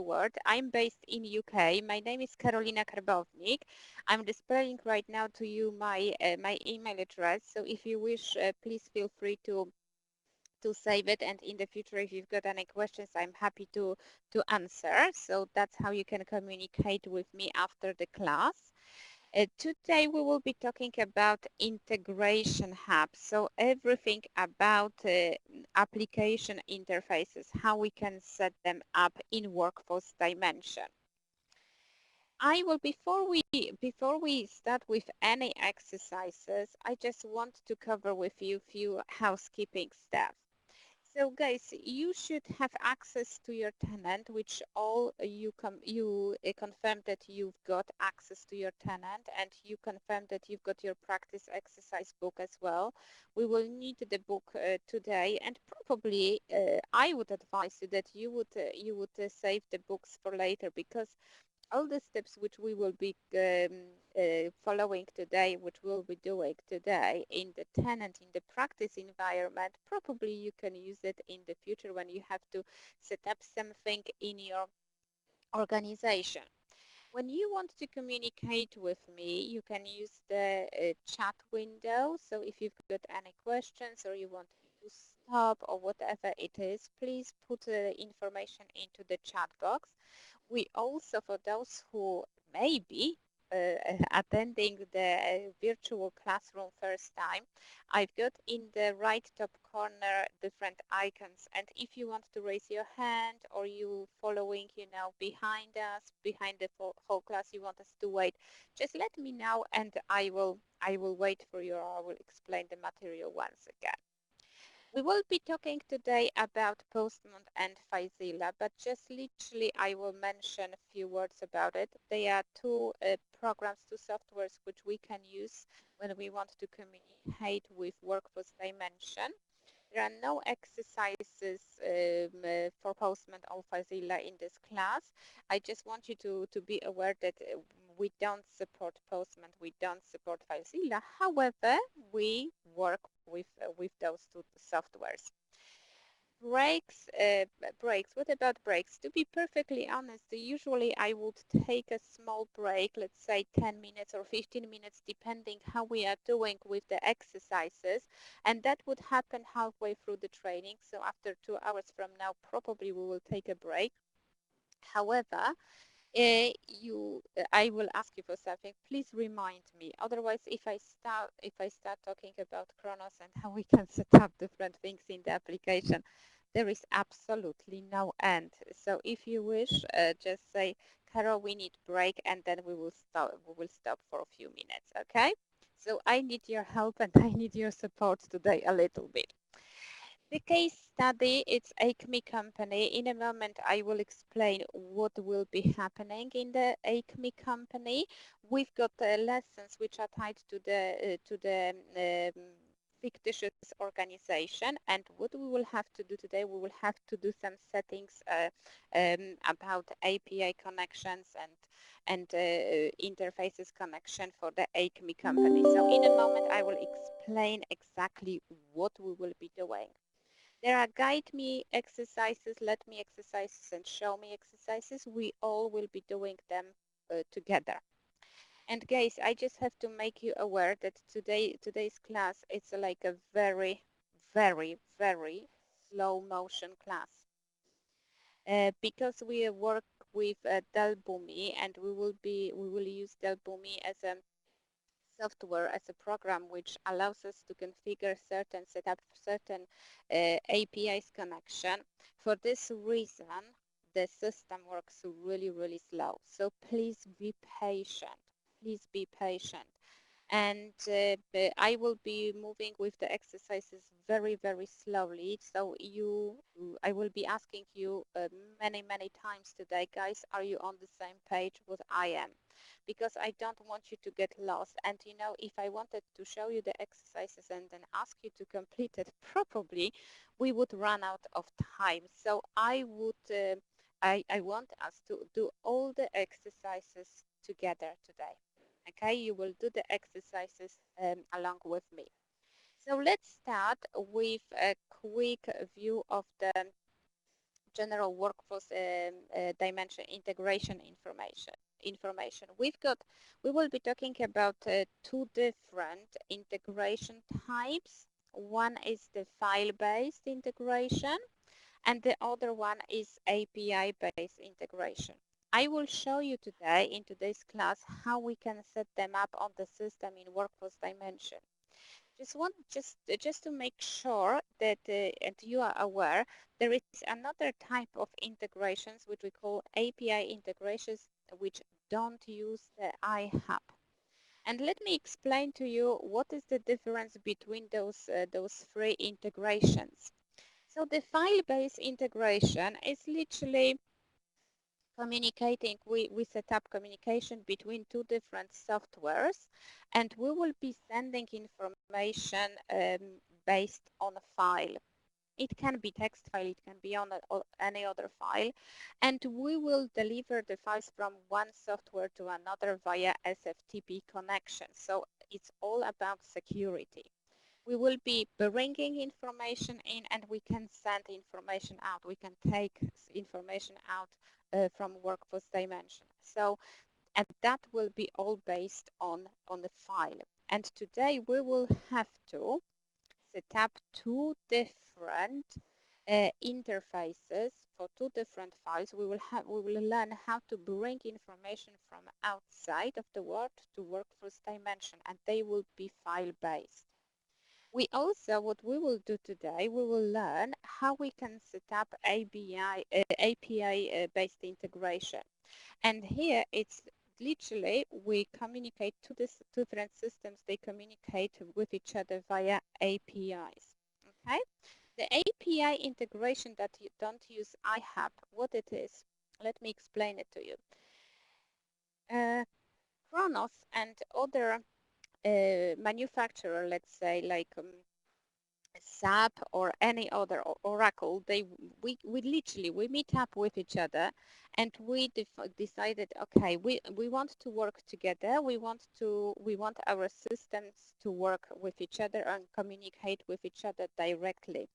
world. I'm based in UK. My name is Karolina Karbownik. I'm displaying right now to you my email address. So if you wish, please feel free to save it, and in the future if you've got any questions I'm happy to answer. So that's how you can communicate with me after the class. Today we will be talking about integration hub, so everything about application interfaces, how we can set them up in Workforce Dimension. I will, before we start with any exercises, I just want to cover with you a few housekeeping stuff. So guys, you should have access to your tenant, which all you confirm that you've got access to your tenant, and you confirm that you've got your practice exercise book as well. We will need the book today, and probably I would advise you that you would save the books for later, because all the steps which we will be following today, which we'll be doing today in the tenant, in the practice environment, probably you can use it in the future when you have to set up something in your organization. When you want to communicate with me, you can use the chat window. So if you've got any questions or you want to stop or whatever it is, please put the information into the chat box. We also, for those who may be attending the virtual classroom first time, I've got in the right top corner different icons, and if you want to raise your hand or you following, behind us, behind the whole class, you want us to wait, just let me know and I will wait for you, or I will explain the material once again. We will be talking today about Postman and FileZilla, but just literally I will mention a few words about it. They are two programs, two softwares which we can use when we want to communicate with Workforce Dimension. There are no exercises for Postman or FileZilla in this class. I just want you to be aware that we don't support Postman, we don't support FileZilla. However, we work with those two softwares. Breaks. What about breaks? To be perfectly honest, usually I would take a small break, let's say 10 minutes or 15 minutes, depending how we are doing with the exercises, and that would happen halfway through the training. So after 2 hours from now, probably we will take a break. However, I will ask you for something. Please remind me. Otherwise, if I start talking about Kronos and how we can set up different things in the application, there is absolutely no end. So if you wish, just say, Carol, we need break, and then we will stop. We will stop for a few minutes. Okay? So I need your help and I need your support today a little bit. The case study, it's Acme company. In a moment, I will explain what will be happening in the Acme company. We've got lessons which are tied to the fictitious organization, and what we will have to do today, we will have to do some settings about API connections and interfaces connection for the Acme company. So in a moment, I will explain exactly what we will be doing. There are guide me exercises, let me exercises, and show me exercises. We all will be doing them together. And guys, I just have to make you aware that today's class, it's like a very, very, very slow motion class. Because we work with Delbumi, and we will use Delbumi as a software, as a program which allows us to configure certain, set up certain APIs connection. For this reason, the system works really, really slow. So please be patient. Please be patient. And I will be moving with the exercises very, very slowly. So I will be asking you many, many times today, guys, are you on the same page what I am? Because I don't want you to get lost. And if I wanted to show you the exercises and then ask you to complete it, probably we would run out of time. So I want us to do all the exercises together today. Okay, you will do the exercises along with me. So let's start with a quick view of general workforce dimension integration information. We will be talking about two different integration types. One is the file-based integration, and the other one is API-based integration. I will show you today in today's class how we can set them up on the system in Workforce Dimension. Just to make sure that and you are aware, there is another type of integrations which we call API integrations, which don't use the iHub. And let me explain to you what is the difference between those three integrations. So the file-based integration is literally communicating. We set up communication between two different softwares, and we will be sending information based on a file. It can be text file, it can be on any other file, and we will deliver the files from one software to another via SFTP connection. So it's all about security. We will be bringing information in, and we can send information out. We can take information out from Workforce Dimension. So, and that will be all based on the file. And today we will have to set up two different interfaces for two different files. We will learn how to bring information from outside of the Word to Workforce Dimension, and they will be file-based. We also, what we will do today, we will learn how we can set up API-based integration. And here it's literally we communicate to these different systems. They communicate with each other via APIs. Okay? The API integration that you don't use iHub, what it is, let me explain it to you. Kronos and other manufacturer, let's say like SAP or any other Oracle, we meet up with each other, and we decided, okay, we want to work together. We want our systems to work with each other and communicate with each other directly.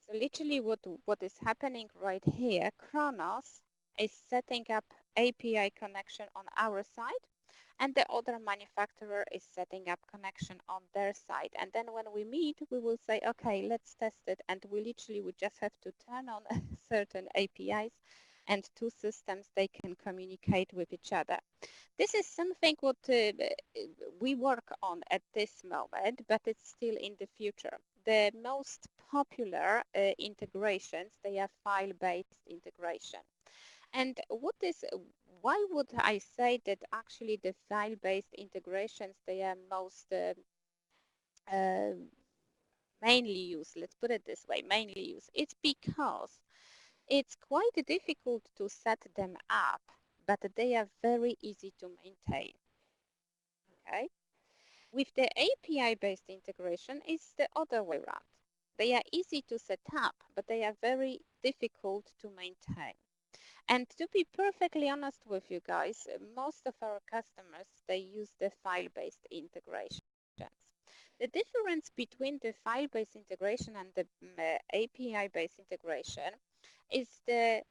So literally, what is happening right here, Kronos is setting up API connection on our side, and the other manufacturer is setting up connection on their side. And then when we meet, we will say, okay, let's test it. And we just have to turn on certain APIs, and two systems, they can communicate with each other. This is something what we work on at this moment, but it's still in the future. The most popular integrations, they are file-based integration. And why would I say that actually the file-based integrations, they are most mainly used, let's put it this way, mainly used? It's because it's quite difficult to set them up, but they are very easy to maintain. Okay? With the API-based integration, it's the other way around. They are easy to set up, but they are very difficult to maintain. And to be perfectly honest with you guys, most of our customers, they use the file-based integrations. The difference between the file-based integration and the API-based integration is the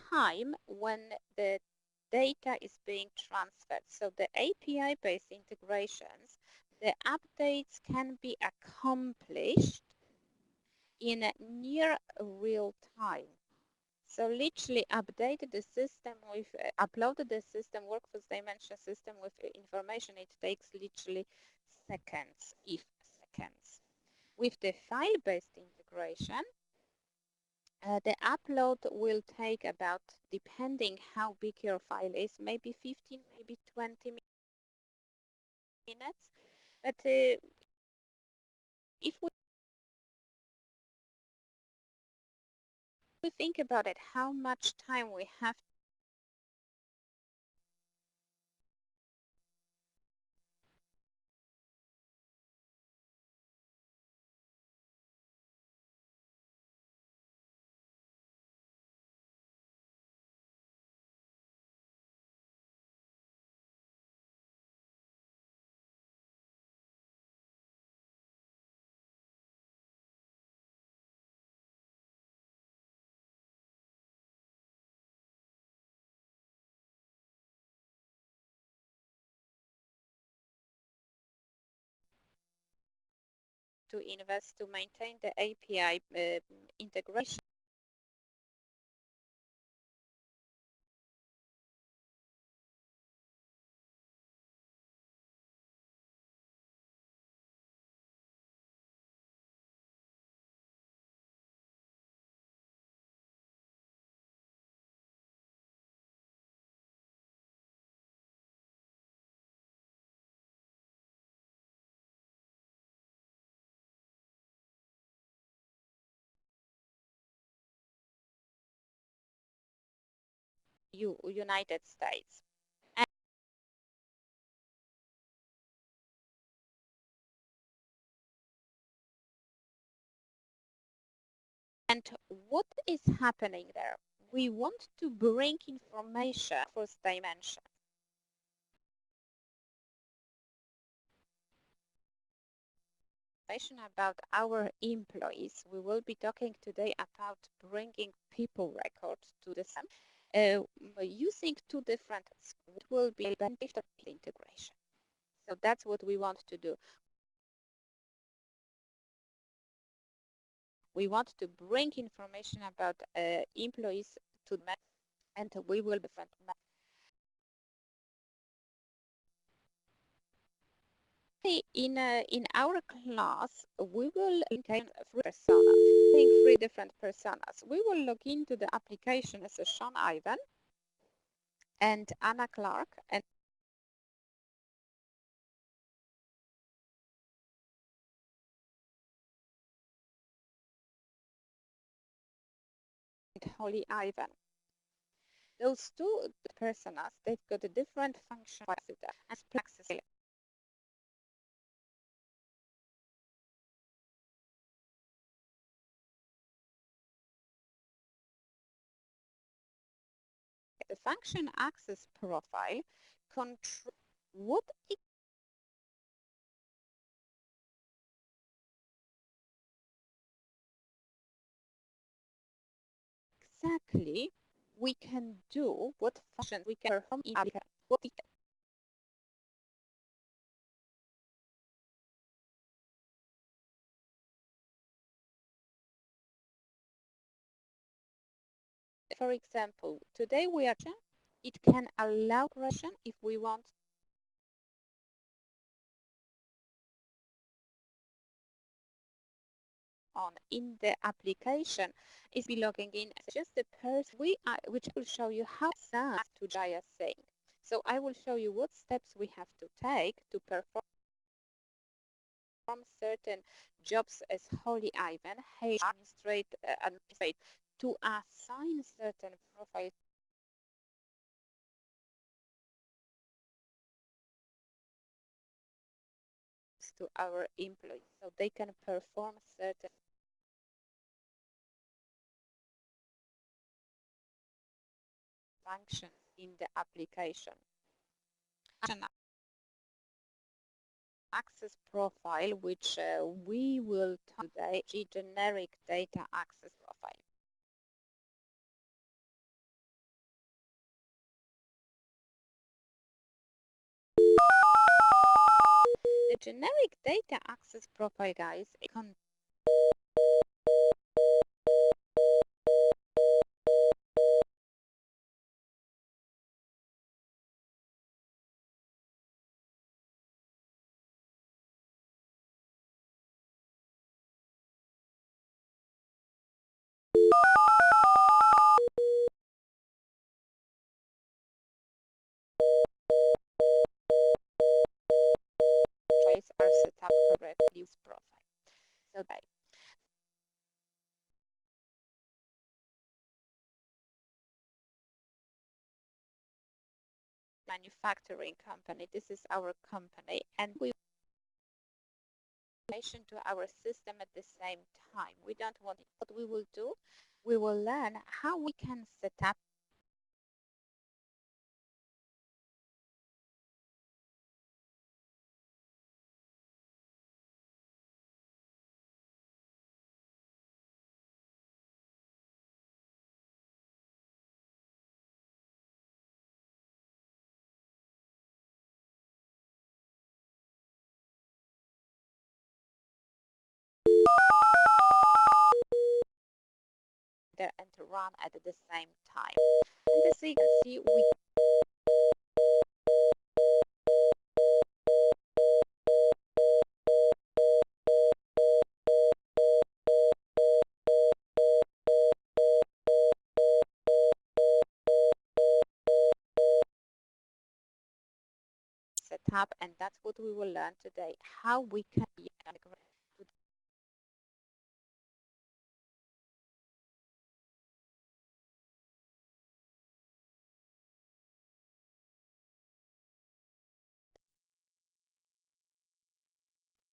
time when the data is being transferred. So the API-based integrations, the updates can be accomplished in near real time. So literally updated the system with, uploaded the system, Workforce Dimension system with information, it takes literally seconds, if seconds. With the file-based integration, the upload will take about, depending how big your file is, maybe 15, maybe 20 minutes. But if we think about it, how much time we have to invest to maintain the API integration. United States. And what is happening there? We want to bring information first dimension. Information about our employees. We will be talking today about bringing people records to the system using two different. It will be beneficial integration. So that's what we want to do. We want to bring information about employees to the and we will be different. In our class, we will encounter three personas, three different personas. We will log into the application as a Sean Ivan and Anna Clark and Holly Ivan. Those two personas, they've got a different function as access. The function access profile control what exactly we can do, what function we can perform in application. For example, today we are it can allow correction if we want on in the application is be logging in as just the person we are, which will show you how to Jaya saying. So I will show you what steps we have to take to perform certain jobs as Holy Ivan, administrate to assign certain profiles to our employees so they can perform certain functions in the application. Access profile, which we will talk today, the generic data access profile. The generic data access profile, guys, are set up correctly with profile. So that manufacturing company, this is our company, and we to our system at the same time. We don't want it. What we will do, we will learn how we can set up reader and run at the same time. And as you can see, we set up, and that's what we will learn today, how we can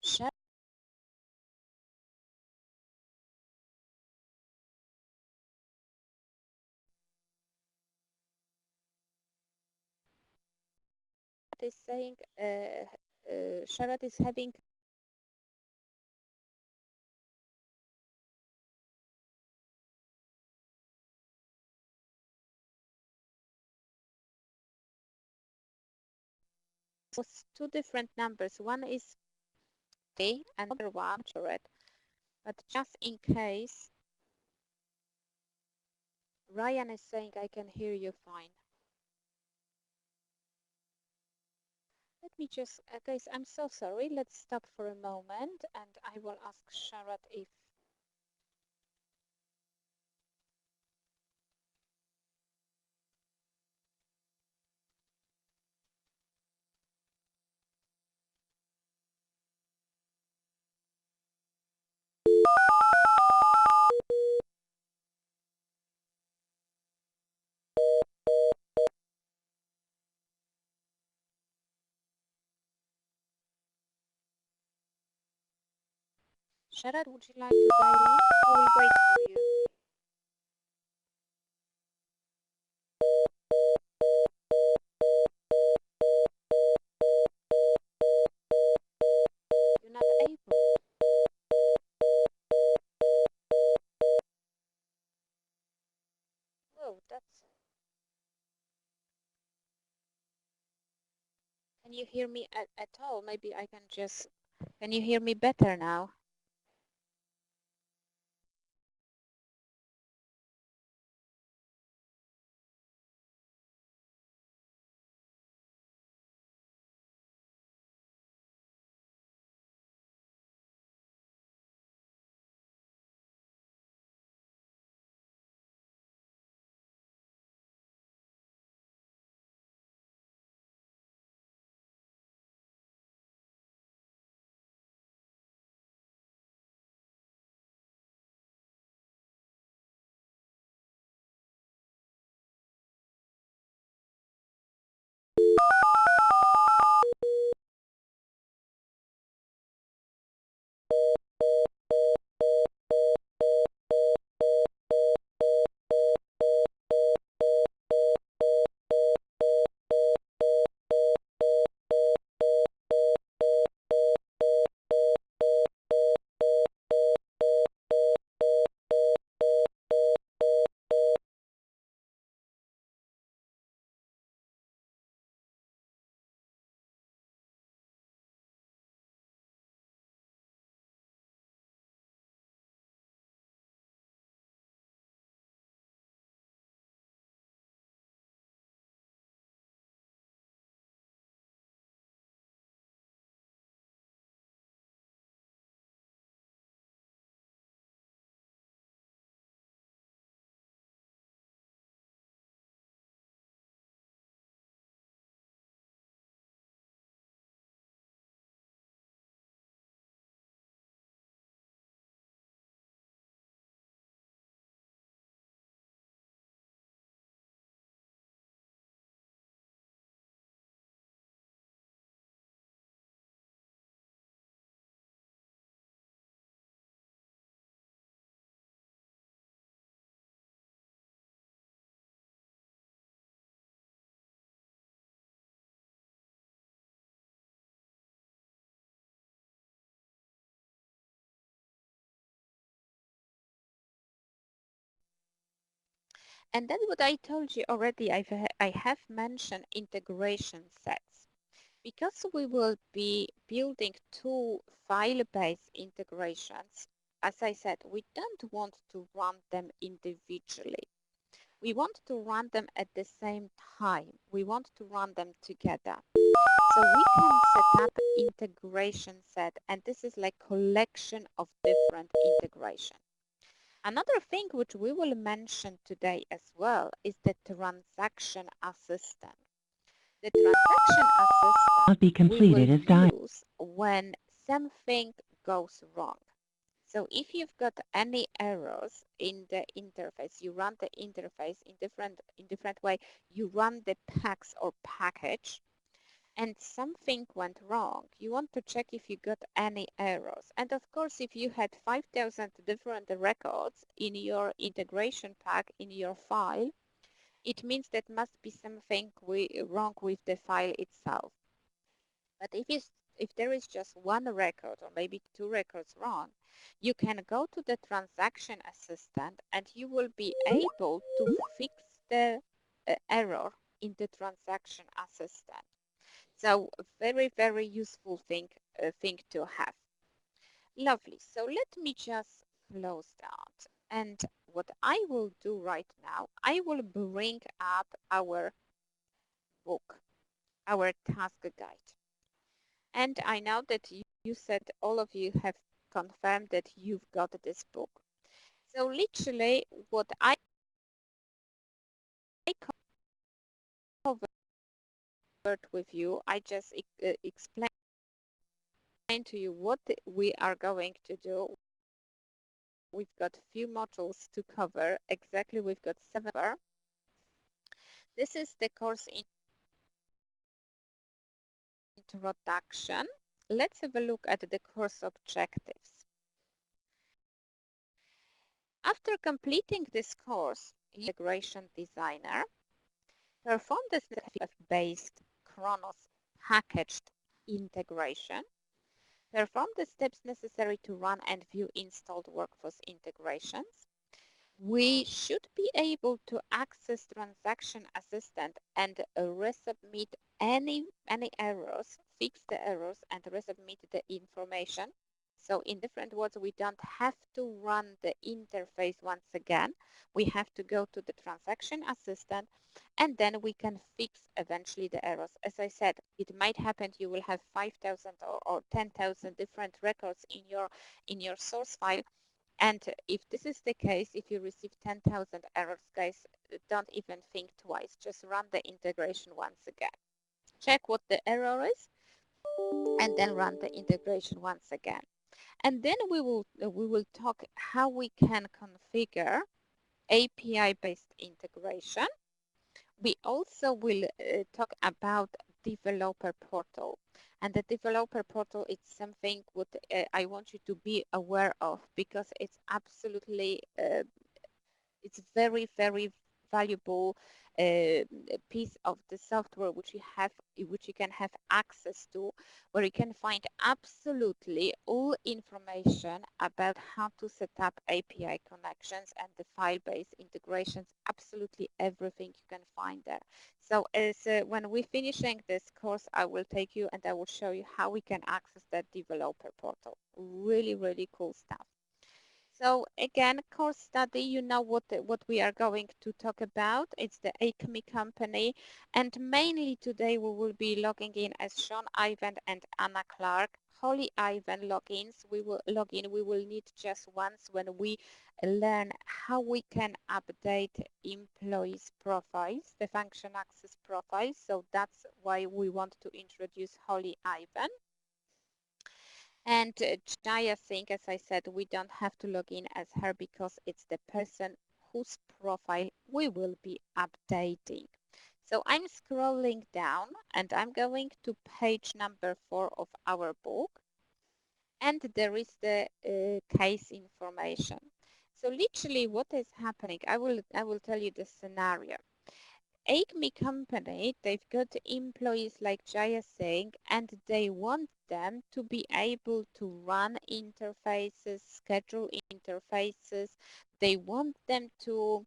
share is saying Sharat is having two different numbers. One is D, another one, Sharat. But just in case, Ryan is saying I can hear you fine. Let me just, guys, I'm so sorry. Let's stop for a moment and I will ask Sharat if Sharat, would you like to dial in? We will wait for you. You're not able. Oh, that's... Can you hear me at all? Maybe I can just... Can you hear me better now? And that's what I told you already. I have mentioned integration sets. Because we will be building two file-based integrations, as I said, we don't want to run them individually. We want to run them at the same time. We want to run them together. So we can set up integration set, and this is like collection of different integration. Another thing which we will mention today as well is the transaction assistant. The transaction assistant Be completed as we will use when something goes wrong. So if you've got any errors in the interface, you run the interface in different way, you run the packs or package, and something went wrong, you want to check if you got any errors. And of course, if you had 5,000 different records in your integration pack in your file, it means that must be something wrong with the file itself. But if there is just one record or maybe two records wrong, you can go to the transaction assistant and you will be able to fix the error in the transaction assistant. So very, very useful thing to have. Lovely. So let me just close that. And what I will do right now, I will bring up our book, our task guide. And I know that you said all of you have confirmed that you've got this book. So literally what I covered with you, I just explained to you what we are going to do. We've got a few modules to cover. Exactly, we've got 7. This is the course introduction. Let's have a look at the course objectives. After completing this course, Integration Designer, perform the based Khronos packaged integration. Perform the steps necessary to run and view installed workforce integrations. We should be able to access Transaction Assistant and resubmit any errors, fix the errors and resubmit the information. So in different words, we don't have to run the interface once again. We have to go to the Transaction Assistant and then we can fix eventually the errors. As I said, it might happen you will have 5,000 or 10,000 different records in your source file. And if this is the case, if you receive 10,000 errors, guys, don't even think twice. Just run the integration once again. Check what the error is and then run the integration once again. And then we will talk how we can configure API-based integration. We also will talk about developer portal. And the developer portal is something what I want you to be aware of because it's absolutely, it's very, very valuable piece of the software which you can have access to, where you can find absolutely all information about how to set up API connections and the file-based integrations, absolutely everything you can find there. So as when we're finishing this course, I will take you and I will show you how we can access that developer portal. Really, really cool stuff. So again, course study, you know what we are going to talk about. It's the Acme company. And mainly today we will be logging in as Sean Ivan and Anna Clark. Holly Ivan logins, we will log in. We will need just once when we learn how we can update employees' profiles, the function access profiles. So that's why we want to introduce Holly Ivan. And Jaya Singh, as I said, we don't have to log in as her because it's the person whose profile we will be updating. So I'm scrolling down and I'm going to page number 4 of our book. And there is the case information. So literally what is happening, I will tell you the scenario. Acme company, they've got employees like Jaya Singh and they want them to be able to run interfaces, schedule interfaces. They want them to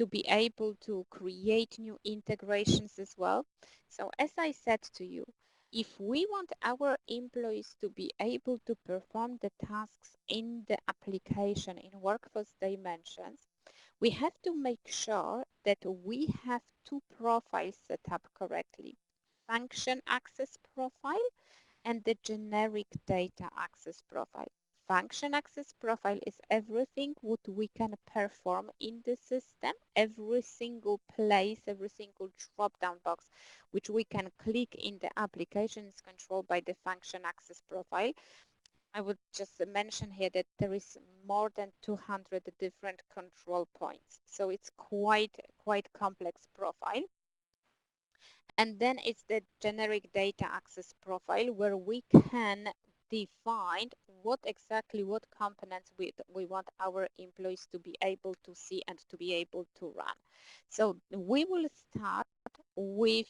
be able to create new integrations as well. So as I said to you, If we want our employees to be able to perform the tasks in the application in Workforce Dimensions, we have to make sure that we have two profiles set up correctly. Function access profile and the generic data access profile. Function access profile is everything what we can perform in the system, every single place, every single drop-down box which we can click in the application is controlled by the function access profile. I would just mention here that there is more than 200 different control points. So it's quite complex profile. And then it's the generic data access profile where we can define what components we want our employees to be able to see and to be able to run. So we will start with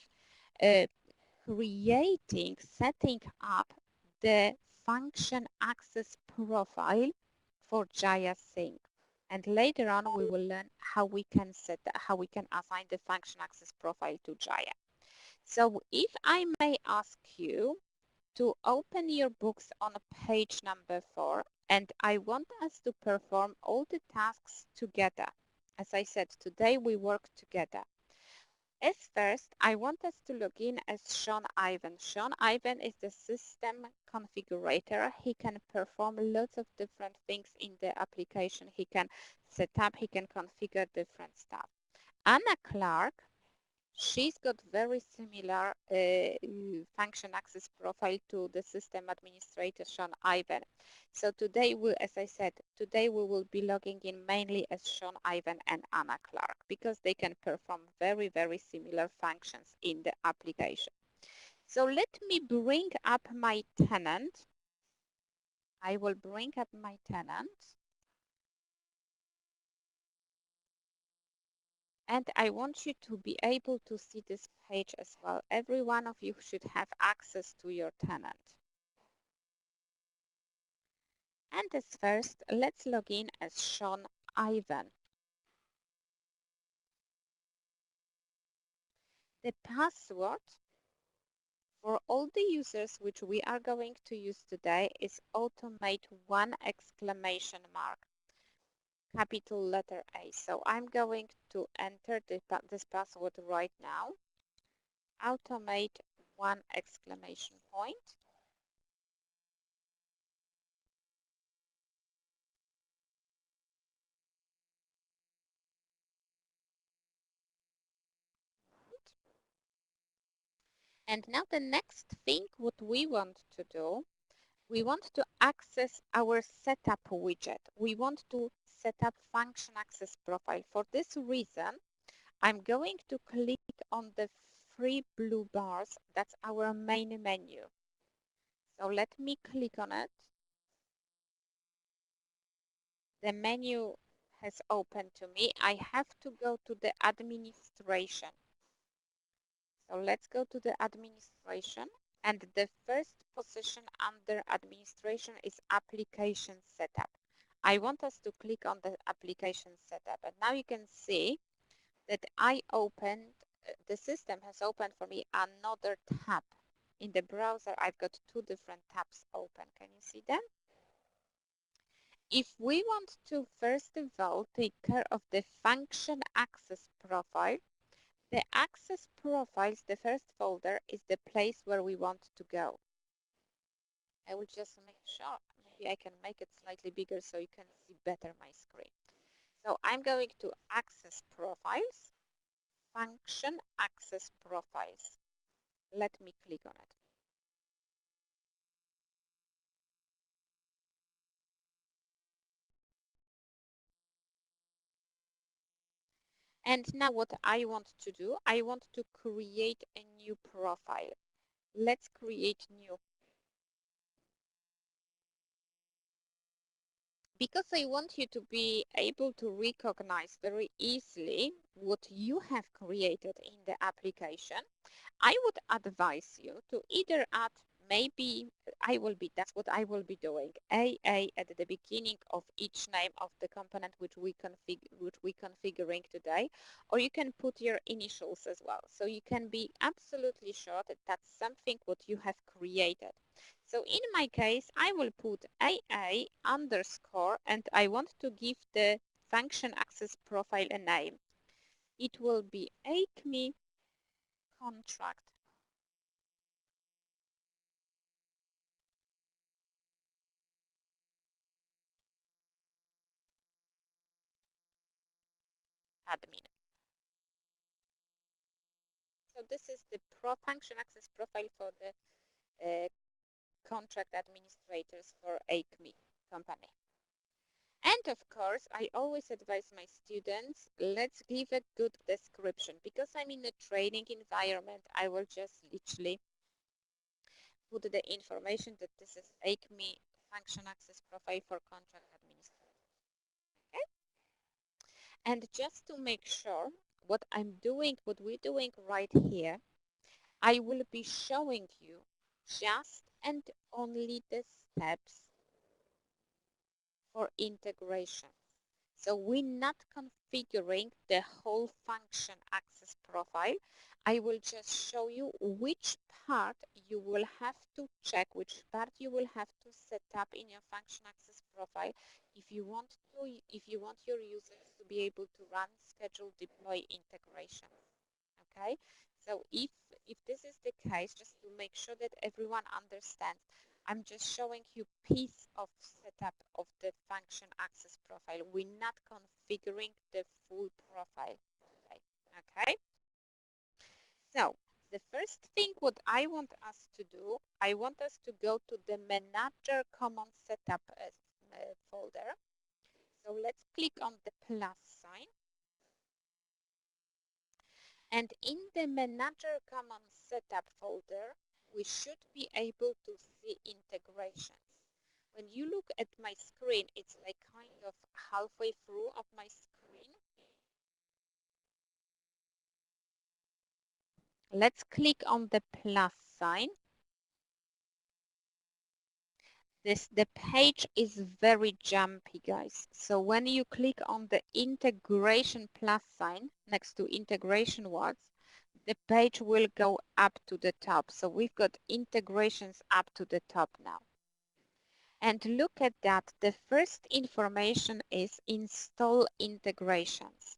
setting up the function access profile for Jaya Sync. And later on, we will learn how we can assign the function access profile to Jaya. So if I may ask you to open your books on page number 4, and I want us to perform all the tasks together. As I said, today we work together. As first, I want us to log in as Sean Ivan. Sean Ivan is the system configurator. He can perform lots of different things in the application. He can set up, he can configure different stuff. Anna Clark, she's got very similar function access profile to the system administrator Sean Ivan. So today, as I said, today we will be logging in mainly as Sean Ivan and Anna Clark because they can perform very, very similar functions in the application. So let me bring up my tenant. I will bring up my tenant. And I want you to be able to see this page as well. Every one of you should have access to your tenant. And as first, let's log in as Sean Ivan. The password for all the users which we are going to use today is automate1 exclamation mark, capital letter A. So I'm going to enter this password right now. Automate1 exclamation point. And now the next thing what we want to do, we want to access our setup widget. We want to set up function access profile. For this reason, I'm going to click on the three blue bars. That's our main menu. So let me click on it. The menu has opened to me. I have to go to the administration. So let's go to the administration. And the first position under administration is application setup. I want us to click on the application setup. And now you can see that the system has opened for me another tab. In the browser, I've got two different tabs open. Can you see them? If we want to, first of all, take care of the function access profile, the access profiles, the first folder, is the place where we want to go. I will just make sure, maybe I can make it slightly bigger so you can see better my screen. So I'm going to access profiles, function access profiles. Let me click on it. And now what I want to do, I want to create a new profile. Let's create new. Because I want you to be able to recognize very easily what you have created in the application, I would advise you to either add maybe that's what I will be doing. AA at the beginning of each name of the component which we configuring today, or you can put your initials as well. So you can be absolutely sure that that's something what you have created. So in my case, I will put AA underscore, and I want to give the function access profile a name. It will be ACME contract. Admin. So this is the function access profile for the contract administrators for ACME company. And of course, I always advise my students, let's give a good description. Because I'm in a training environment, I will just literally put the information that this is ACME function access profile for contract administrators. Okay? And just to make sure what we're doing right here, I will be showing you just and only the steps for integration. So we're not configuring the whole function access profile. I will just show you which part you will have to check, which part you will have to set up in your function access profile if you want your users to be able to run, schedule, deploy integration. Okay? So if this is the case, just to make sure that everyone understands, I'm just showing you piece of setup of the function access profile. We're not configuring the full profile. Okay? So the first thing what I want us to do, I want us to go to the manager common setup folder. So let's click on the plus sign. And in the Manager Common Setup folder, we should be able to see integrations. When you look at my screen, it's like kind of halfway through of my screen. Let's click on the plus sign. The page is very jumpy, guys. So when you click on the integration plus sign next to integration words, the page will go up to the top. So we've got integrations up to the top now. And look at that. The first information is install integrations.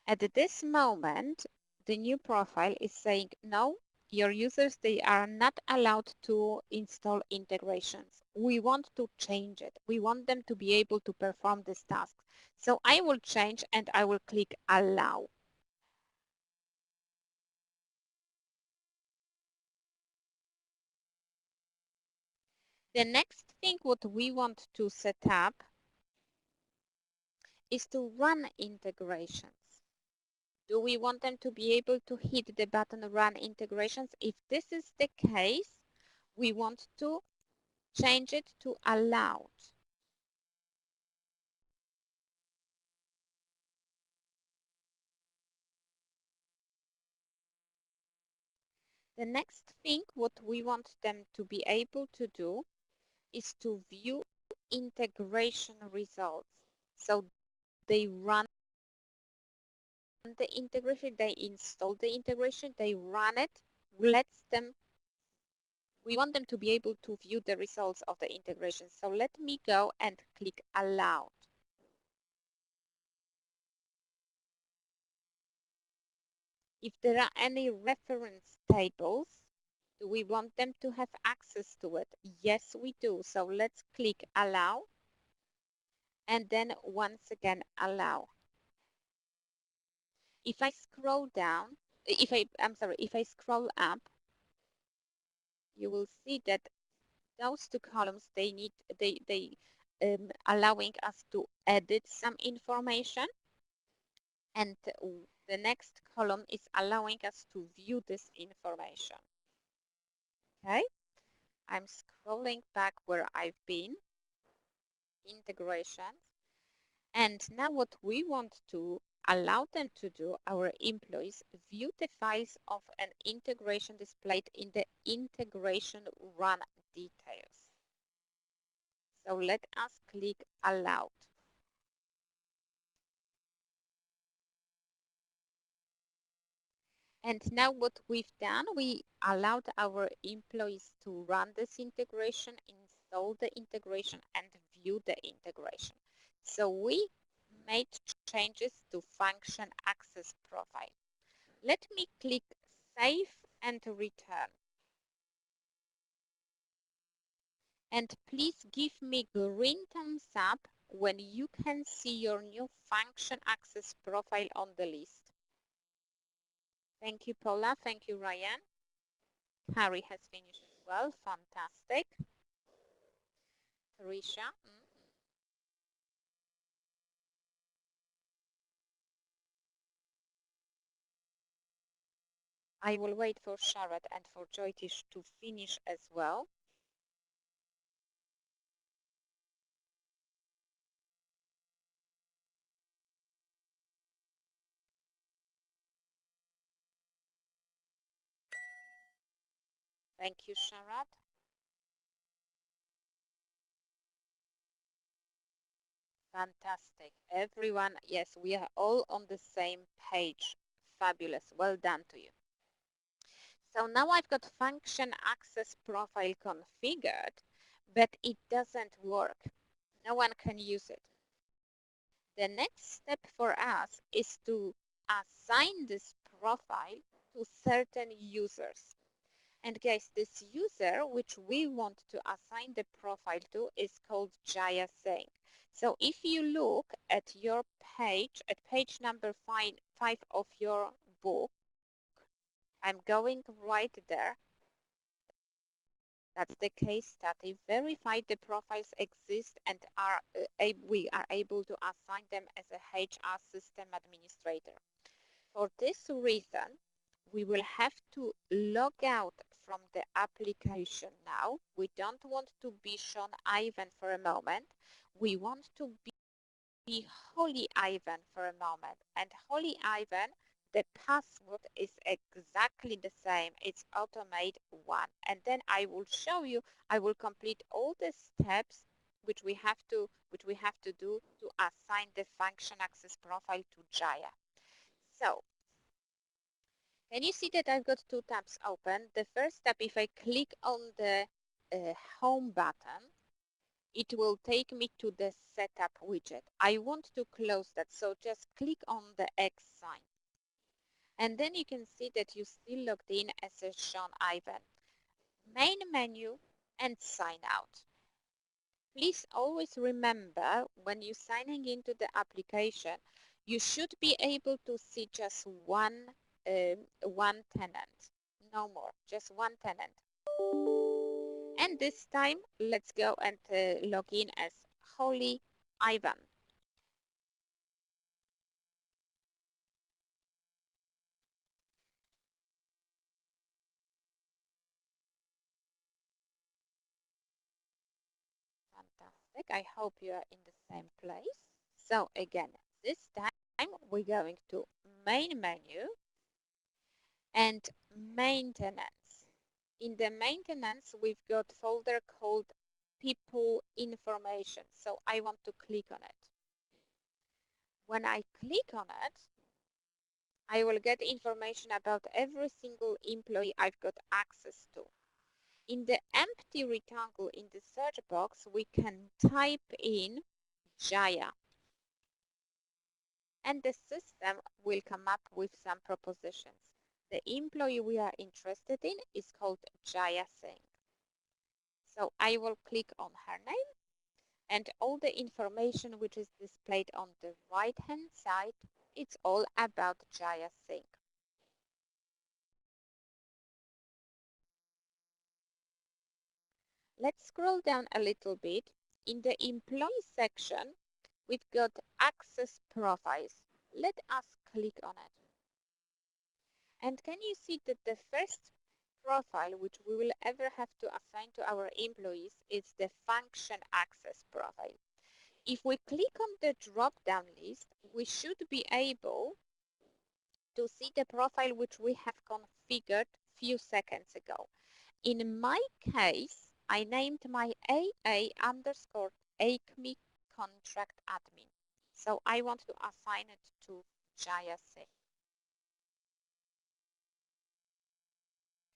At this moment, the new profile is saying, no, your users, they are not allowed to install integrations. We want to change it. We want them to be able to perform this task. So I will change and I will click allow. The next thing what we want to set up is to run integrations. Do we want them to be able to hit the button run integrations? If this is the case, we want to change it to allowed. The next thing what we want them to be able to do is to view integration results. So they run the integration, they install the integration, they run it, we want them to be able to view the results of the integration. So let me go and click allowed. If there are any reference tables, do we want them to have access to it? Yes, we do. So let's click allow and then once again allow. If I scroll down, if I scroll up, you will see that those two columns, they allowing us to edit some information, and the next column is allowing us to view this information. Okay, I'm scrolling back where I've been, integrations, and now what we want to allow them to do, our employees, view the files of an integration displayed in the integration run details. So let us click allowed. And now what we've done, we allowed our employees to run this integration, install the integration, and view the integration. So we made changes to function access profile. Let me click Save and Return. And please give me green thumbs up when you can see your new function access profile on the list. Thank you, Paula. Thank you, Ryan. Harry has finished as well. Fantastic. Risha. I will wait for Sharat and for Jyotish to finish as well. Thank you, Sharat. Fantastic. Everyone, yes, we are all on the same page. Fabulous. Well done to you. So now I've got function access profile configured, but it doesn't work. No one can use it. The next step for us is to assign this profile to certain users. And guys, this user which we want to assign the profile to is called Jaya Singh. So if you look at your page, at page number 5 of your book, I'm going right there. That's the case study. Verify the profiles exist and we are able to assign them as a HR system administrator. For this reason, we will have to log out from the application now. We don't want to be Sean Ivan for a moment. We want to be Holly Ivan for a moment. And Holly Ivan, the password is exactly the same. It's automate1. And then I will show you, I will complete all the steps which we have to do to assign the function access profile to Jaya. So can you see that I've got two tabs open? The first tab, if I click on the home button, it will take me to the setup widget. I want to close that, so just click on the X sign. And then you can see that you still logged in as a Sean Ivan. Main menu and sign out. Please always remember when you're signing into the application, you should be able to see just one tenant, no more, just one tenant. And this time, let's go and log in as Holly Ivan. Fantastic. I hope you are in the same place. So again, this time we're going to main menu and maintenance. In the maintenance, we've got folder called people information. So I want to click on it. When I click on it, I will get information about every single employee I've got access to. In the empty rectangle in the search box, we can type in Jaya. And the system will come up with some propositions. The employee we are interested in is called Jaya Singh. So I will click on her name and all the information which is displayed on the right hand side, it's all about Jaya Singh. Let's scroll down a little bit. In the employee section, we've got access profiles. Let us click on it. And can you see that the first profile which we will ever have to assign to our employees is the function access profile. If we click on the drop-down list, we should be able to see the profile which we have configured few seconds ago. In my case, I named my AA underscore ACME contract admin. So I want to assign it to Jaya Singh.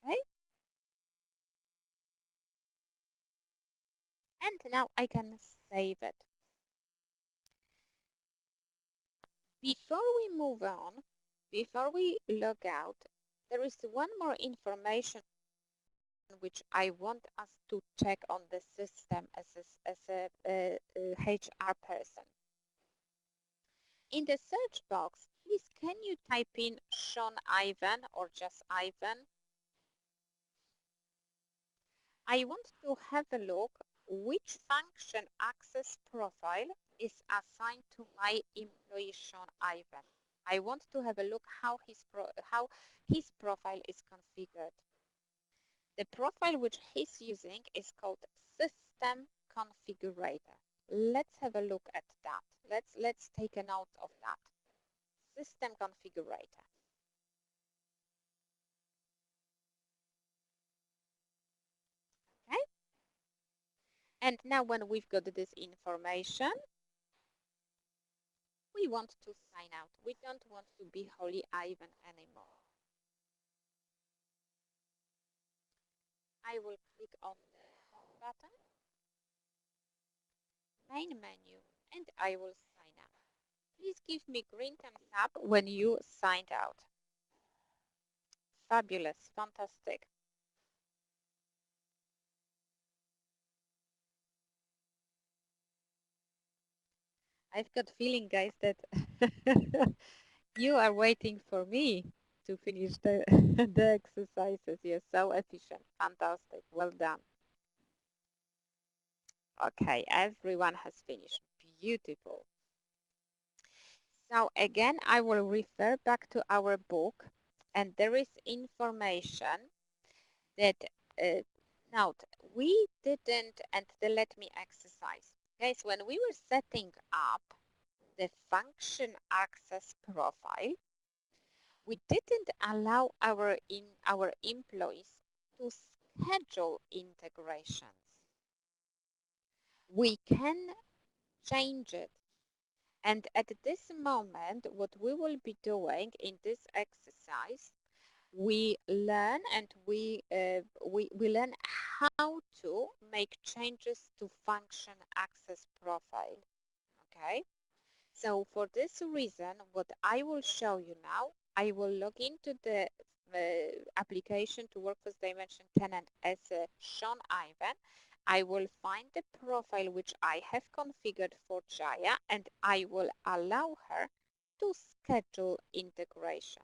Okay. And now I can save it. Before we move on, before we log out, there is one more information which I want us to check on the system as a HR person. In the search box, please can you type in Sean Ivan or just Ivan? I want to have a look which function access profile is assigned to my employee Sean Ivan. I want to have a look how his profile is configured. The profile which he's using is called System Configurator. Let's have a look at that. Let's take a note of that. System Configurator. Okay. And now when we've got this information, we want to sign out. We don't want to be Holy Ivan anymore. I will click on the home button, main menu, and I will sign up. Please give me green thumbs up when you signed out. Fabulous, fantastic. I've got feeling, guys, that you are waiting for me to finish the, the exercises. You're so efficient. Fantastic. Well done. Okay, everyone has finished. Beautiful. So again, I will refer back to our book, and there is information that, note, we didn't, and let me exercise. Guys, when we were setting up the function access profile, we didn't allow our employees to schedule integrations. We can change it. And at this moment, what we will be doing in this exercise, we learn and we learn how to make changes to function access profile. Okay. So for this reason, what I will show you now, I will log into the application to Workforce Dimension Tenant as Sean Ivan. I will find the profile which I have configured for Jaya, and I will allow her to schedule integration.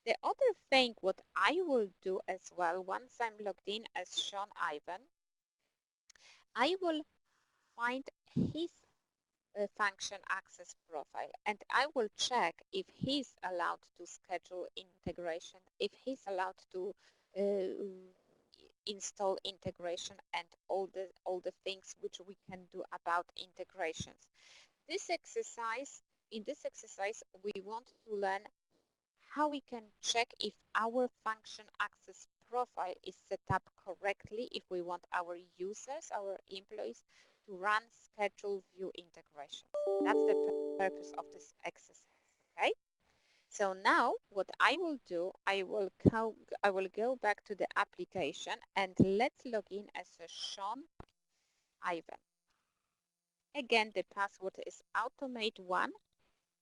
The other thing what I will do as well, once I'm logged in as Sean Ivan, I will find his function access profile, and I will check if he's allowed to schedule integration, if he's allowed to install integration, and all the things which we can do about integrations. In this exercise, we want to learn how we can check if our function access profile is set up correctly, if we want our users, our employees, to run schedule view integration. That's the purpose of this exercise, okay? So now what I will do, I will go back to the application, and let's log in as a Sean Ivan. Again, the password is automate1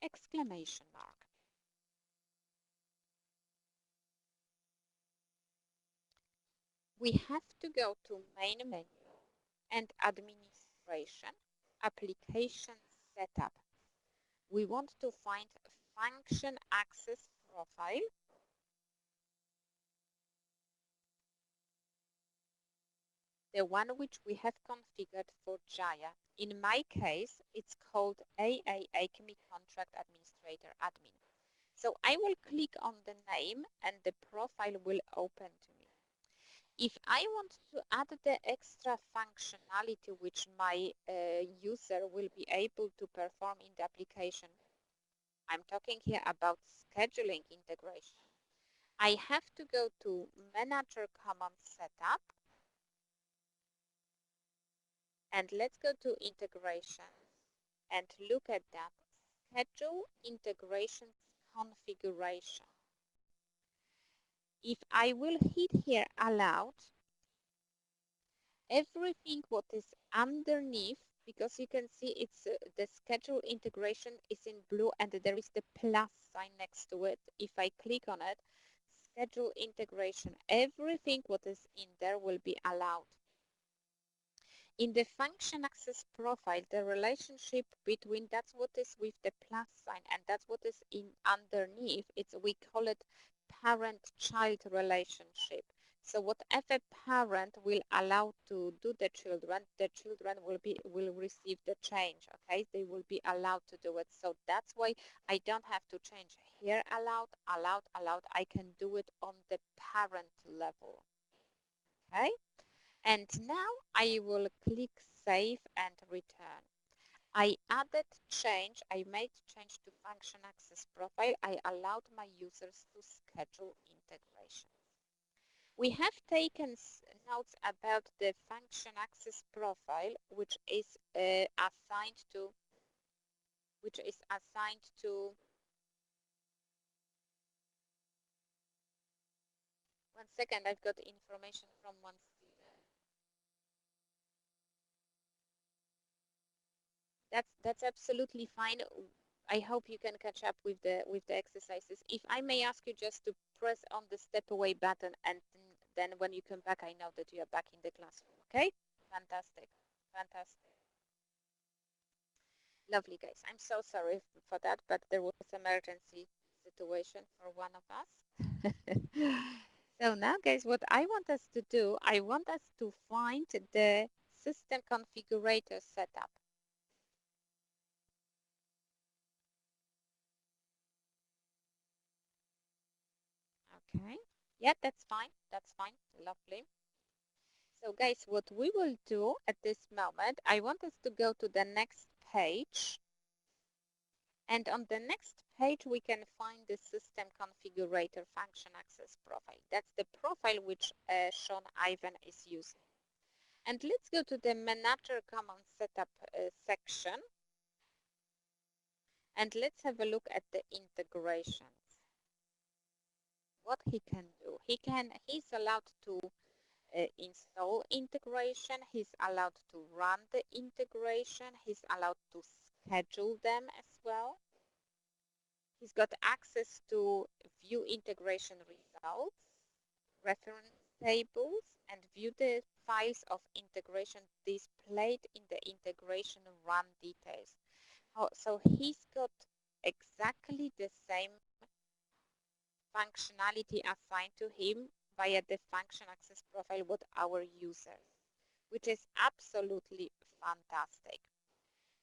exclamation mark. We have to go to main menu and administration, application setup. We want to find function access profile. The one which we have configured for Jaya. In my case, it's called AA ACME Contract Administrator Admin. So I will click on the name and the profile will open to me. If I want to add the extra functionality which my user will be able to perform in the application, I'm talking here about scheduling integration. I have to go to Manager Common Setup, and let's go to Integration and look at that. Schedule Integrations Configuration. If I will hit here Allowed, everything what is underneath, because you can see it's the schedule integration is in blue and there is the plus sign next to it. If I click on it, schedule integration, everything what is in there will be allowed. In the function access profile, the relationship between that's what is with the plus sign and that's what is in underneath, we call it parent-child relationship. So whatever parent will allow to do the children will receive the change. Okay, they will be allowed to do it. So that's why I don't have to change here allowed, allowed, allowed. I can do it on the parent level. Okay. And now I will click Save and Return. I added change, I made change to function access profile. I allowed my users to schedule integration. We have taken notes about the function access profile, which is assigned to, one second, I've got information from one student. That's absolutely fine. I hope you can catch up with the exercises. If I may ask you just to press on the step away button, and then when you come back, I know that you are back in the classroom. Okay? Fantastic. Fantastic. Lovely, guys. I'm so sorry for that, but there was emergency situation for one of us. So now, guys, what I want us to do, I want us to find the system configurator setup. Okay. Yeah, that's fine. That's fine. Lovely. So guys, what we will do at this moment, I want us to go to the next page. And on the next page, we can find the system configurator function access profile. That's the profile which Sean Ivan is using. And let's go to the manager common setup section. And let's have a look at the integrations. What he can do. He's allowed to install integration, he's allowed to run the integration, he's allowed to schedule them as well. He's got access to view integration results, reference tables, and view the files of integration displayed in the integration run details. So he's got exactly the same functionality assigned to him via the function access profile with our users, which is absolutely fantastic.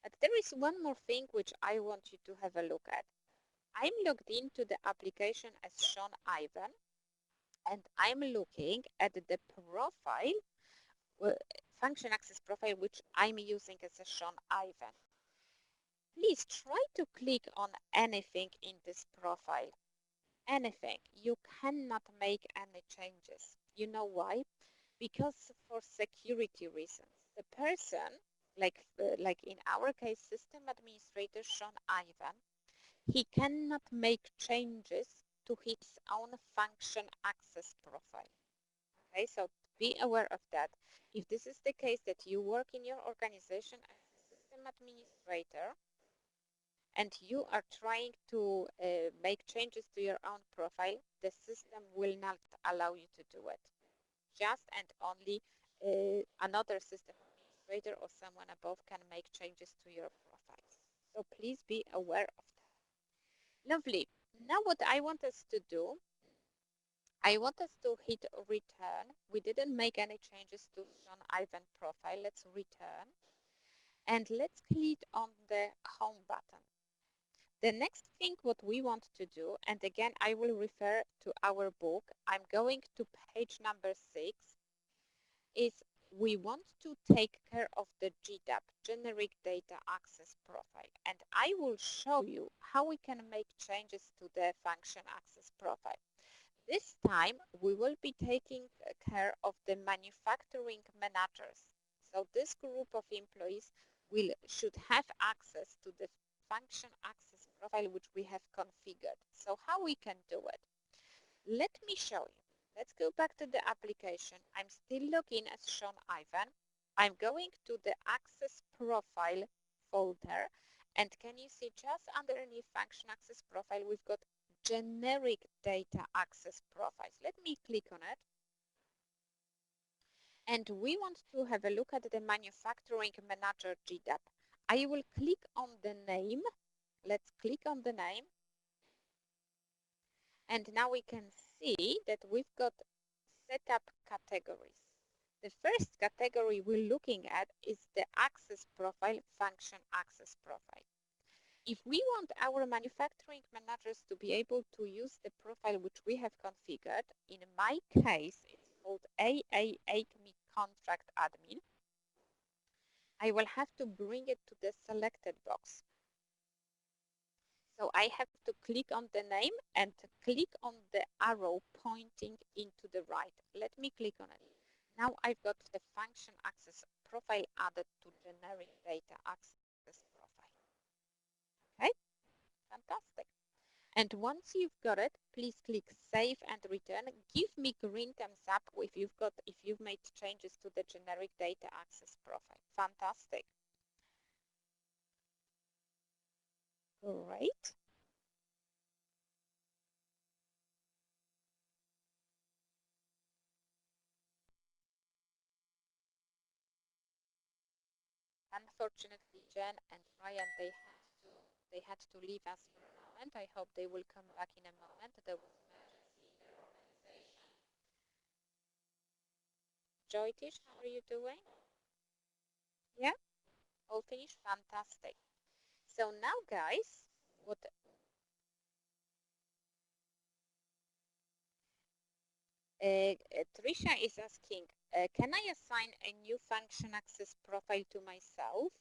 But there is one more thing which I want you to have a look at. I'm logged into the application as Sean Ivan, and I'm looking at the profile, function access profile, which I'm using as a Sean Ivan. Please try to click on anything in this profile. Anything. You cannot make any changes. You know why? Because for security reasons. The person, like in our case, system administrator Sean Ivan, he cannot make changes to his own function access profile. Okay, so be aware of that. If this is the case that you work in your organization as a system administrator, and you are trying to make changes to your own profile, the system will not allow you to do it. Just and only another system administrator or someone above can make changes to your profiles. So please be aware of that. Lovely. Now what I want us to do, I want us to hit return. We didn't make any changes to Sean Ivan profile. Let's return. And let's click on the home button. The next thing what we want to do, and again I will refer to our book, I'm going to page number 6, is we want to take care of the GDAP, Generic Data Access Profile. And I will show you how we can make changes to the function access profile. This time, we will be taking care of the manufacturing managers. So this group of employees should have access to the function access profile which we have configured. So how we can do it? Let me show you. Let's go back to the application. I'm still logging as Sean Ivan. I'm going to the access profile folder, and can you see just underneath function access profile we've got generic data access profiles. Let me click on it. And we want to have a look at the manufacturing manager GDAP. I will click on the name. Let's click on the name. And now we can see that we've got setup categories. The first category we're looking at is the access profile, function access profile. If we want our manufacturing managers to be able to use the profile which we have configured, in my case it's called AAACME contract admin, I will have to bring it to the selected box. So I have to click on the name and click on the arrow pointing into the right. Let me click on it. Now I've got the function access profile added to generic data access profile. Okay, fantastic. And once you've got it, please click Save and Return. Give me green thumbs up if you've made changes to the generic data access profile. Fantastic. Great. Unfortunately, Jen and Ryan, they had to leave us for a moment. I hope they will come back in a moment. There was emergency in their organization. Joytish, how are you doing? Yeah, all finished? Fantastic. So now, guys, what Trisha is asking, can I assign a new function access profile to myself?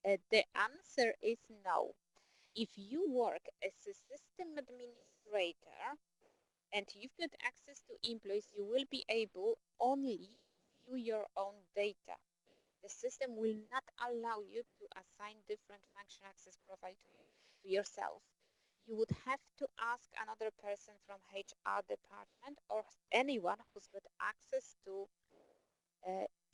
The answer is no. If you work as a system administrator and you've got access to employees, you will be able only view your own data. The system will not allow you to assign different function access profile to yourself. You would have to ask another person from HR department or anyone who's got access to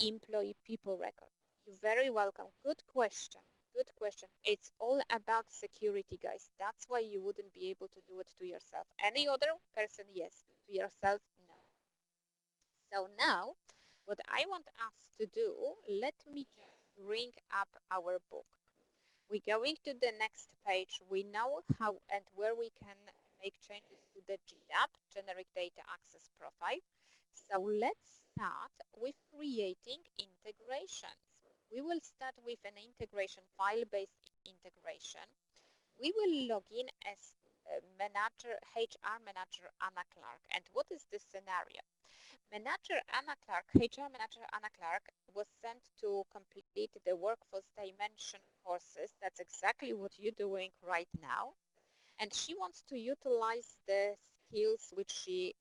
employee people record. You're very welcome. Good question. Good question. It's all about security, guys. That's why you wouldn't be able to do it to yourself. Any other person, yes. To yourself, no. So now, what I want us to do, let me just bring up our book. We're going to the next page. We know how and where we can make changes to the GDAP, Generic Data Access Profile. So let's start with creating integrations. We will start with an integration, file-based integration. We will log in as HR manager Anna Clark. And what is this scenario? Manager Anna Clark, HR manager Anna Clark was sent to complete the workforce dimension courses. That's exactly what you're doing right now. And she wants to utilize the skills which she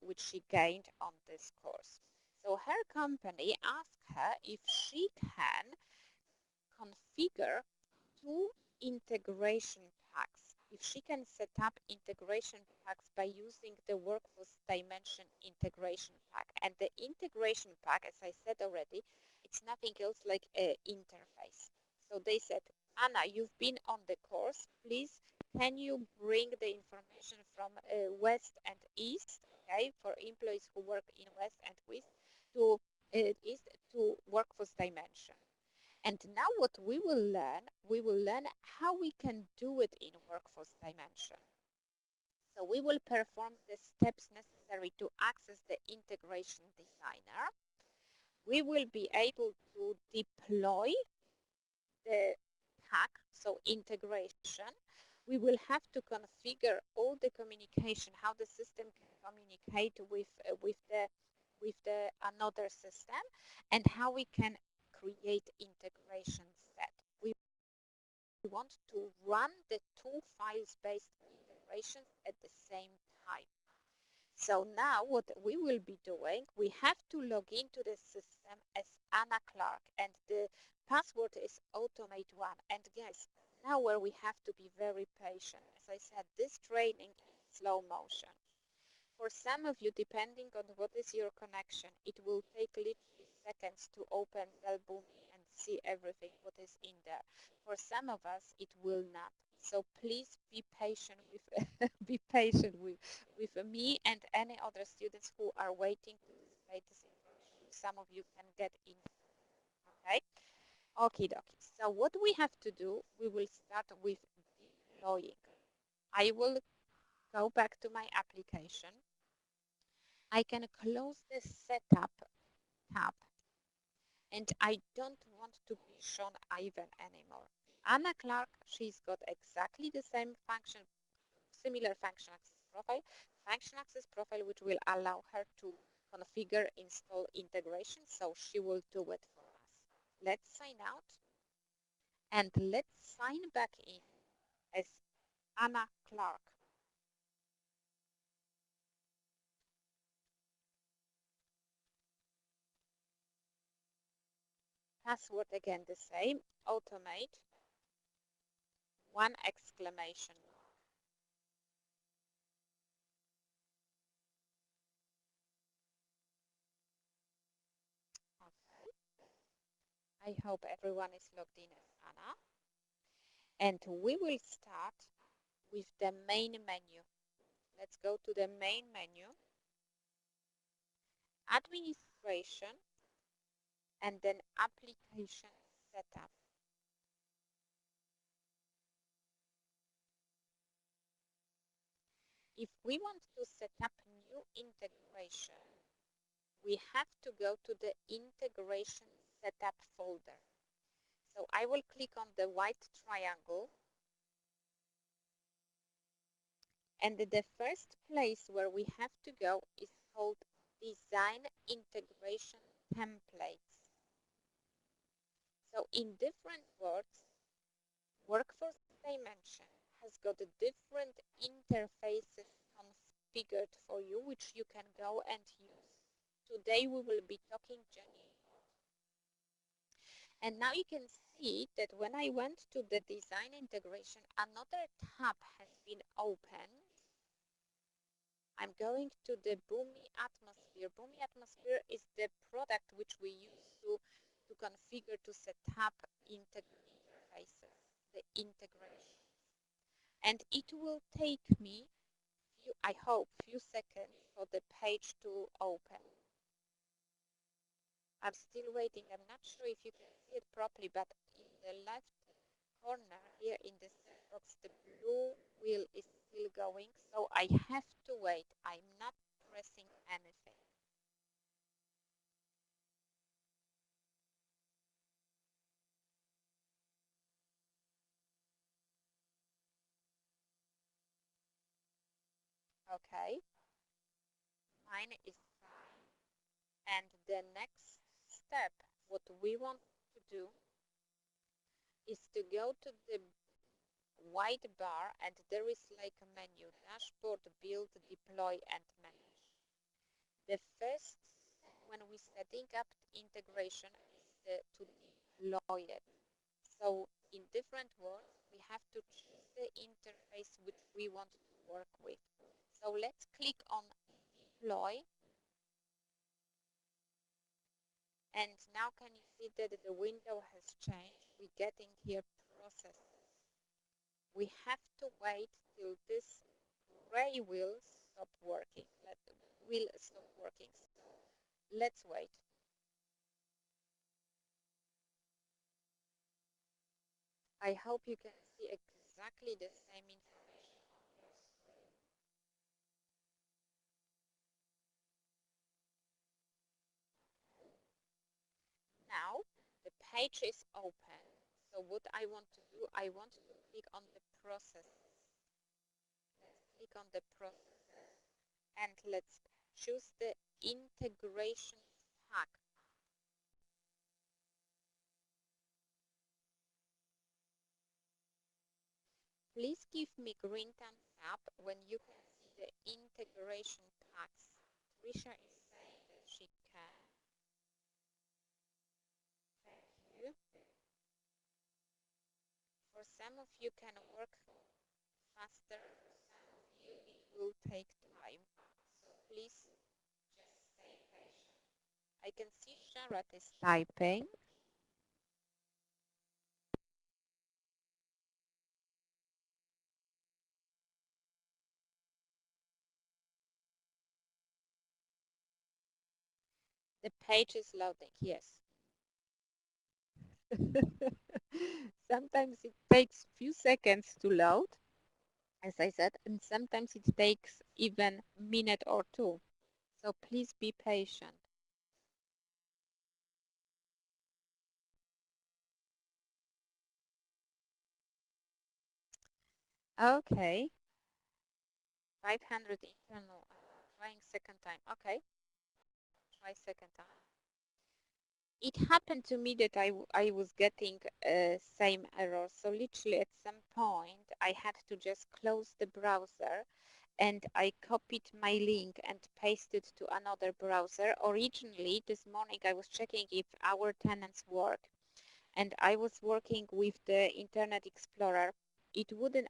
gained on this course. So her company asked her if she can configure 2 integration packs. If she can set up integration packs by using the Workforce Dimension integration pack. And the integration pack, as I said already, it's nothing else like an interface. So they said, Anna, you've been on the course. Please, can you bring the information from West and East, okay, for employees who work in West and West to East to Workforce Dimension. And now what we will learn how we can do it in Workforce Dimension. So we will perform the steps necessary to access the integration designer. We will be able to deploy the pack, so integration. We will have to configure all the communication, how the system can communicate with the with the another system and how we can create integration set. We want to run the two files-based integrations at the same time. So now what we will be doing, we have to log into the system as Anna Clark and the password is automate1. And guys, now where we have to be very patient. As I said, this training is slow motion. For some of you, depending on what is your connection, it will take literally seconds to open Delboomi and see everything what is in there. For some of us, it will not. So please be patient with be patient with me and any other students who are waiting to display this information. Some of you can get in. Okay? Okie dokie. So what we have to do, we will start with deploying. I will go back to my application. I can close the setup tab and I don't want to be shown Ivan anymore. Anna Clark, she's got exactly the same function, similar function access profile, which will allow her to configure, install integration, so she will do it for us. Let's sign out and let's sign back in as Anna Clark. Password again the same, automate, 1 exclamation mark. Okay. I hope everyone is logged in as Anna. And we will start with the main menu. Let's go to the main menu, administration, and then application setup. If we want to set up new integration, we have to go to the integration setup folder. So I will click on the white triangle, and the first place where we have to go is called Design Integration Templates. So in different words, Workforce Dimension has got different interfaces configured for you, which you can go and use. Today we will be talking generally. And now you can see that when I went to the design integration, another tab has been opened. I'm going to the Boomi Atmosphere. Boomi Atmosphere is the product which we use to configure, to set up interfaces, the integration. And it will take me, I hope, few seconds for the page to open. I'm still waiting. I'm not sure if you can see it properly, but in the left corner here in the box, the blue wheel is still going, so I have to wait. I'm not pressing anything. Okay, mine is fine. And the next step, what we want to do is to go to the white bar, and there is like a menu, dashboard, build, deploy, and manage. The first, when we setting up integration, is to deploy it. So in different words, we have to choose the interface which we want to work with. So let's click on deploy. And now can you see that the window has changed? We're getting here processes. We have to wait till this gray wheel stop working. Will stop working. Let's wait. I hope you can see exactly the same information on your screen. Now the page is open. So what I want to do, I want to click on the processes. Let's click on the processes and let's choose the integration pack. Please give me green thumbs up when you can see the integration packs. Trisha is saying that she can. Thank you. For some of you can work faster, for some of you it will take time. So please just stay patient. I can see Sharat is typing. The page is loading, yes. Sometimes it takes few seconds to load, as I said, and sometimes it takes even a minute or two. So please be patient. Okay. 500 internal. Trying second time. Okay. Try second time. It happened to me that I was getting same error. So literally at some point I had to just close the browser and I copied my link and pasted to another browser. Originally this morning I was checking if our tenants work and I was working with the Internet Explorer. It wouldn't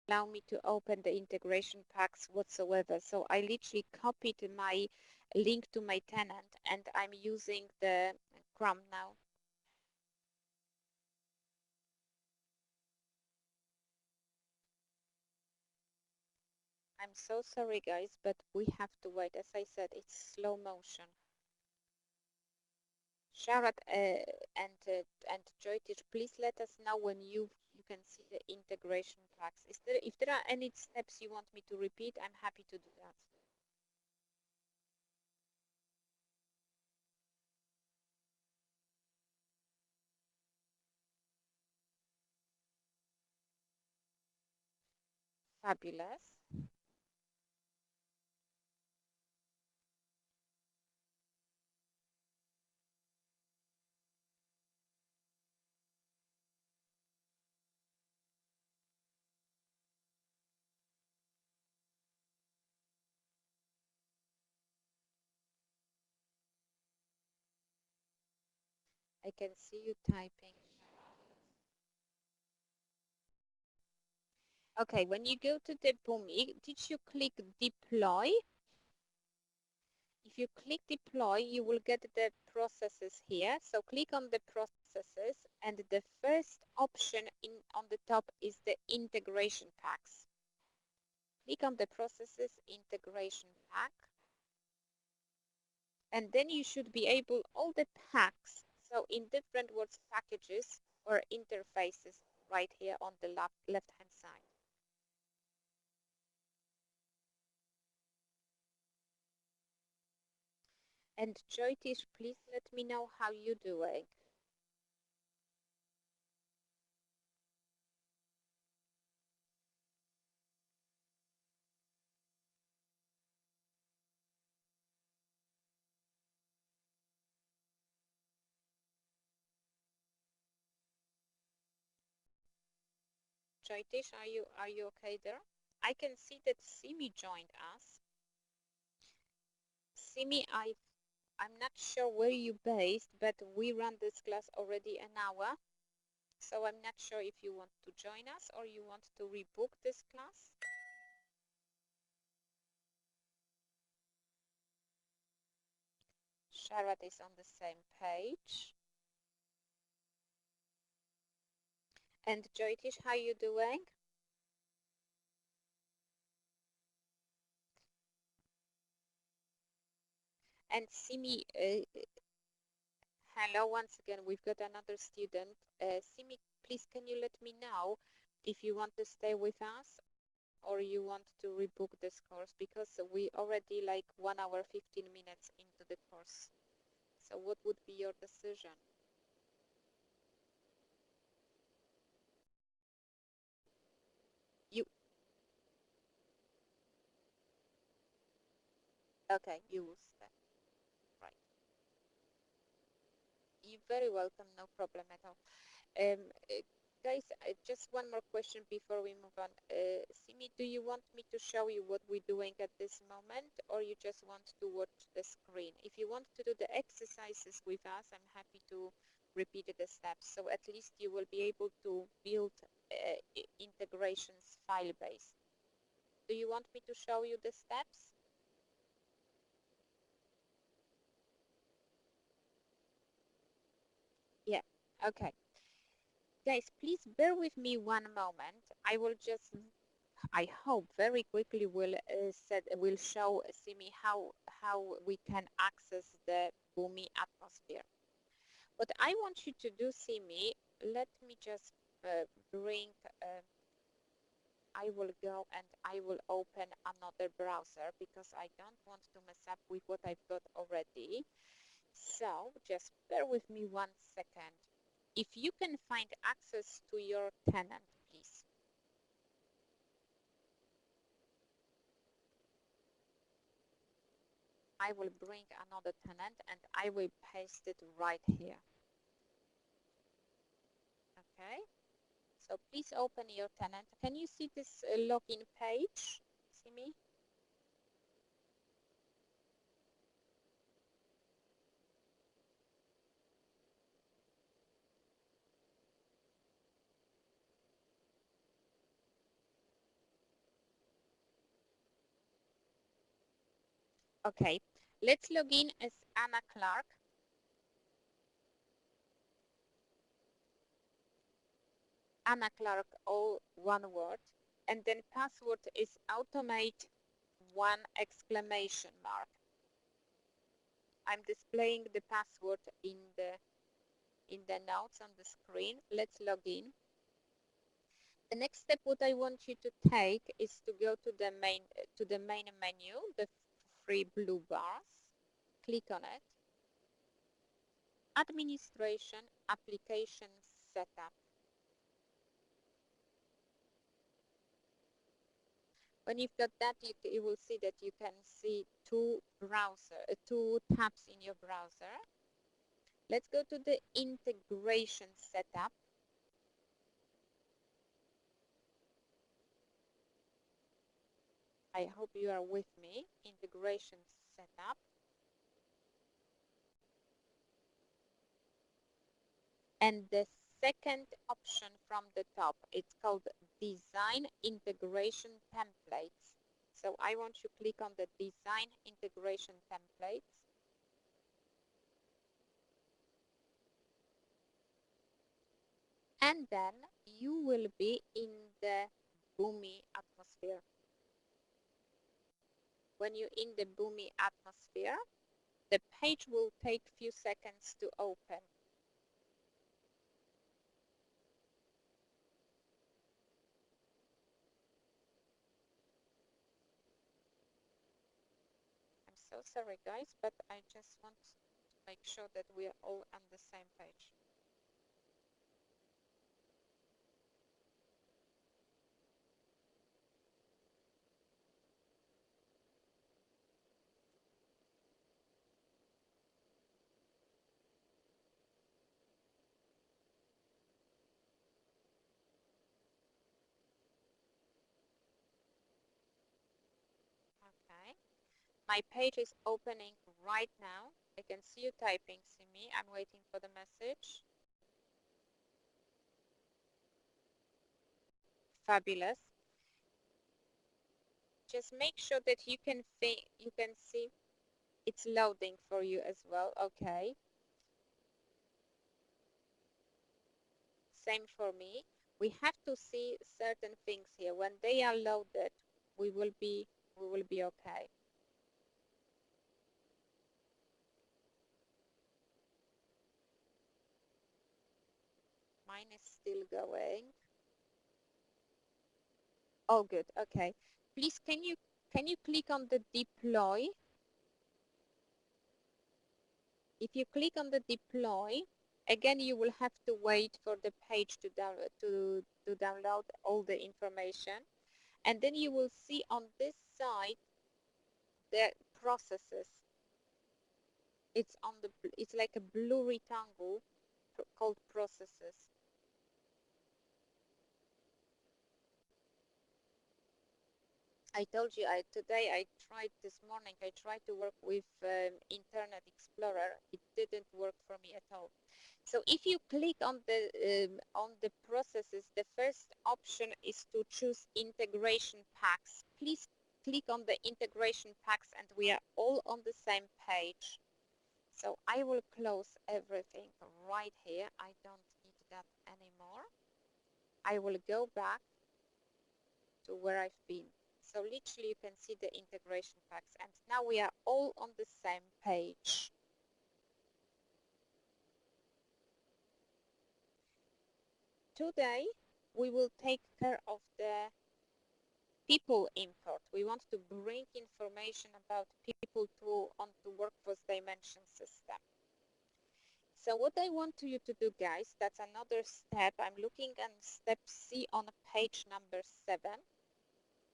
allow me to open the integration packs whatsoever. So I literally copied my link to my tenant and I'm using the Chrome now. I'm so sorry guys, but we have to wait. As I said, it's slow motion. Sharat and Jyotish, please let us know when you can see the integration packs. If there are any steps you want me to repeat, I'm happy to do that. Fabulous. I can see you typing. Okay, when you go to the Boomi, did you click deploy? If you click deploy, you will get the processes here. So click on the processes and the first option on the top is the integration packs. Click on the processes integration pack. And then you should be able, all the packs, so in different words, packages or interfaces right here on the left-hand side. And Jyotish, please let me know how you're doing. Jyotish, are you okay there? I can see that Simi joined us. Simi, I'm not sure where you're based, but we run this class already an hour. So I'm not sure if you want to join us or you want to rebook this class. Sharat is on the same page. And Jyotish, how you doing? And Simi, hello once again. We've got another student. Simi, please can you let me know if you want to stay with us or you want to rebook this course, because we already like 1 hour 15 minutes into the course. So what would be your decision? You okay, you will stay. You're very welcome, no problem at all. Um, uh, Guys, just one more question before we move on. Simi, do you want me to show you what we're doing at this moment, or you just want to watch the screen? If you want to do the exercises with us, I'm happy to repeat the steps, so at least you will be able to build integrations file-based. Do you want me to show you the steps? Yeah, okay. Guys, please bear with me one moment. I will just, I hope very quickly will show Simi how we can access the Boomi atmosphere. What I want you to do, Simi, let me just bring, I will go and I will open another browser because I don't want to mess up with what I've got already. So just bear with me 1 second. If you can find access to your tenant, please. I will bring another tenant and I will paste it right here. Okay, so please open your tenant. Can you see this login page? See me? Okay, let's log in as Anna Clark. Anna Clark, all one word. And then password is automate 1 exclamation mark. I'm displaying the password in the notes on the screen. Let's log in. The next step what I want you to take is to go to the main menu, the 3 blue bars. Click on it. Administration, application setup. When you've got that, you will see that you can see two tabs in your browser. Let's go to the integration setup. I hope you are with me. Integration setup. And the second option from the top, it's called Design Integration Templates. So I want you to click on the Design Integration Templates. And then you will be in the Boomi atmosphere. When you're in the Boomi atmosphere, the page will take a few seconds to open. I'm so sorry, guys, but I just want to make sure that we are all on the same page. Okay. My page is opening right now. I can see you typing, Simi. I'm waiting for the message. Fabulous. Just make sure that you can see it's loading for you as well. Okay. Same for me. We have to see certain things here. When they are loaded, we will be okay. Mine is still going. Oh, good. Okay. Please, can you click on the deploy? If you click on the deploy, again, you will have to wait for the page to download all the information. And then you will see on this side the processes. It's on the, it's like a blue rectangle called processes. I told you today I tried this morning, I tried to work with Internet Explorer. It didn't work for me at all. So if you click on the processes, the first option is to choose integration packs. Please click on the integration packs and we are all on the same page. So I will close everything right here. I don't need that anymore. I will go back to where I've been. So literally you can see the integration packs and now we are all on the same page. Today we will take care of the people import. We want to bring information about people onto Workforce Dimension system. So what I want you to do, guys, that's another step. I'm looking at step C on page number 7.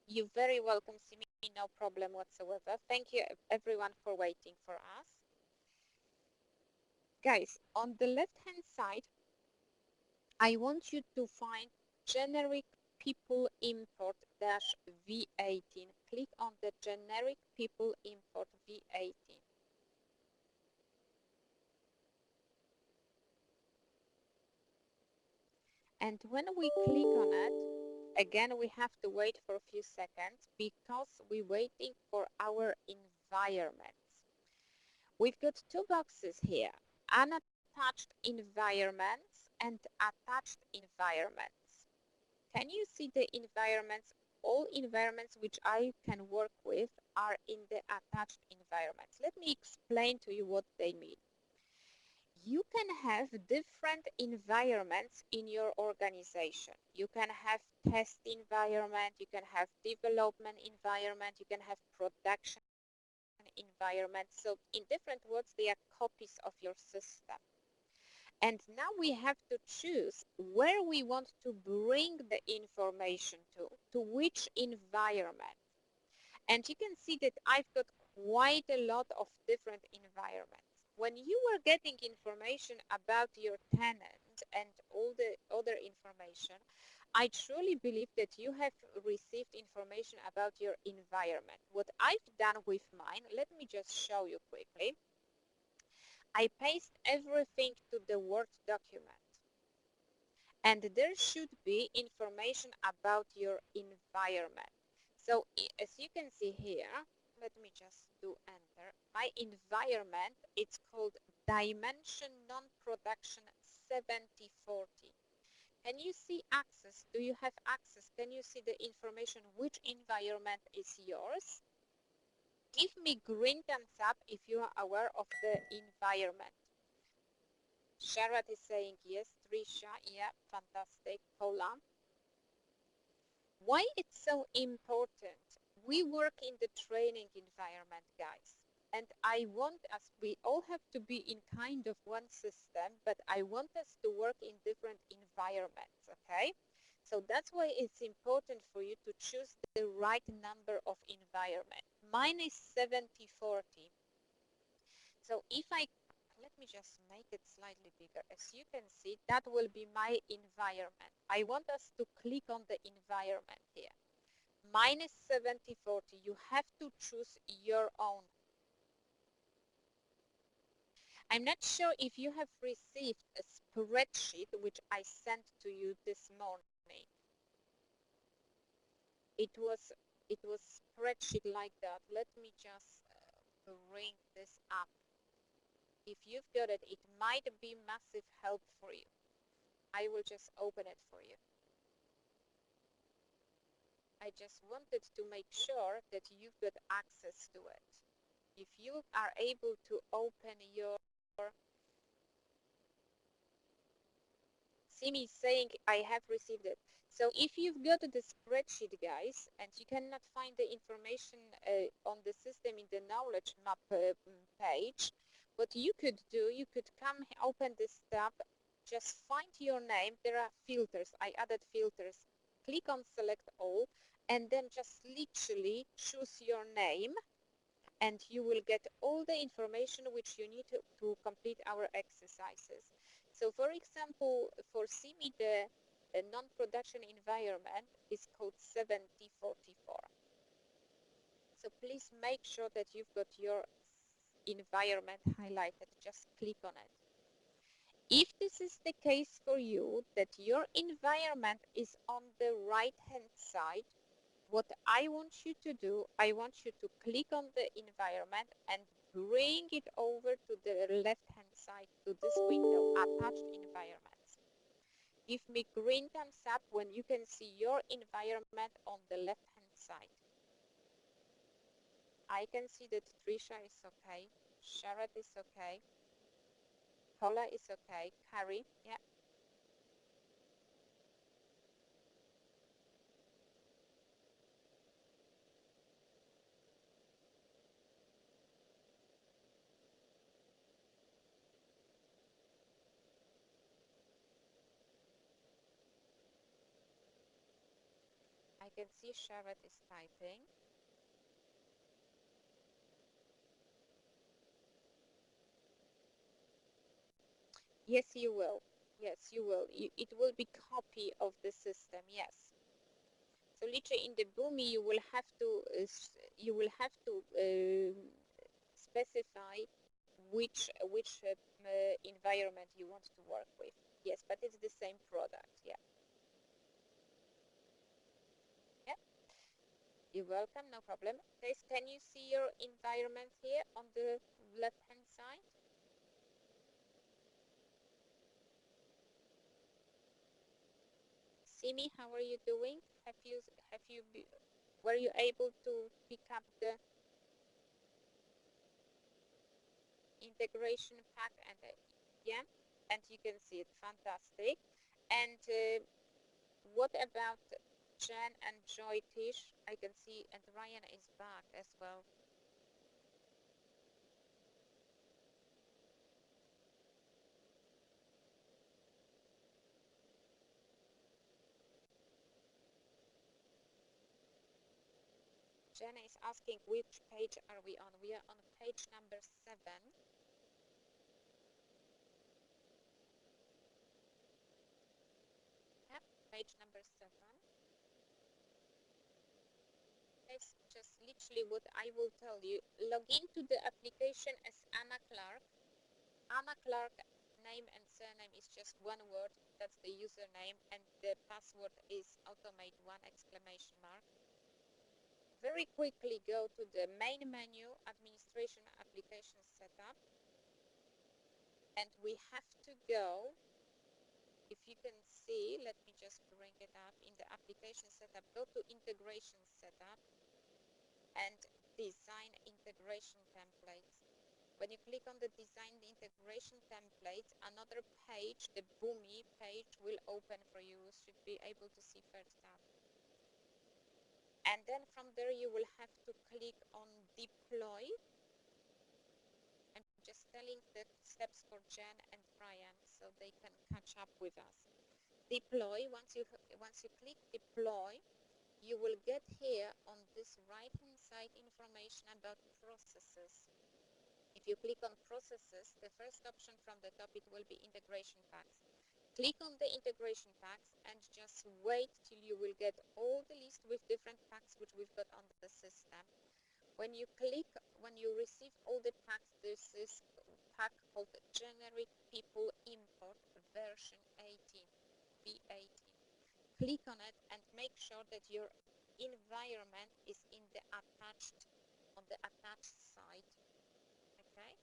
You're very welcome, Simi, no problem whatsoever. Thank you everyone for waiting for us. Guys, on the left-hand side, I want you to find generic people import -V18. Click on the generic people import V18. And when we click on it, again, we have to wait for a few seconds because we're waiting for our environments. We've got two boxes here, unattached environments and attached environments. Can you see the environments? All environments which I can work with are in the attached environments. Let me explain to you what they mean. You can have different environments in your organization. You can have test environment, you can have development environment, you can have production environment. So in different words, they are copies of your system. And now we have to choose where we want to bring the information to which environment. And you can see that I've got quite a lot of different environments. When you are getting information about your tenant and all the other information, I truly believe that you have received information about your environment. What I've done with mine, let me just show you quickly. I paste everything to the Word document. And there should be information about your environment. So as you can see here, let me just do enter. My environment, it's called Dimension Non-Production 7040. Can you see access? Do you have access? Can you see the information? Which environment is yours? Give me green thumbs up if you are aware of the environment. Sharat is saying yes. Trisha, yeah, fantastic. Paula. Why it's so important? We work in the training environment, guys. And I want us, we all have to be in kind of one system, but I want us to work in different environments, okay? So that's why it's important for you to choose the right number of environment. Mine is 7040. So if I, let me just make it slightly bigger. As you can see, that will be my environment. I want us to click on the environment here. Mine is 7040. You have to choose your own. I'm not sure if you have received a spreadsheet which I sent to you this morning. It was spreadsheet like that. Let me just bring this up. If you've got it, it might be massive help for you. I will just open it for you. I just wanted to make sure that you've got access to it. If you are able to open your Simi is saying I have received it. So if you've got the spreadsheet, guys, and you cannot find the information on the system in the knowledge map page, what you could do, you could come open this tab, just find your name. There are filters. I added filters. Click on select all and then just literally choose your name and you will get all the information which you need to complete our exercises. So for example, for CIMI, the non-production environment is code 7044. So please make sure that you've got your environment highlighted. Just click on it. If this is the case for you, that your environment is on the right-hand side, what I want you to do, I want you to click on the environment and bring it over to the left-hand side to this window, attached environments. Give me green thumbs up when you can see your environment on the left-hand side. I can see that Trisha is okay, Sharat is okay, Paula is okay, Carrie, yeah. I can see Sharat is typing. Yes, you will. Yes, you will. It will be copy of the system. Yes. So literally in the Boomi, you will have to specify which environment you want to work with. Yes, but it's the same product. Yeah. Yeah. You're welcome. No problem. Guys, can you see your environment here on the left-hand side? Simi, how are you doing? Were you able to pick up the integration pack? And yeah, and you can see it. Fantastic. And what about Jen and Joy Tish? I can see, and Ryan is back as well. Jenna is asking which page are we on? We are on page number 7. Yep, page number 7. It's just literally what I will tell you. Log into the application as Anna Clark. Anna Clark name and surname is just one word. That's the username, and the password is automate1 exclamation mark. Very quickly go to the main menu, administration application setup, and we have to go, if you can see, let me just bring it up, in the application setup, go to integration setup and design integration templates. When you click on the design the integration templates, another page, the Boomi page, will open for you. You should be able to see first up. And then from there you will have to click on deploy. I'm just telling the steps for Jen and Brian so they can catch up with us. Deploy, once you click deploy, you will get here on this right hand side information about processes. If you click on processes, the first option from the top, it will be integration packs. Click on the integration packs and just wait till you will get all the list with different packs which we've got on the system. When you receive all the packs, this is pack called generic people import version 18, V18. Click on it and make sure that your environment is on the attached side. Okay.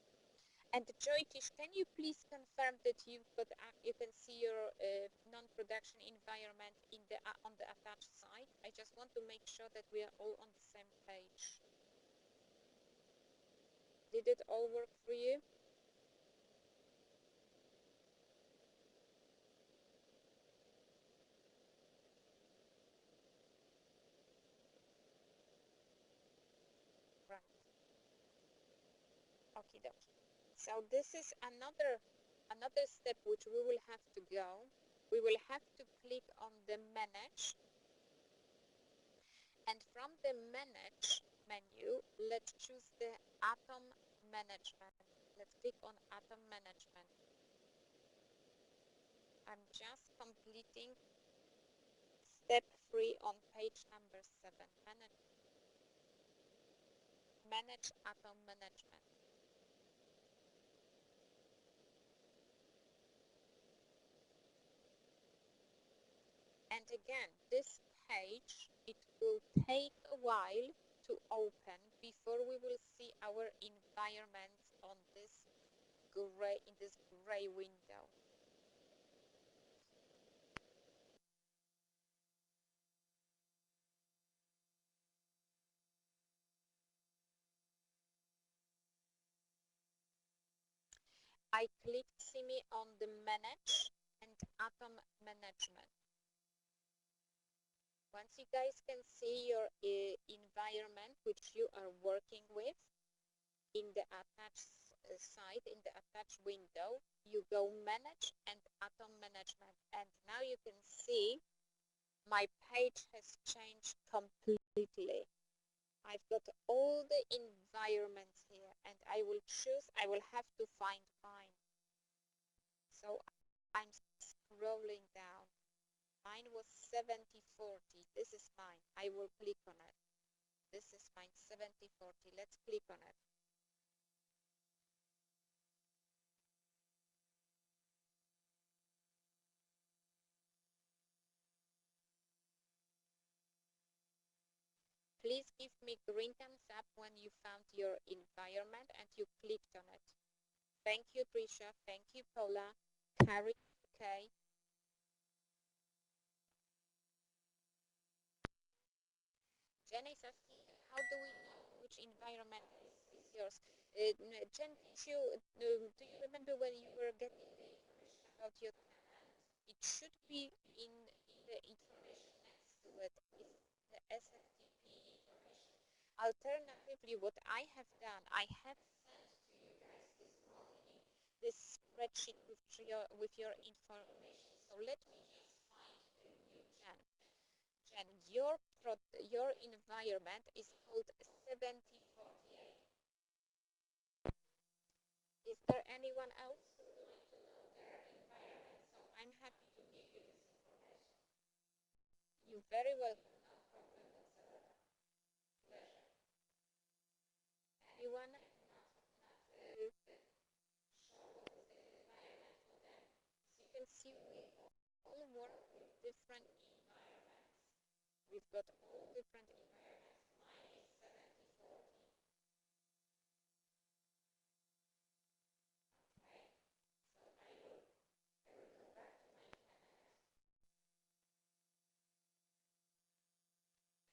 And Joytish, can you please confirm that you can see your non-production environment on the attached side? I just want to make sure that we are all on the same page. Did it all work for you? Right. Okie dokie. So this is another step which we will have to go. We will have to click on the manage, and from the manage menu, let's choose the atom management. Let's click on atom management. I'm just completing step 3 on page number 7. Manage atom management. And again, this page, it will take a while to open before we will see our environment on this gray window. I clicked CIMI on the manage and atom management. Once you guys can see your environment which you are working with in the attached side, in the attached window, you go manage and atom management. And now you can see my page has changed completely. I've got all the environments here and I will have to find mine. So I'm scrolling down. Mine was 7040. This is mine. I will click on it. This is mine, 7040. Let's click on it. Please give me green thumbs up when you found your environment and you clicked on it. Thank you, Trisha. Thank you, Paula. Carrie, okay. Jenny is asking, how do we know which environment is yours? Jen, do you remember when you were getting the information about your tenant? It should be in the information next to it. It's the SFTP information. Alternatively, what I have done, I have sent to you guys this morning this spreadsheet with your information. So let me just find you, Jen. Jen, your environment is called 7048. Is there anyone else who would like to know their environment? So I'm happy to give you this information. You're very welcome. No problem whatsoever. Pleasure. Anyone not sure what is the environment for them? So you can see we all work with different environments. We've got all different environments. Mine is 7040. Okay. So I will go back to my tenant.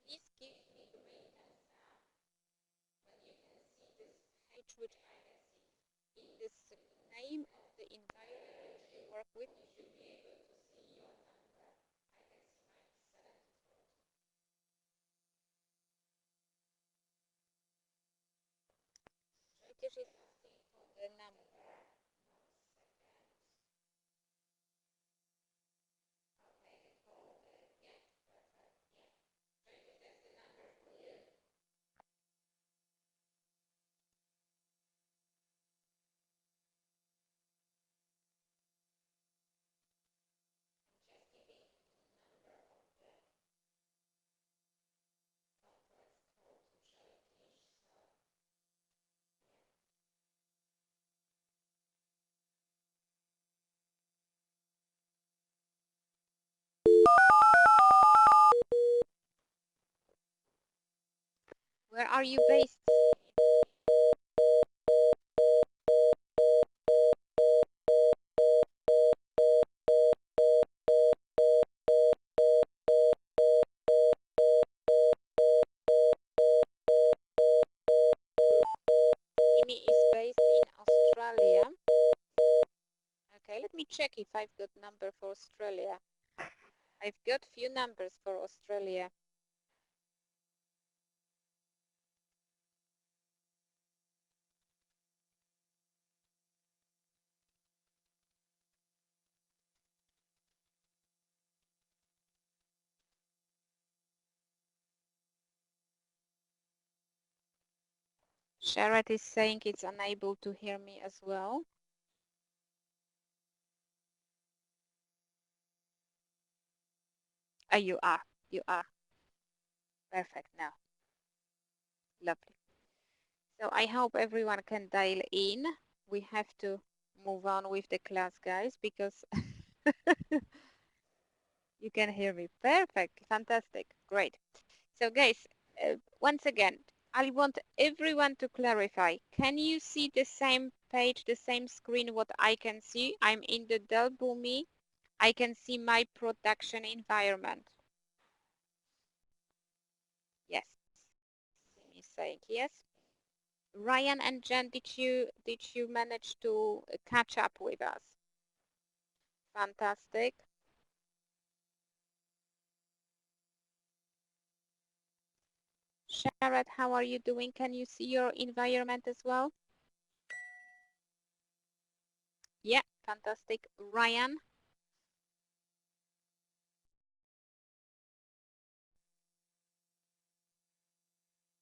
Please give me green thumbs up when you can see this page which I can see. In this name of the environment which you work with, you should be able to see your number. I can see mine 7040. Przecież jest asking for the number. Where are you based? Amy is based in Australia. Okay, let me check if I've got number for Australia. I've got few numbers for Australia. Sharat is saying it's unable to hear me as well. You are. You are. Perfect now. Lovely. So I hope everyone can dial in. We have to move on with the class, guys, because you can hear me. Perfect. Fantastic. Great. So guys, once again, I want everyone to clarify. Can you see the same page, the same screen what I can see? I'm in the Dell Boomi. I can see my production environment. Yes. He's saying yes. Ryan and Jen, did you manage to catch up with us? Fantastic. Sharat, how are you doing? Can you see your environment as well? Yeah, fantastic. Ryan?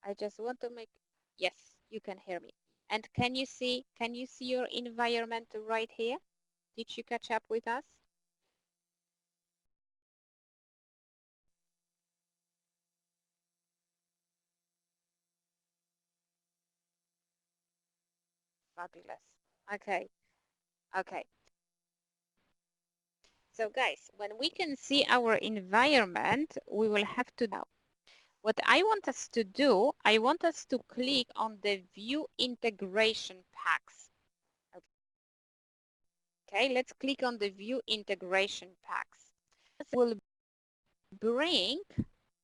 I just want to make, yes, you can hear me. And can you see your environment right here? Did you catch up with us? Fabulous. Okay, okay. So guys, when we can see our environment, we will have to now. What I want us to do, I want us to click on the view integration packs. Okay, let's click on the view integration packs. This will bring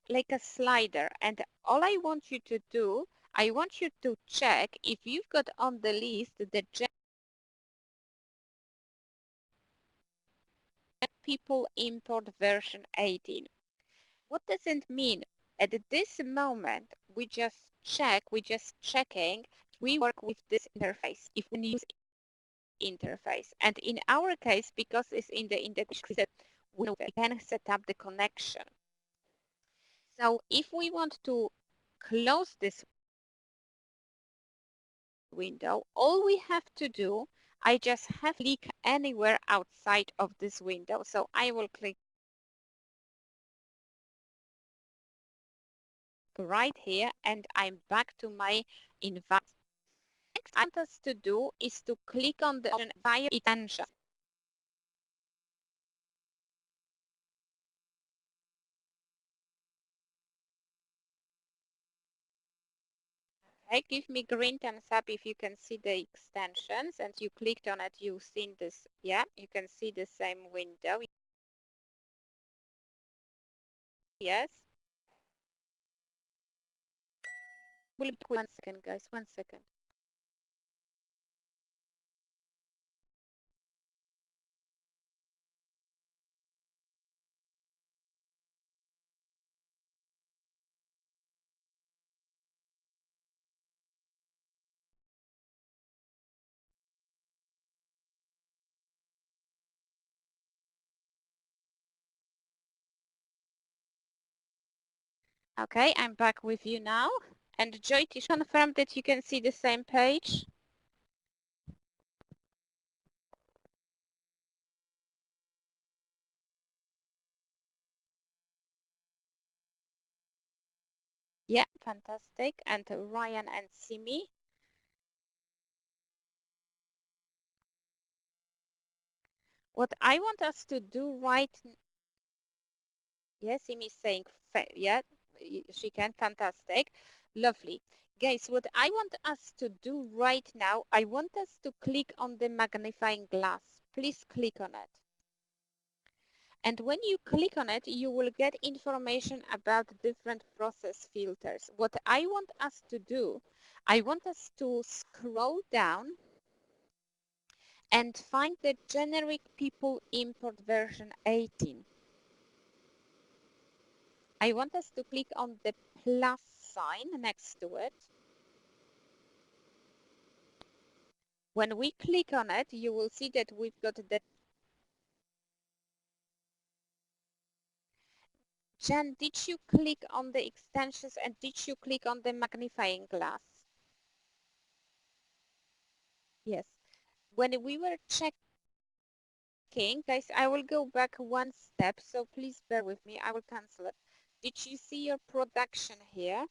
like a slider, and all I want you to do, I want you to check if you've got on the list the people import version 18. What does it mean? At this moment, we just checking, we work with this interface. If we use interface, and in our case, because it's in the integration, we can set up the connection. So if we want to close this window, all we have to do, I just have to click anywhere outside of this window. So I will click right here and I'm back to my environment. Next I want us to do is to click on the option via extension. Okay, give me green thumbs up if you can see the extensions and you clicked on it, you've seen this. Yeah, you can see the same window. Yes. Will be 1 second, guys, 1 second. Okay, I'm back with you now. And Jyoti, confirm that you can see the same page. Yeah, fantastic. And Ryan and Simi. What I want us to do right, yes, Simi is saying, yeah, she can, fantastic. Lovely. Guys, what I want us to do right now, I want us to click on the magnifying glass. Please click on it. And when you click on it, you will get information about different process filters. What I want us to do, I want us to scroll down and find the generic people import version 18. I want us to click on the plus sign next to it. When we click on it, you will see that we've got the... Jen, did you click on the extensions and did you click on the magnifying glass? Yes. When we were checking, guys, I will go back one step, so please bear with me. I will cancel it. Did you see your production here?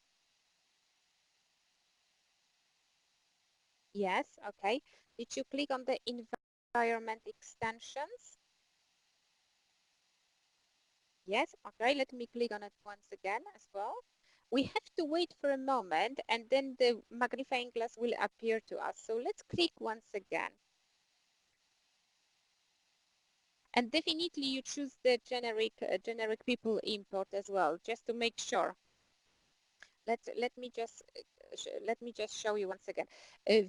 Yes, okay. Did you click on the environment extensions? Yes, okay. Let me click on it once again as well. We have to wait for a moment and then the magnifying glass will appear to us. So let's click once again. And definitely you choose the generic people import as well, just to make sure. Let me just show you once again.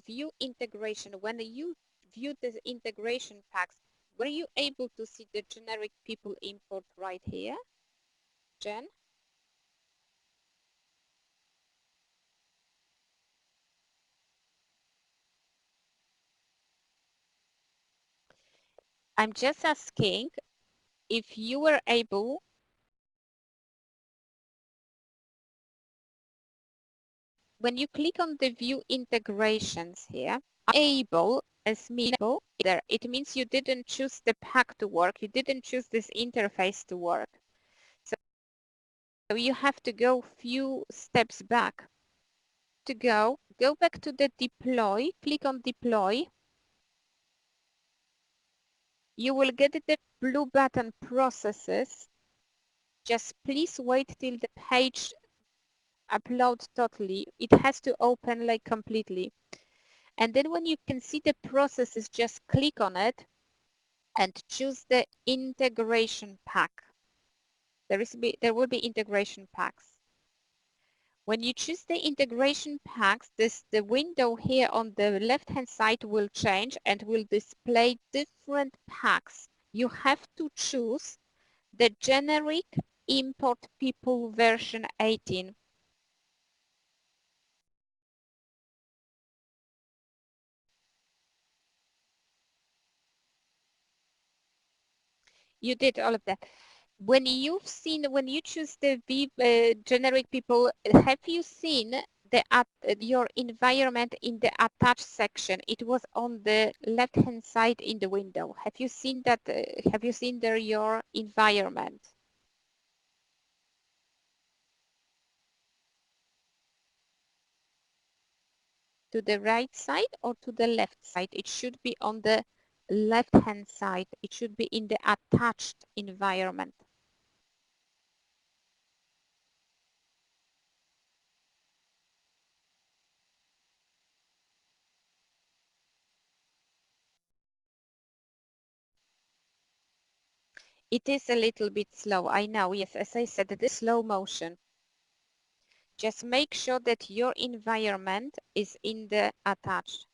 View integration. When you view the integration packs, were you able to see the generic people import right here, Jen? I'm just asking if you were able, when you click on the view integrations here, able as able there, it means you didn't choose the pack to work, you didn't choose this interface to work. So you have to go few steps back. To go back to the deploy, click on deploy. You will get the blue button processes. Just please wait till the page uploads totally. It has to open like completely. And then when you can see the processes, just click on it and choose the integration pack. There will be integration packs. When you choose the integration packs, the window here on the left-hand side will change and will display different packs. You have to choose the generic import people version 18. You did all of that. When you choose the generic people, have you seen your environment in the attached section? It was on the left-hand side in the window. Have you seen that? Have you seen there your environment? To the right side or to the left side? It should be on the left-hand side. It should be in the attached environment. It is a little bit slow. I know. Yes, as I said, this slow motion. Just make sure that your environment is in the attached.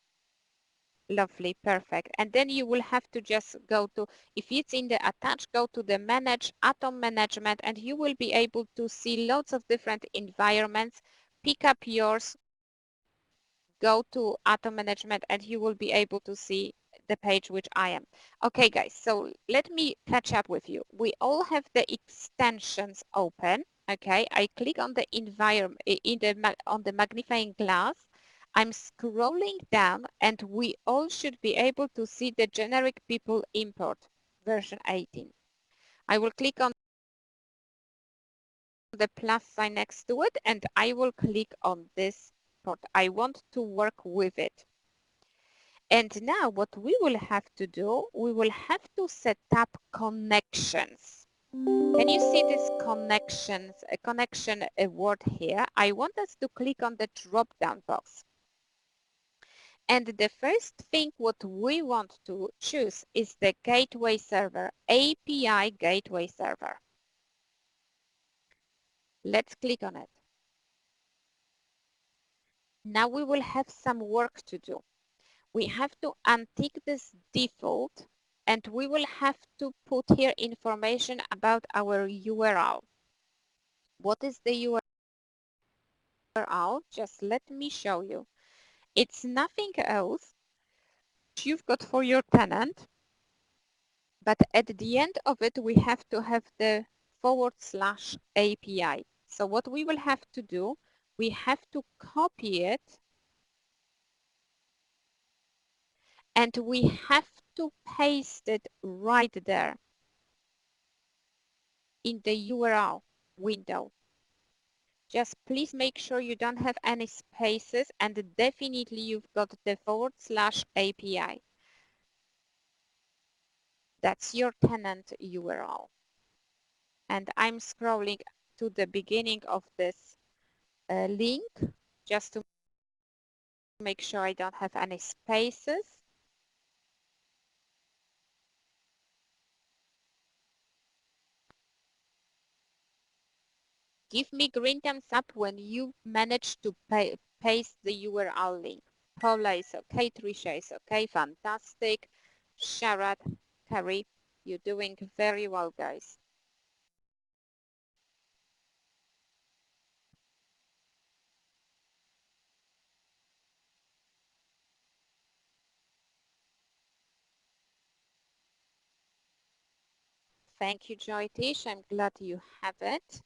Lovely, perfect. And then you will have to just go to, if it's in the attached, go to the manage atom management and you will be able to see lots of different environments. Pick up yours, go to atom management and you will be able to see the page which I am. Okay guys, so let me catch up with you. We all have the extensions open. Okay, I click on the environment on the magnifying glass. I'm scrolling down and we all should be able to see the generic people import version 18. I will click on the plus sign next to it and I will click on this port. I want to work with it. And now what we will have to do, we will have to set up connections. Can you see this connection word here? I want us to click on the drop-down box. And the first thing what we want to choose is the gateway server, API gateway server. Let's click on it. Now we will have some work to do. We have to untick this default and we will have to put here information about our URL. What is the URL? Just let me show you. It's nothing else you've got for your tenant, but at the end of it, we have to have the /API. So what we will have to do, we have to copy it and we have to paste it right there in the URL window. Just please make sure you don't have any spaces, and definitely you've got the /API. That's your tenant URL. And I'm scrolling to the beginning of this link just to make sure I don't have any spaces. Give me green thumbs up when you manage to paste the URL link. Paula is okay, Trisha is okay, fantastic. Sharad, Carrie, you're doing very well, guys. Thank you, Joytish. I'm glad you have it.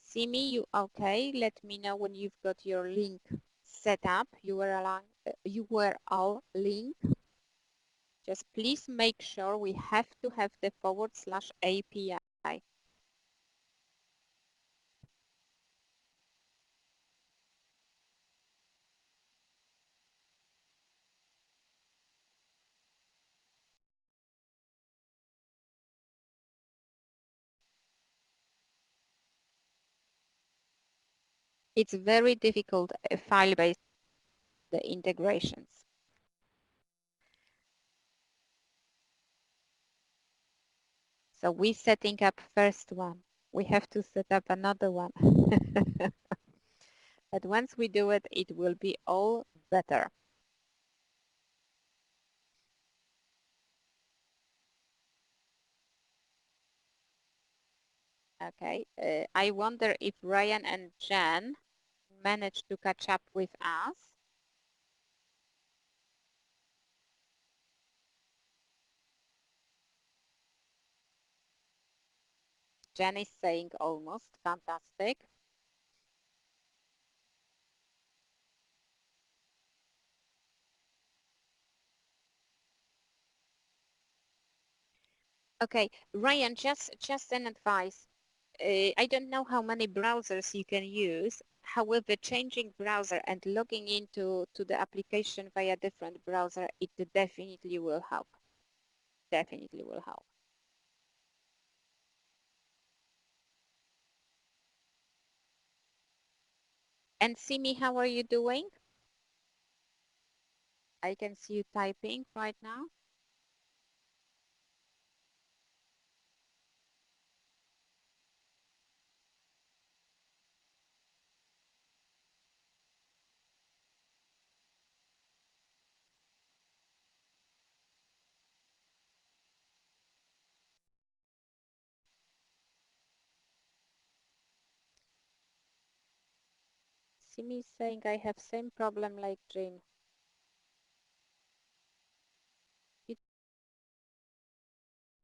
Simi, you okay? Let me know when you've got your link set up, URL link. Just please make sure we have to have the /API. It's very difficult file-based the integrations. So we're setting up first one. We have to set up another one. But once we do it, it will be all better. Okay, I wonder if Ryan and Jen managed to catch up with us. Jen is saying almost, fantastic. Okay, Ryan, just an advice. I don't know how many browsers you can use. However, changing browser and logging into the application via different browser, it definitely will help. Definitely will help. And Simi, how are you doing? I can see you typing right now. Simi is saying I have same problem like Jim. You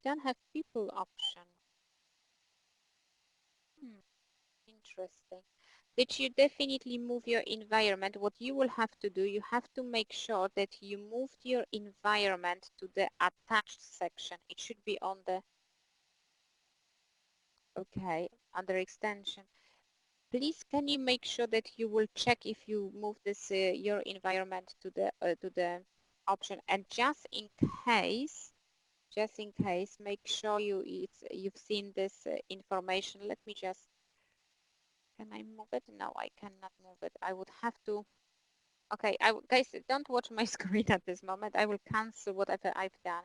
don't have people option. Interesting. Did you definitely move your environment? What you will have to do, you have to make sure that you moved your environment to the attached section. It should be on the, okay, under extension. Please, can you make sure that you will check if you move this your environment to the option, and just in case, make sure you've seen this information. Let me just, can I move it? No, I cannot move it. I would have to. Okay, guys, don't watch my screen at this moment. I will cancel whatever I've done.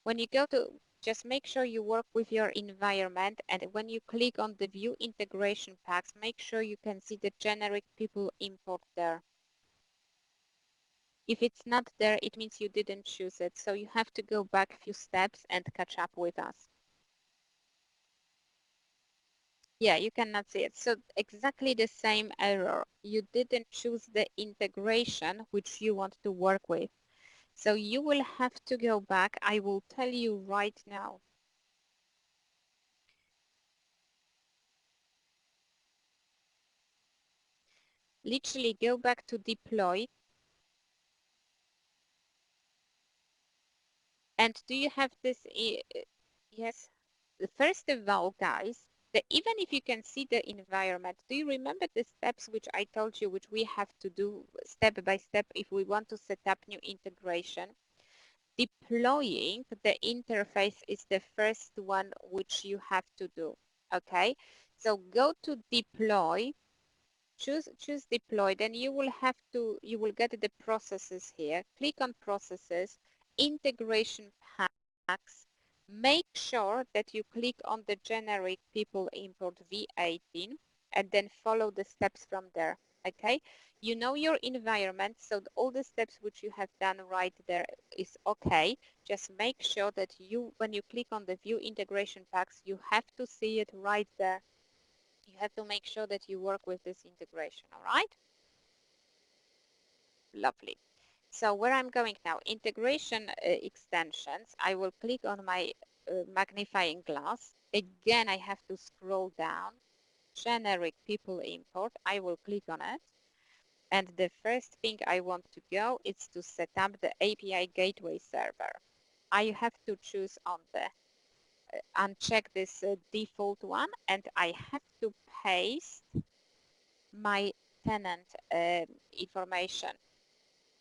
When you go to, just make sure you work with your environment, and when you click on the view integration packs, make sure you can see the generic people import there. If it's not there, it means you didn't choose it. So you have to go back a few steps and catch up with us. Yeah, you cannot see it. So exactly the same error. You didn't choose the integration which you want to work with. So you will have to go back. I will tell you right now. literally go back to deploy. And do you have this? Yes. First of all, guys, even if you can see the environment, do you remember the steps which I told you, which we have to do step by step if we want to set up new integration? Deploying the interface is the first one which you have to do. Okay, so go to deploy, choose deploy, then you will get the processes here. Click on processes, integration packs. Make sure that you click on the generic people import V18 and then follow the steps from there. Okay, you know your environment, so all the steps which you have done right there is okay. Just make sure that when you click on the view integration packs, you have to see it right there. You have to make sure that you work with this integration, all right? Lovely. So where I'm going now, integration extensions, I will click on my magnifying glass. Again, I have to scroll down, generic people import, I will click on it. And the first thing I want to go is to set up the API gateway server. I have to choose on the uncheck this default one, and I have to paste my tenant information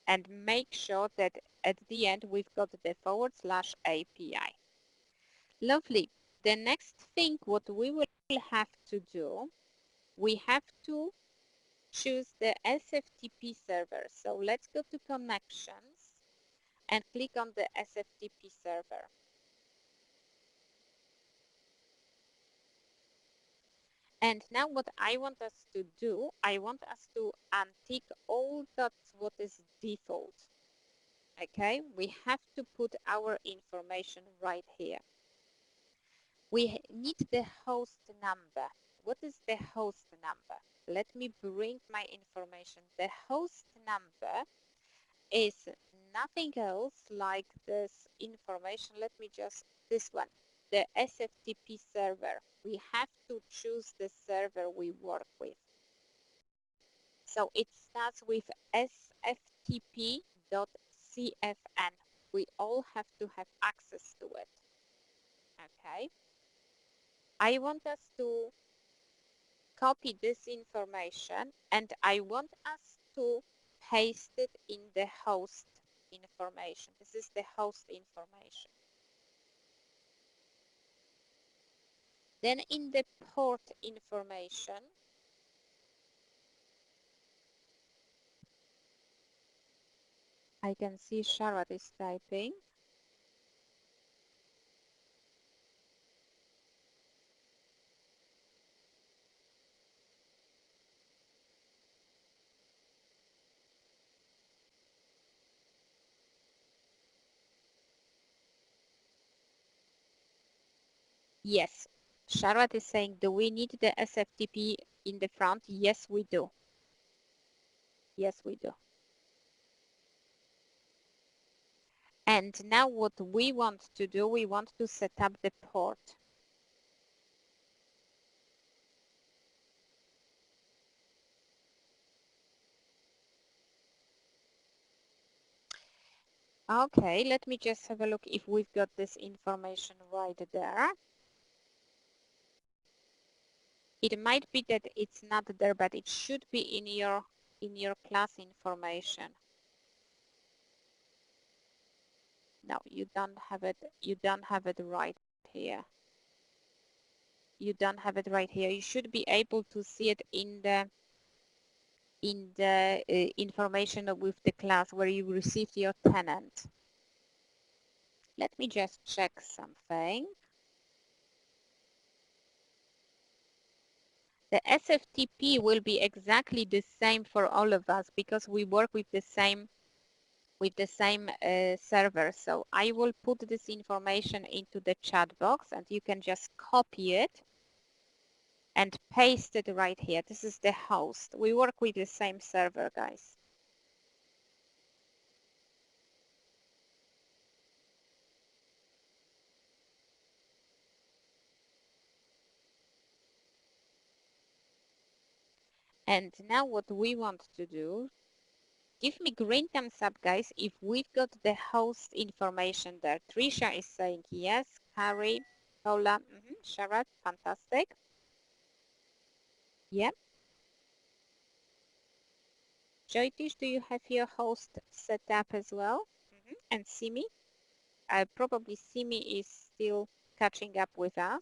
and make sure that at the end we've got the /API. Lovely. The next thing what we will have to do, we have to choose the SFTP server. So let's go to connections and click on the SFTP server. And now what I want us to do, I want us to untick all that's what is default. Okay, we have to put our information right here. We need the host number. What is the host number? Let me bring my information. The host number is nothing else like this information. Let me just, this one, the SFTP server. We have to choose the server we work with. So it starts with sftp.cfn. We all have to have access to it. Okay. I want us to copy this information and I want us to paste it in the host information. This is the host information. Then in the port information, I can see Sharat is typing. Yes, Sharat is saying, do we need the SFTP in the front? Yes, we do. Yes, we do. And now what we want to do, we want to set up the port. Okay, let me just have a look if we've got this information right there. It might be that it's not there, but it should be in your class information. No, you don't have it. You don't have it right here. You don't have it right here. You should be able to see it in the information with the class where you received your tenant. Let me just check something. The SFTP will be exactly the same for all of us because we work with the same server. So I will put this information into the chat box and you can just copy it and paste it right here. This is the host. We work with the same server, guys. And now what we want to do, give me green thumbs up, guys, if we've got the host information there. Trisha is saying yes. Carrie, Paula, Sharad, fantastic. Yep. Joytish, do you have your host set up as well? And Simi? Probably Simi is still catching up with us.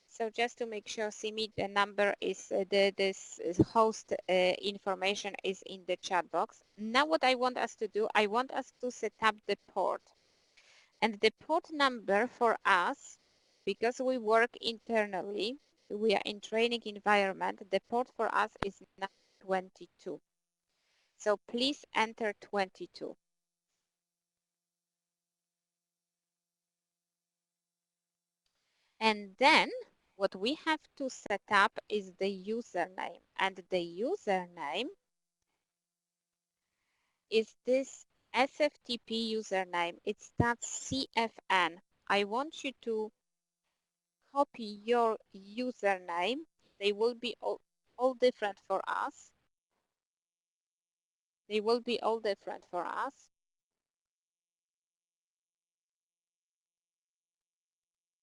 So just to make sure, Simi, the number is, this host information is in the chat box. Now what I want us to do, I want us to set up the port. And the port number for us, because we work internally, we are in training environment, the port for us is 22. So please enter 22. And then what we have to set up is the username. And the username is this SFTP username. It's that CFN. I want you to copy your username. They will be all different for us. They will be all different for us.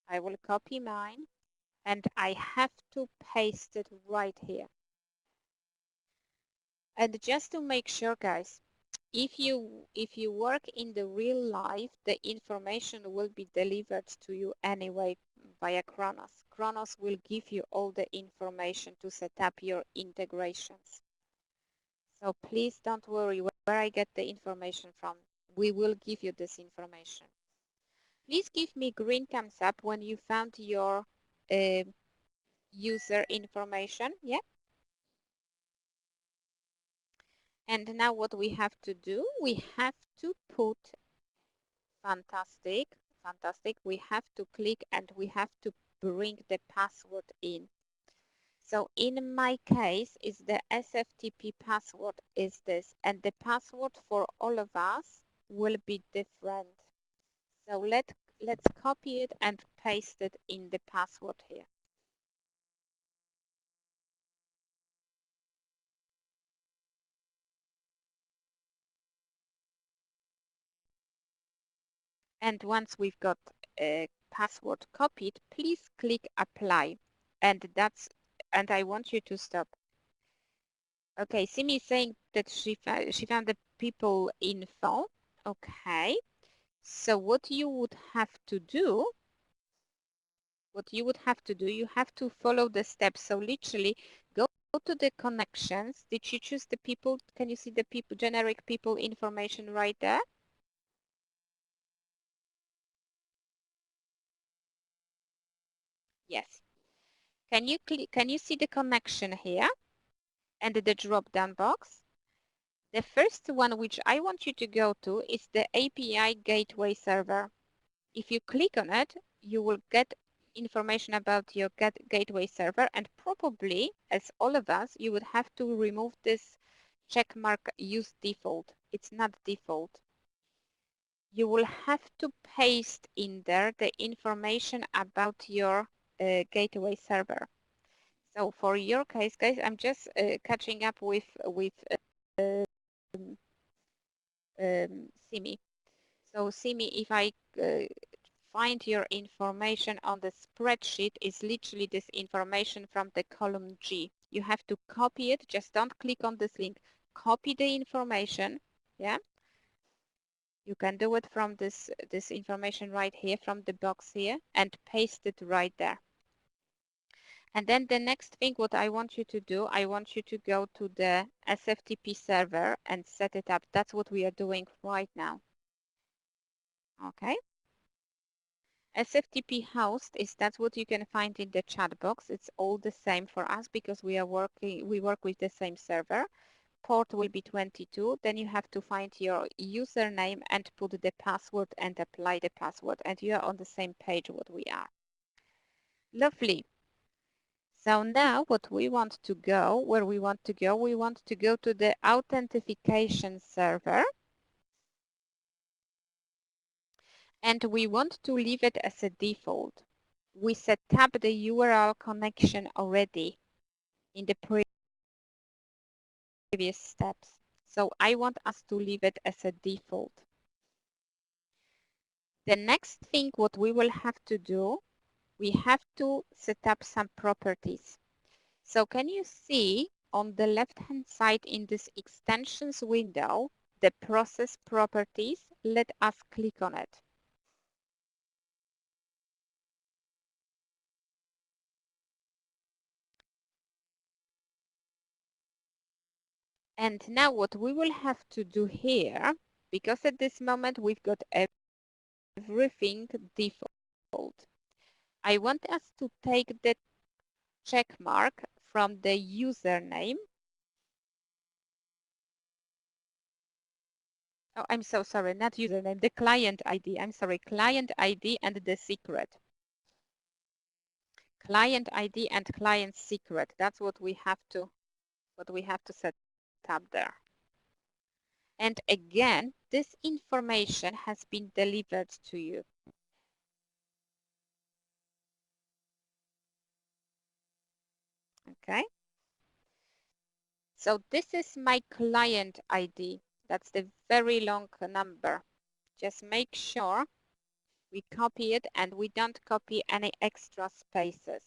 I will copy mine and I have to paste it right here. And just to make sure, guys, if you work in the real life, the information will be delivered to you anyway via Kronos. Kronos will give you all the information to set up your integrations. So please don't worry where I get the information from. We will give you this information. Please give me green thumbs up when you found your user information. Yeah. And now what we have to do, we have to put, fantastic, we have to click and we have to bring the password in. So in my case is the SFTP password is this, and the password for all of us will be different. So let's copy it and paste it in the password here. And once we've got a password copied, please click apply. And I want you to stop. Okay, Simi is saying that she found the people info. Okay. So what you would have to do, you have to follow the steps. So literally go to the connections. Did you choose the people? Can you see the people, generic people information right there? Yes. Can you see the connection here and the drop down box? The first one which I want you to go to is the API gateway server. If you click on it, you will get information about your gateway server, and probably, as all of us, you would have to remove this check mark use default. It's not default. You will have to paste in there the information about your gateway server. So for your case, guys, I'm just catching up with Simi. So Simi, if I find your information on the spreadsheet, is literally this information from the column G. You have to copy it. Just don't click on this link. Copy the information. Yeah. You can do it from this information right here from the box here and paste it right there. And then the next thing what I want you to do, I want you to go to the SFTP server and set it up. That's what we are doing right now. Okay. SFTP host that's what you can find in the chat box. It's all the same for us because we work with the same server. Port will be 22. Then you have to find your username and put the password and apply the password. And you are on the same page what we are. Lovely. So now what we want to go, we want to go to the authentication server. And we want to leave it as a default. We set up the URL connection already in the previous steps. So I want us to leave it as a default. The next thing what we will have to do, we have to set up some properties. So can you see on the left-hand side in this extensions window, the process properties? Let us click on it. And now what we will have to do here, because at this moment we've got everything default. I want us to take the check mark from the username. Oh, I'm so sorry, not username, the client ID. I'm sorry, client ID and the secret. Client ID and client secret. That's what we have to set up there. And again, this information has been delivered to you. Okay. So this is my client ID. That's the very long number. Just make sure we copy it and we don't copy any extra spaces.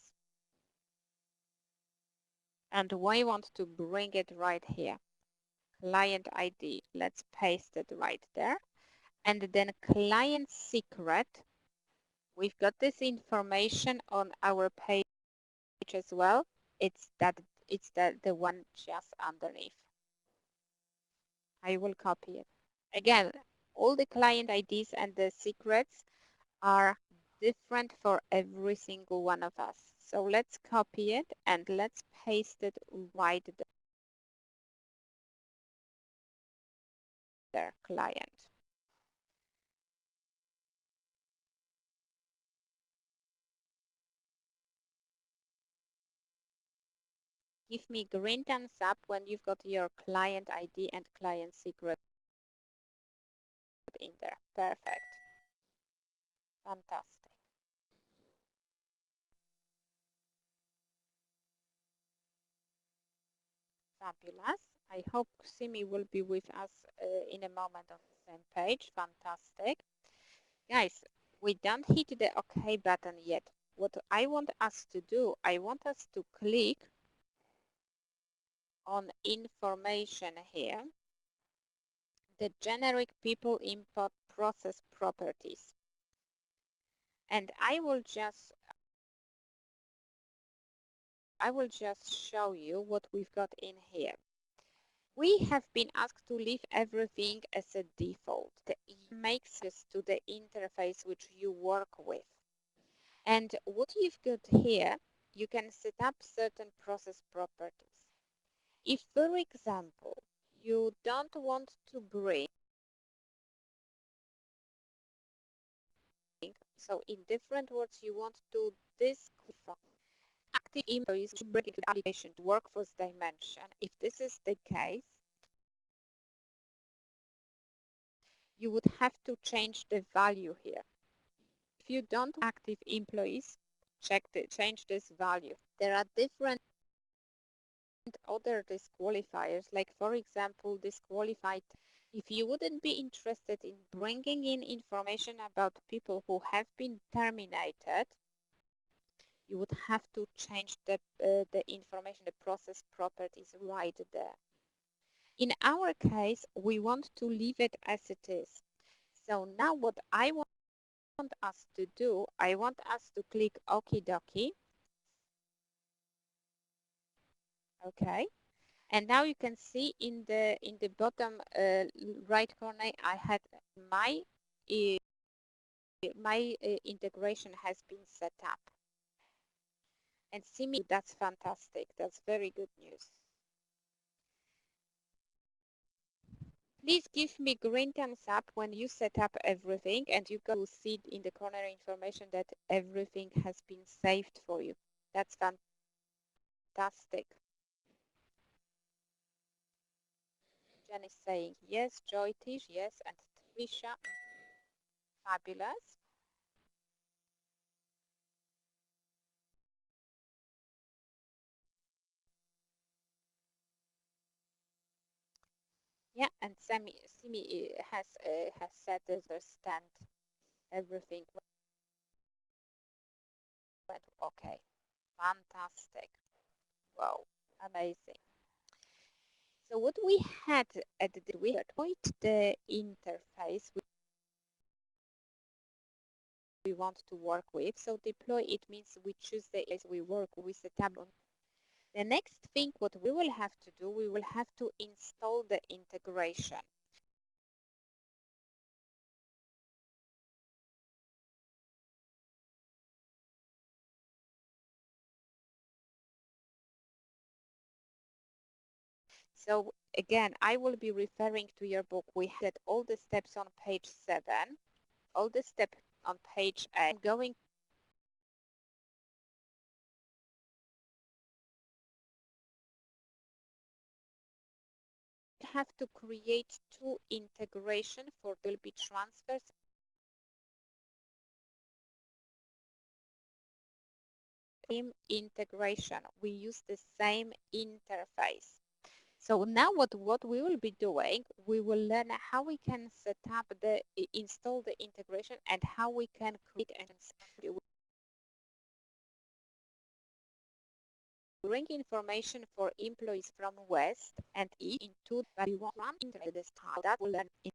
And we want to bring it right here. Client ID, let's paste it right there. And then client secret, we've got this information on our page as well. It's the one just underneath. I will copy it. Again, all the client IDs and the secrets are different for every single one of us. So let's copy it and let's paste it right there, client. Give me green thumbs up when you've got your client ID and client secret in there. Perfect. Fantastic. Fabulous. I hope Simi will be with us in a moment on the same page. Fantastic. Guys, we don't hit the OK button yet. What I want us to do, I want us to click on information here, the generic people import process properties. And I will just show you what we've got in here. We have been asked to leave everything as a default. It makes sense to the interface which you work with. And what you've got here, you can set up certain process properties. If, for example, you don't want to bring, so in different words, you want to disqualify active employees to bring into the application to workforce dimension. If this is the case, you would have to change the value here. If you don't active employees, change this value. There are different other disqualifiers, like for example, disqualified. If you wouldn't be interested in bringing in information about people who have been terminated, you would have to change the information, the process properties right there. In our case, we want to leave it as it is. So now what I want us to do, I want us to click Okie dokie. Okay. And now you can see in the bottom right corner, I had my integration has been set up. And see me, that's fantastic. That's very good news. Please give me green thumbs up when you set up everything and you can see in the corner information that everything has been saved for you. That's fantastic. Jen is saying yes, Joy Tish, yes, and Trisha, fabulous. Yeah, and Simi has said to understand everything went okay. Fantastic. Wow, amazing. So what we had at the we deployed the interface we want to work with. So deploy, it means we choose the interface we work with the tab on. The next thing what we will have to do, we will have to install the integration. So again, I will be referring to your book. We had all the steps on page 7, all the steps on page 8. I'm going to have to create 2 integration for will be transfers. Same integration. We use the same interface. So now what we will be doing, we will learn how we can set up install the integration and how we can create and bring information for employees from West and East into that we want run into this time. That will learn in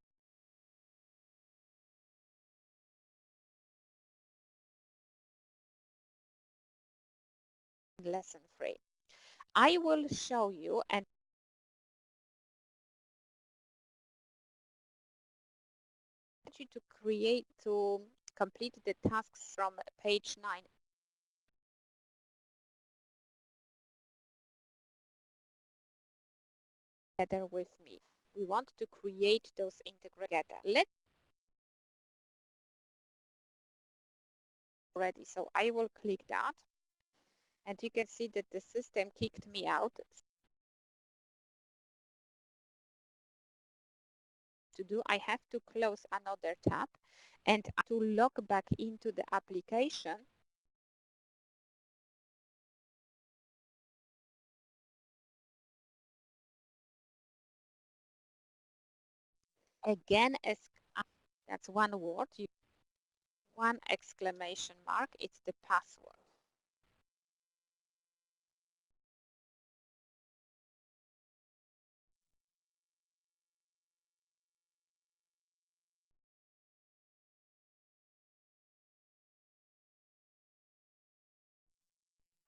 lesson 3. I will show you and you to complete the tasks from page 9 together with me. We want to create those integrated together. Let's ready. So I will click that and you can see that the system kicked me out. To do, I have to close another tab and to log back into the application. Again, that's one word, one exclamation mark, it's the password.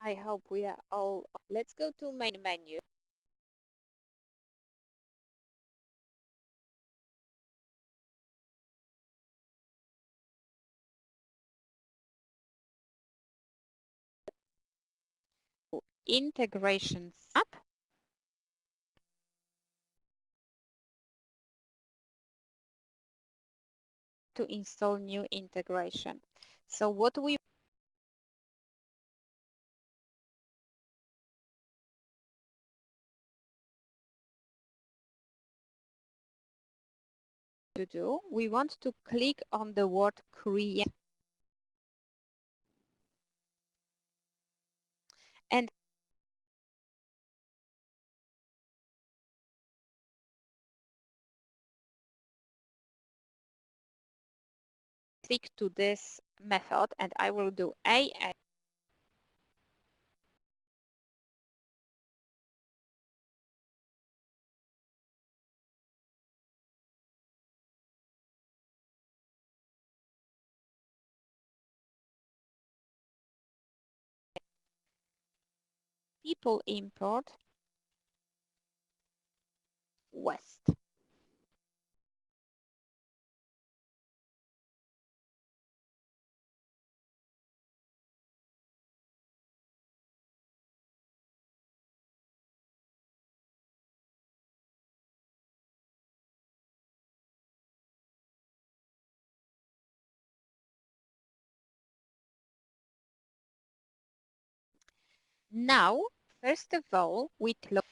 I hope we are all, let's go to main menu. Integrations app. To install new integration. So what we to do, we want to click on the word create and click to this method and I will do A and people import West. Now, first of all, we close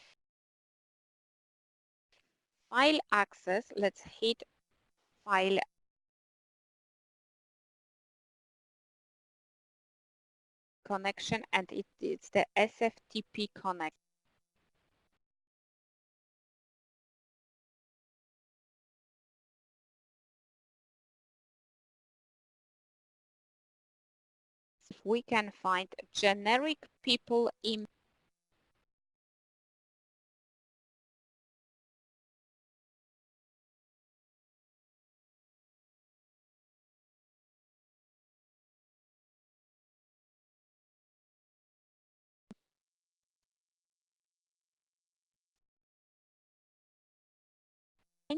file access. Let's hit file connection and it's the SFTP connect. if we can find generic people in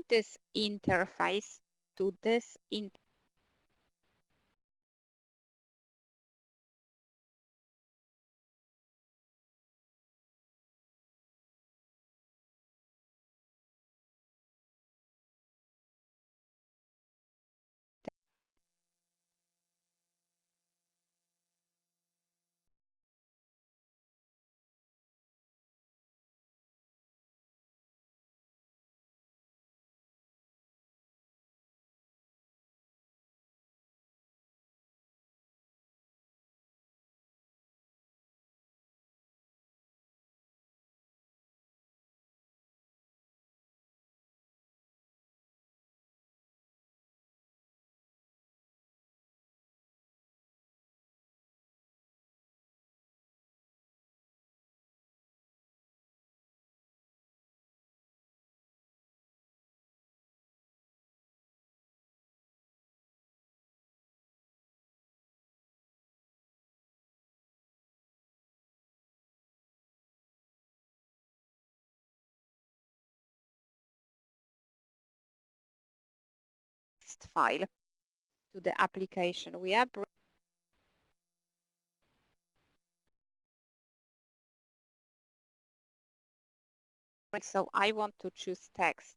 this interface to this text file to the application. We are so I want to choose text.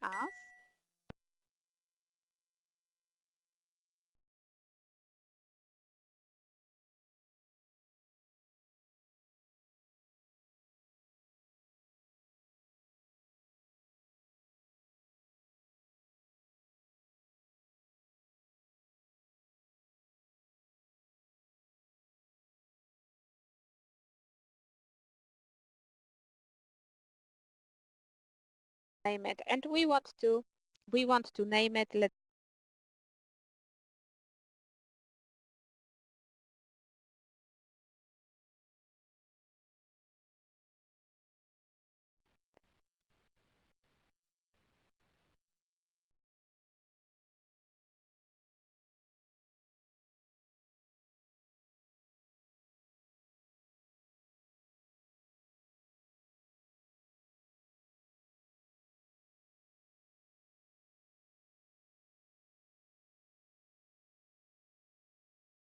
As name it, and we want to name it. Let's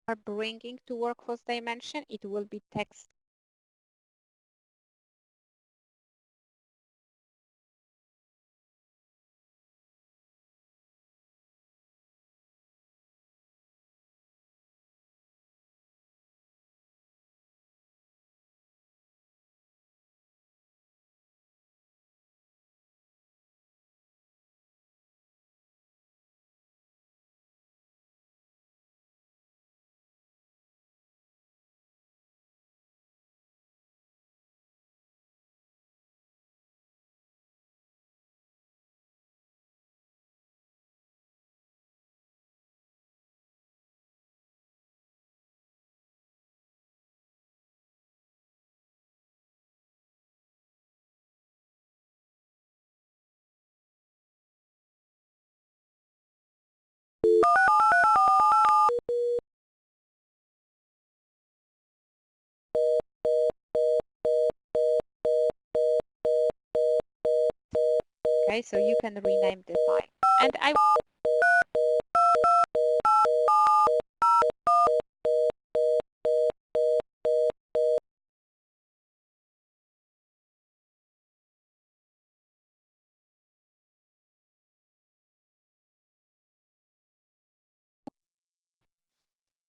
are bringing to workforce dimension. It will be text Okay, so you can rename the file.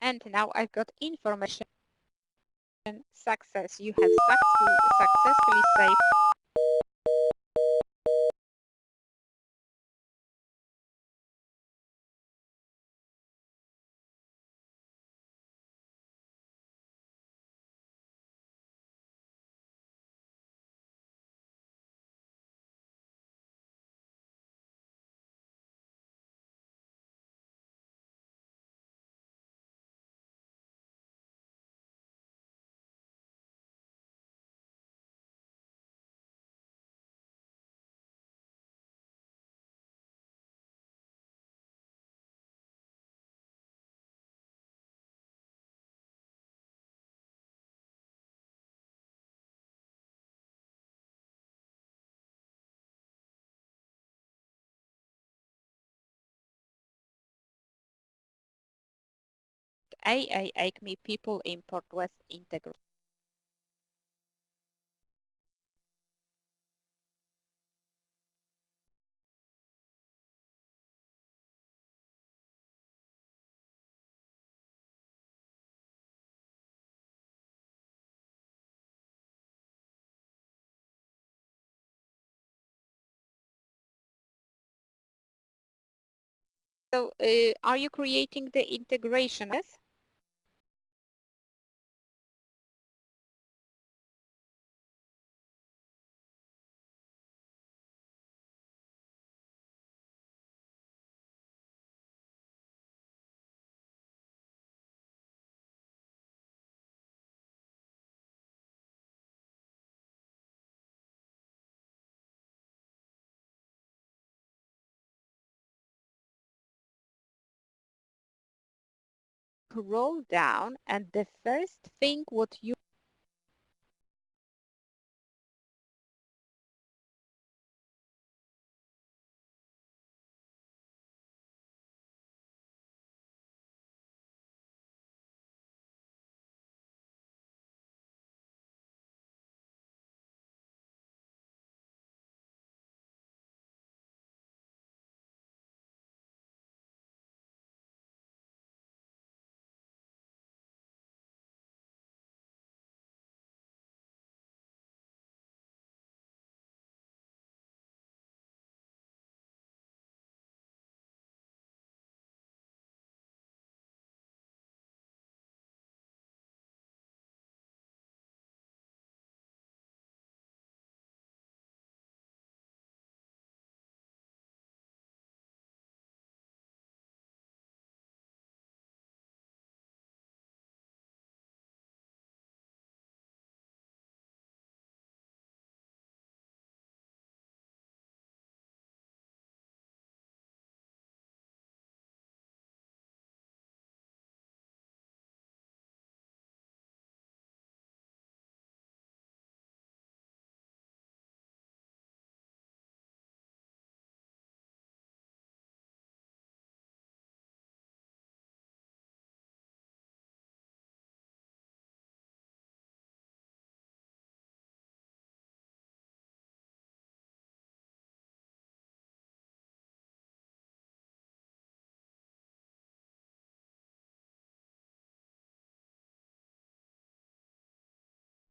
And now I've got information success. You have successfully saved. AACME people import West integral. So are you creating the integration? Yes. Scroll down and the first thing what you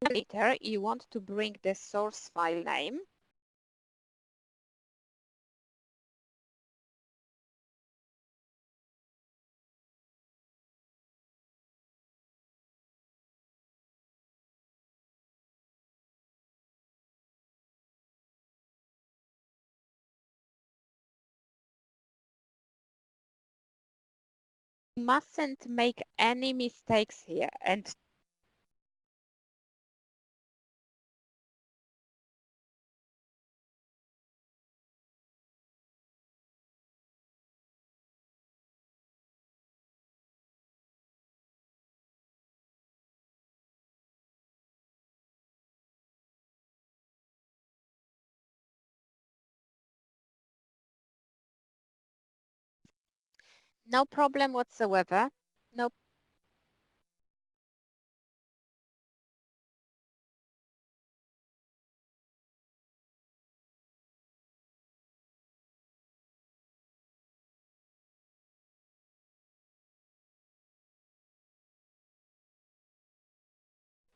later you want to bring the source file name. You mustn't make any mistakes here and No problem whatsoever. No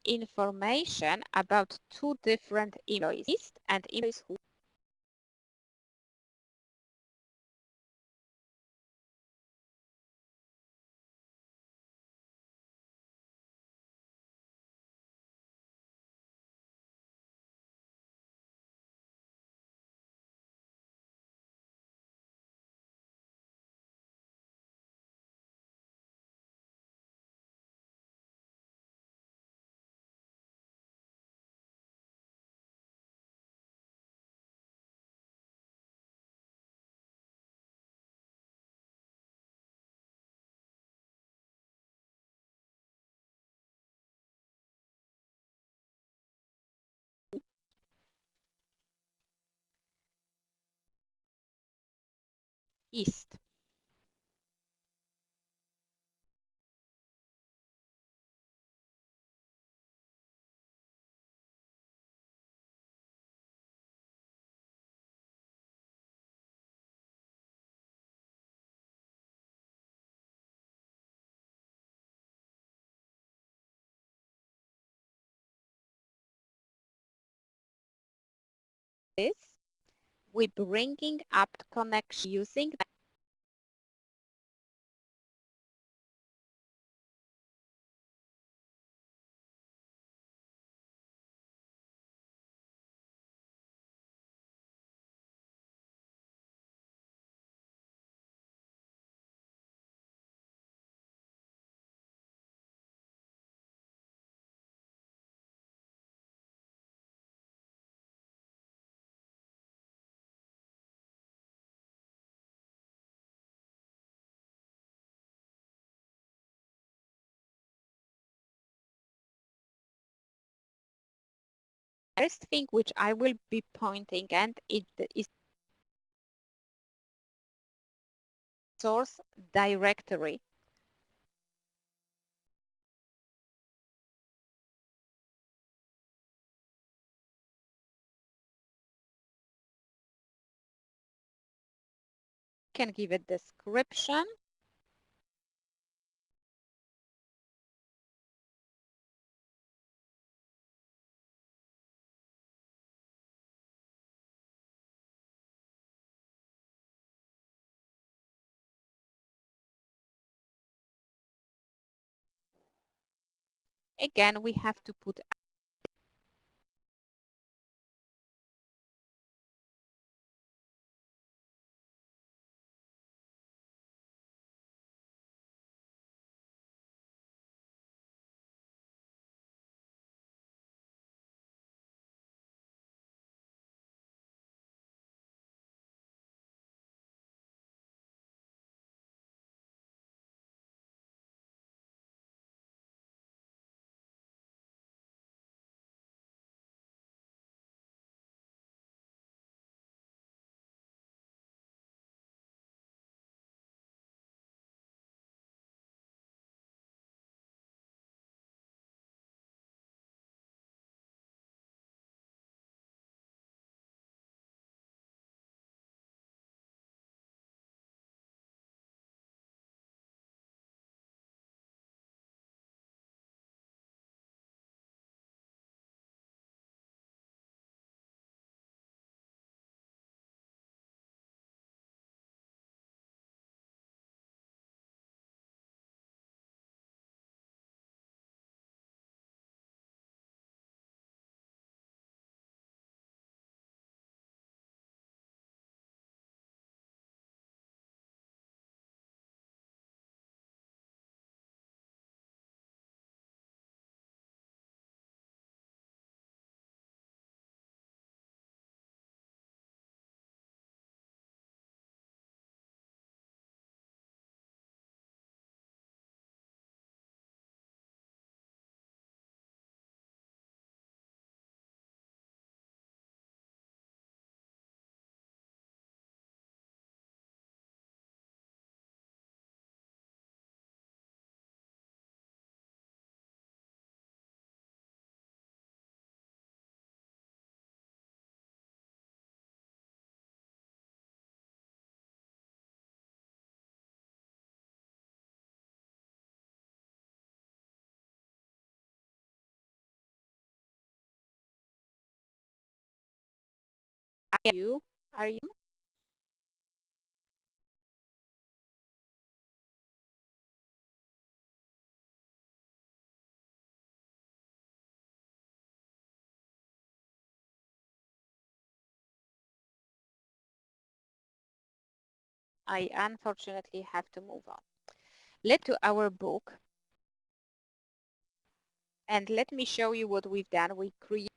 information about two different employees and employees who east. This we bringing up connection using first thing which I will be pointing and it is source directory. Can give a description. Again, we have to put you. Are you? I unfortunately have to move on. Let's to our book. And let me show you what we've done. We create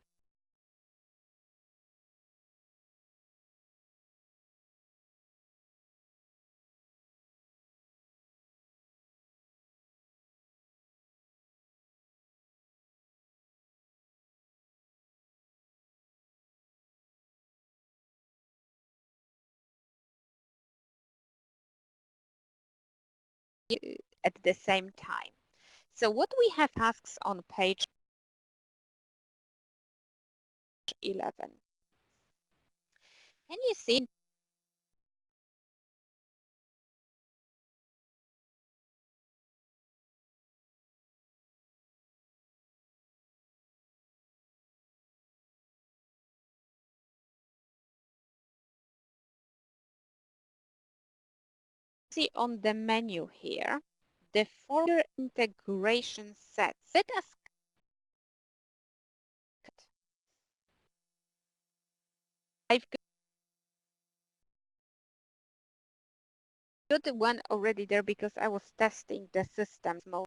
at the same time. So what we have tasks on page 11. Can you see on the menu here, the folder integration sets. Let us I've got the one already there because I was testing the system's mode.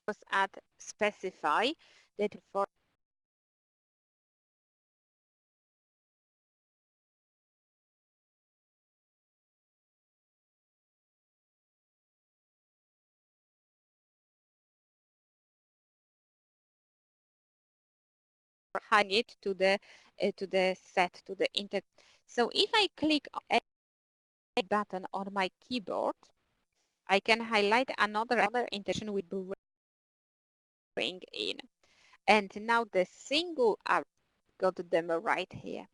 Was at specify that for hang it to the set to the inter. So if I click a button on my keyboard, I can highlight another integration we bring in. And now the single arrow got them right here.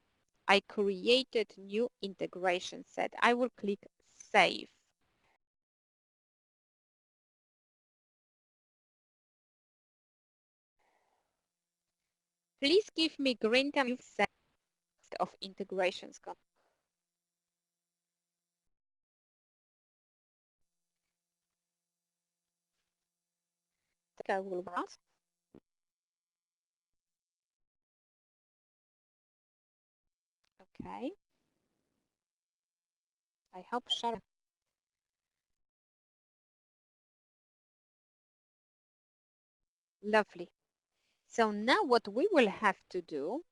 I created new integration set. I will click save. Please give me green time you've set of integrations. I will run. Okay. I hope Sharon. Lovely. So now what we will have to do,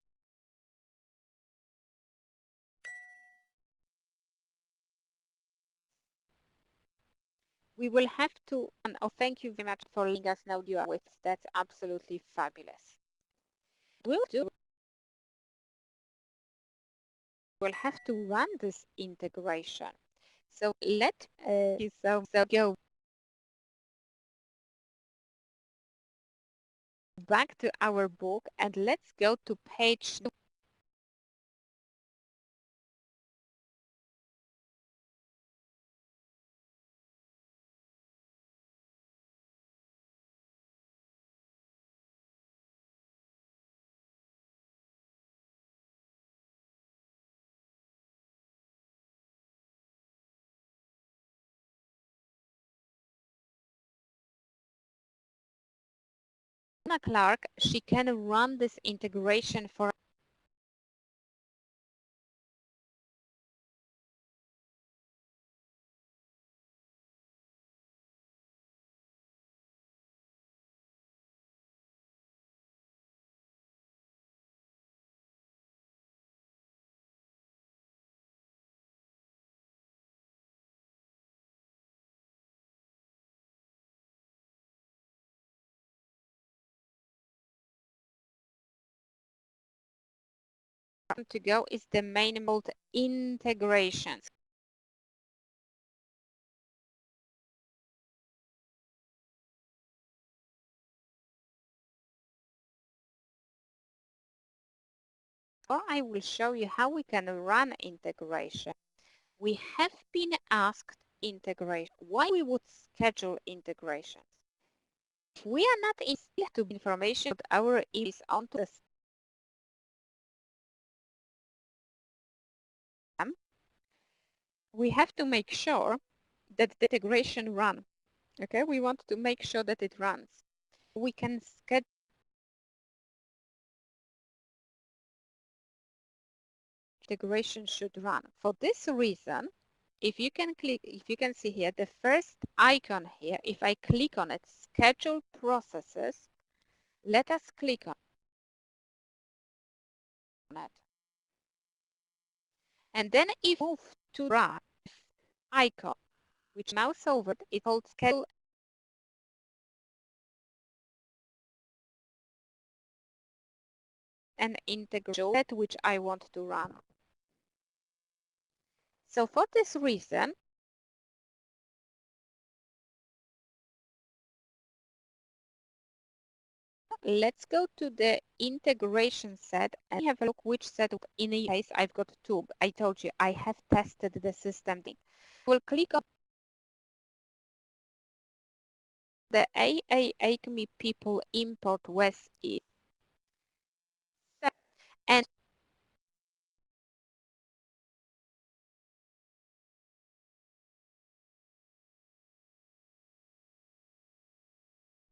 we will have to, oh, thank you very much for letting us know you are with. That's absolutely fabulous. We'll have to run this integration. So let so go back to our book and let's go to page 2. Anna Clark, she can run this integration for to go is the main mode integrations. Or I will show you how we can run integration. We have been asked integration. Why we would schedule integrations? If we are not in to information about our is onto the system, we have to make sure that the integration runs. Okay, we want to make sure that it runs. We can schedule integration should run. For this reason, if you can see here, the first icon here, if I click on it, schedule processes, let us click on it. And then if we move to right icon, which mouse over, it's called schedule and integration, which I want to run. So for this reason, let's go to the integration set and have a look which set. In a case, I've got two. I told you I have tested the system. We'll click on the AAACME people import with it. And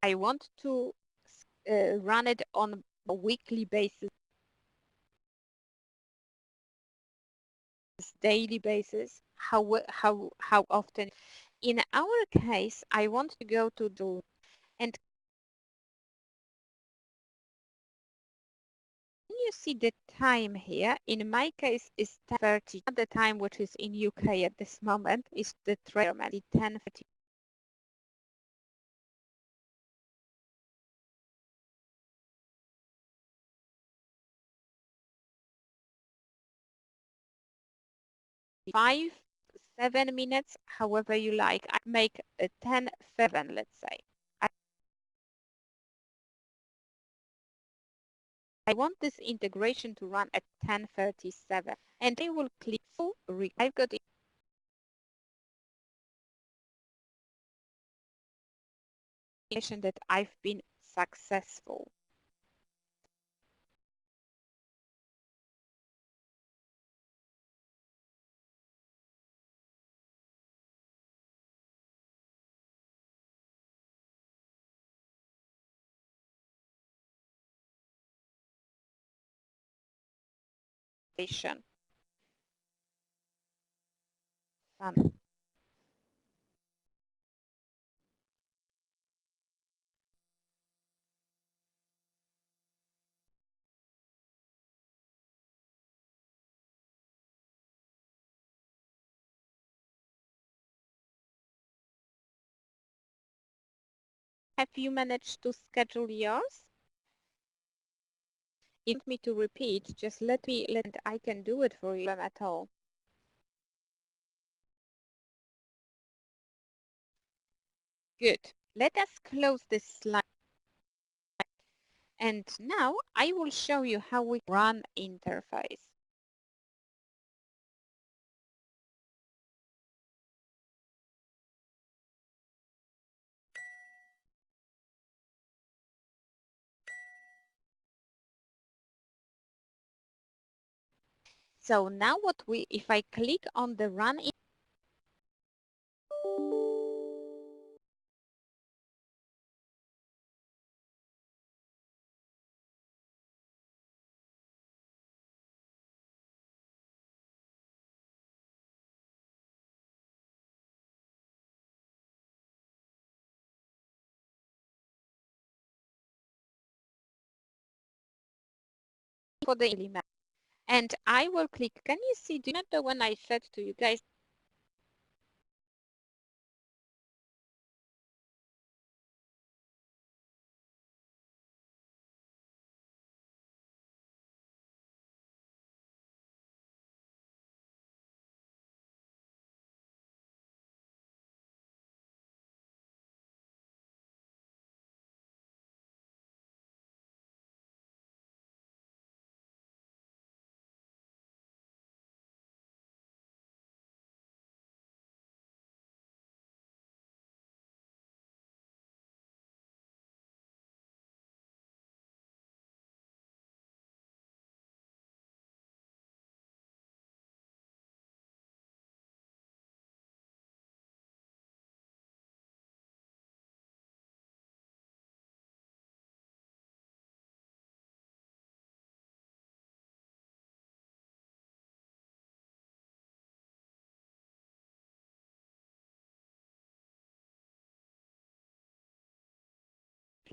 I want to run it on a weekly basis, daily basis, how often. In our case, I want to go to the and you see the time here. In my case, is 10:30. The time which is in UK at this moment is the trail 10:30. Five, 7 minutes, however you like. I make a 10:07, let's say. I want this integration to run at 10:37, and I will click full. I've got information that I've been successful. Fun. Have you managed to schedule yours? If you want me to repeat, just let I can do it for you at all. Good. Let us close this slide. And now I will show you how we run interface. So now if I click on the run for the element, and I will click. Can you see? Do you remember when I said to you guys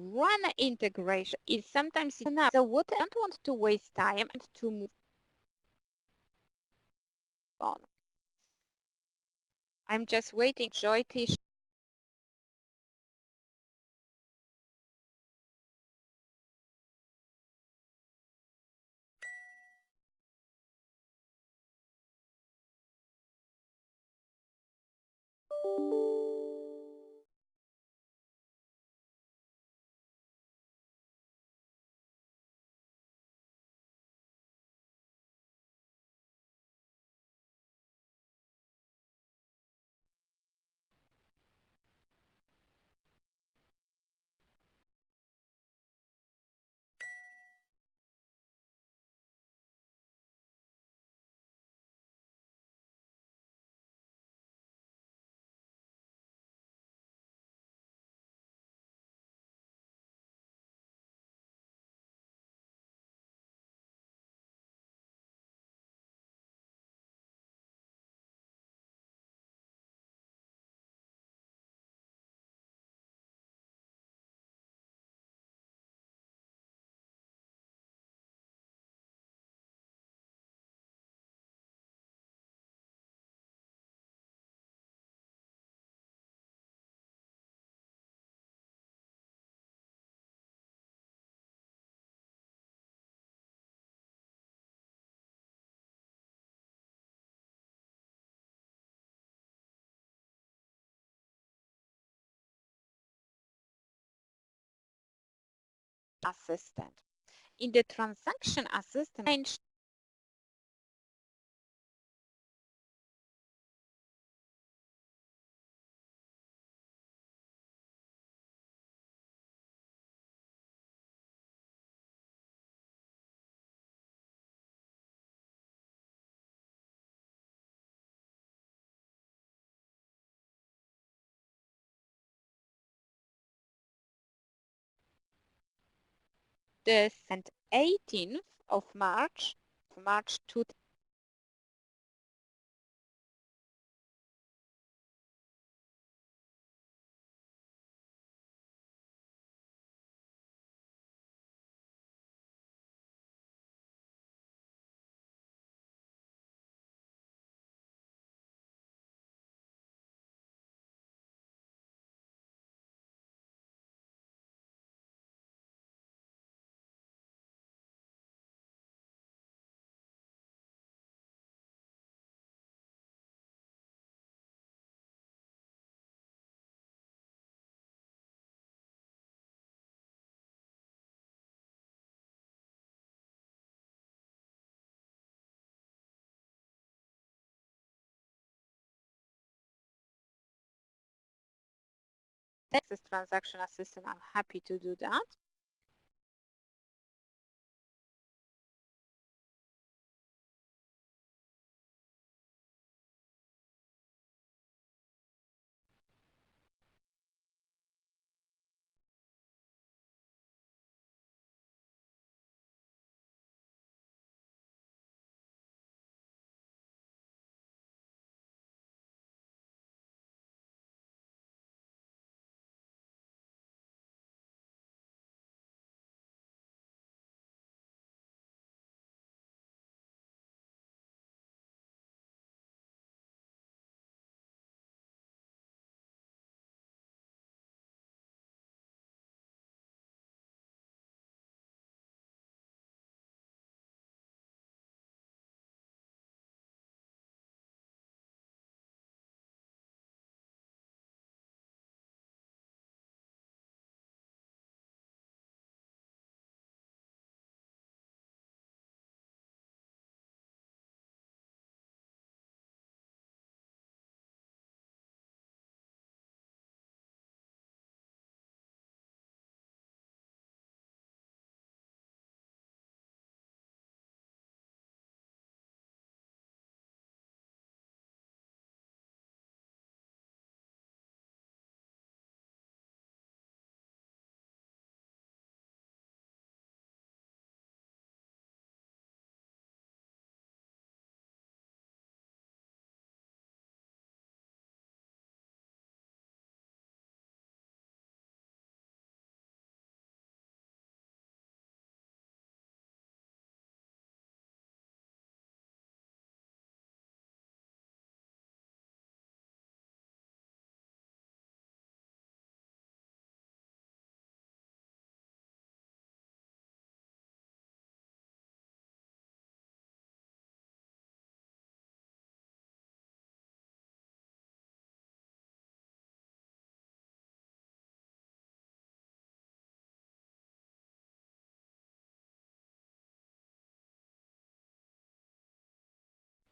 One integration is sometimes enough. So what I don't want to waste time and to move on. I'm just waiting. Joy Tish. Assistant. In the transaction assistant, the 18th of March 2000. Texas Transaction Assistant, I'm happy to do that.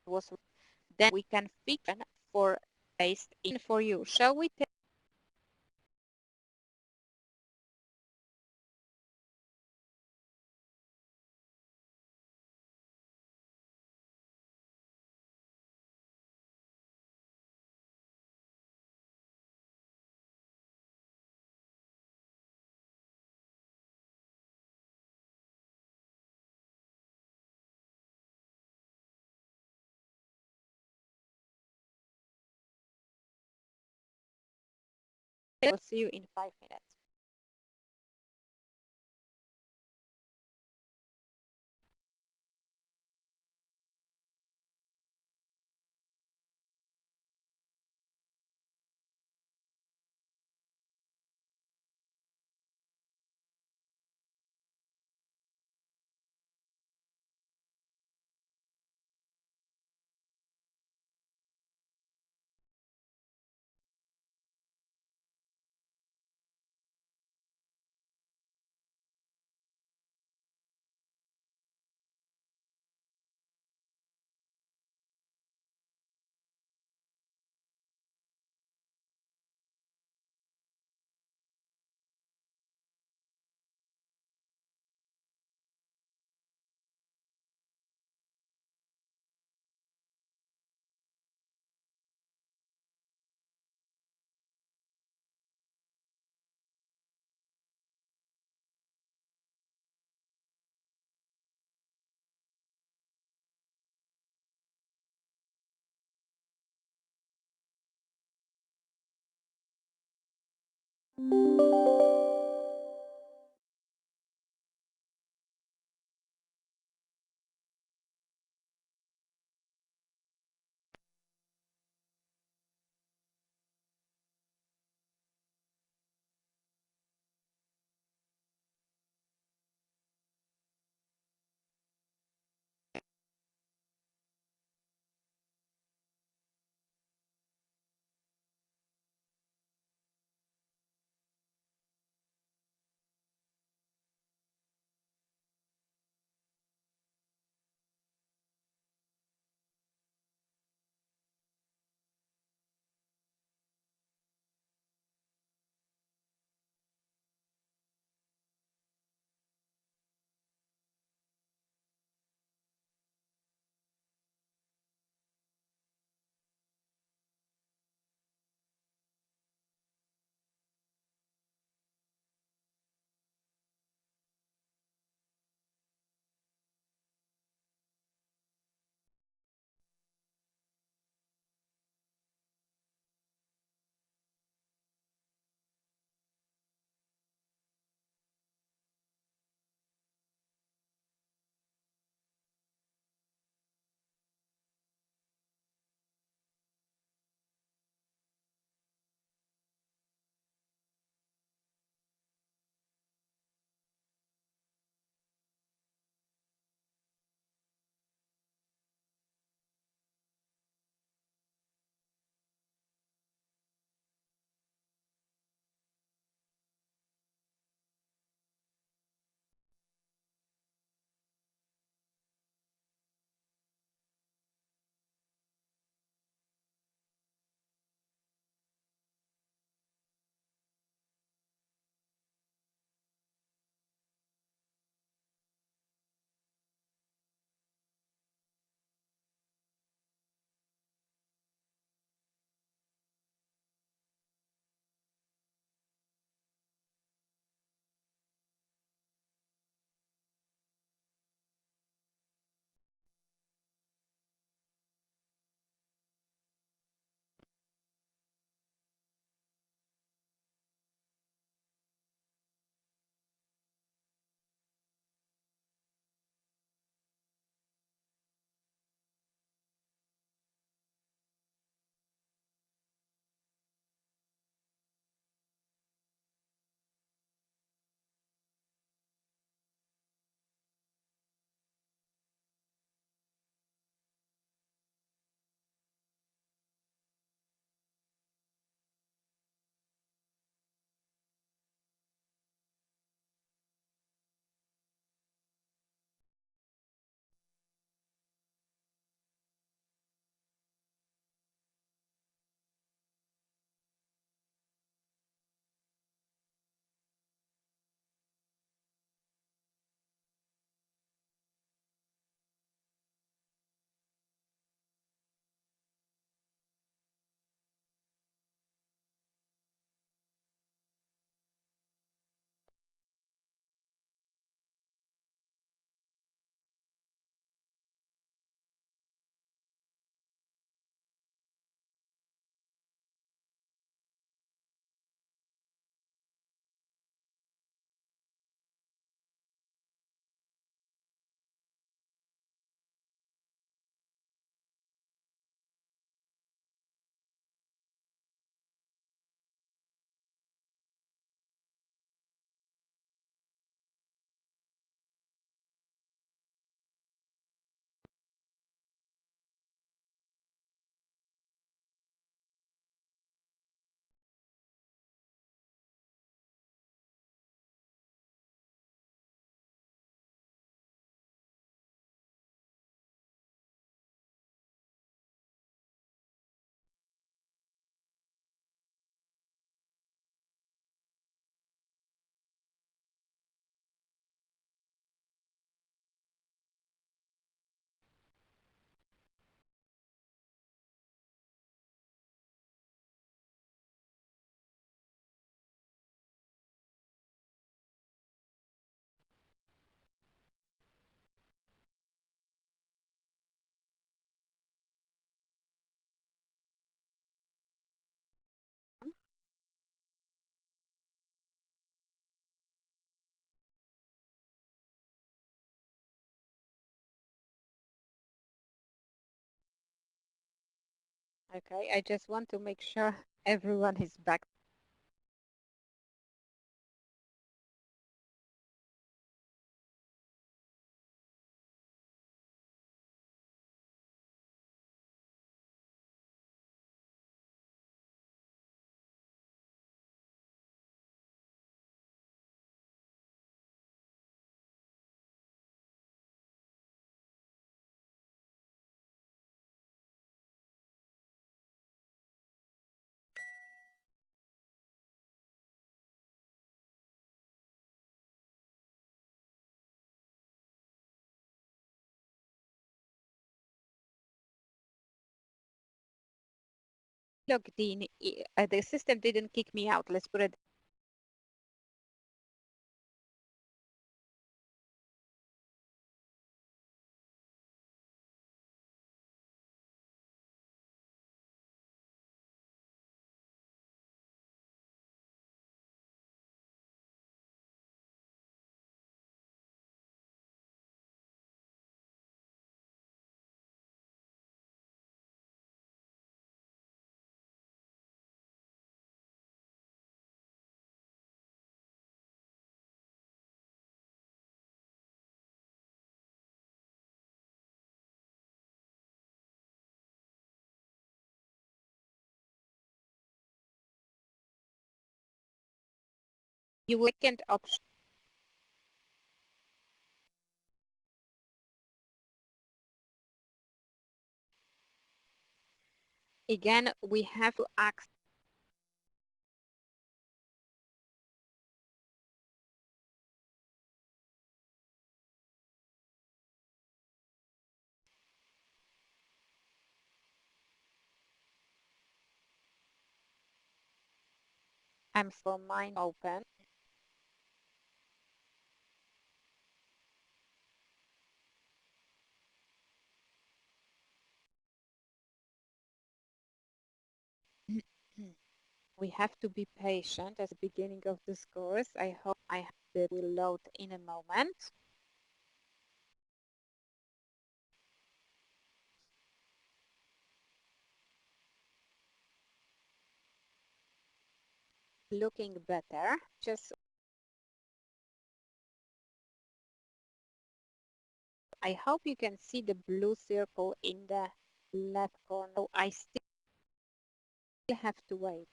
was then we can feature for paste in for you. Shall we take I'll see you in 5 minutes. Okay, I just want to make sure everyone is back. Logged in, the system didn't kick me out. Let's put it. You will second option. Again, we have to access. I'm for mine open. We have to be patient at the beginning of this course. I hope it will load in a moment. Looking better. Just I hope you can see the blue circle in the left corner. So I still have to wait.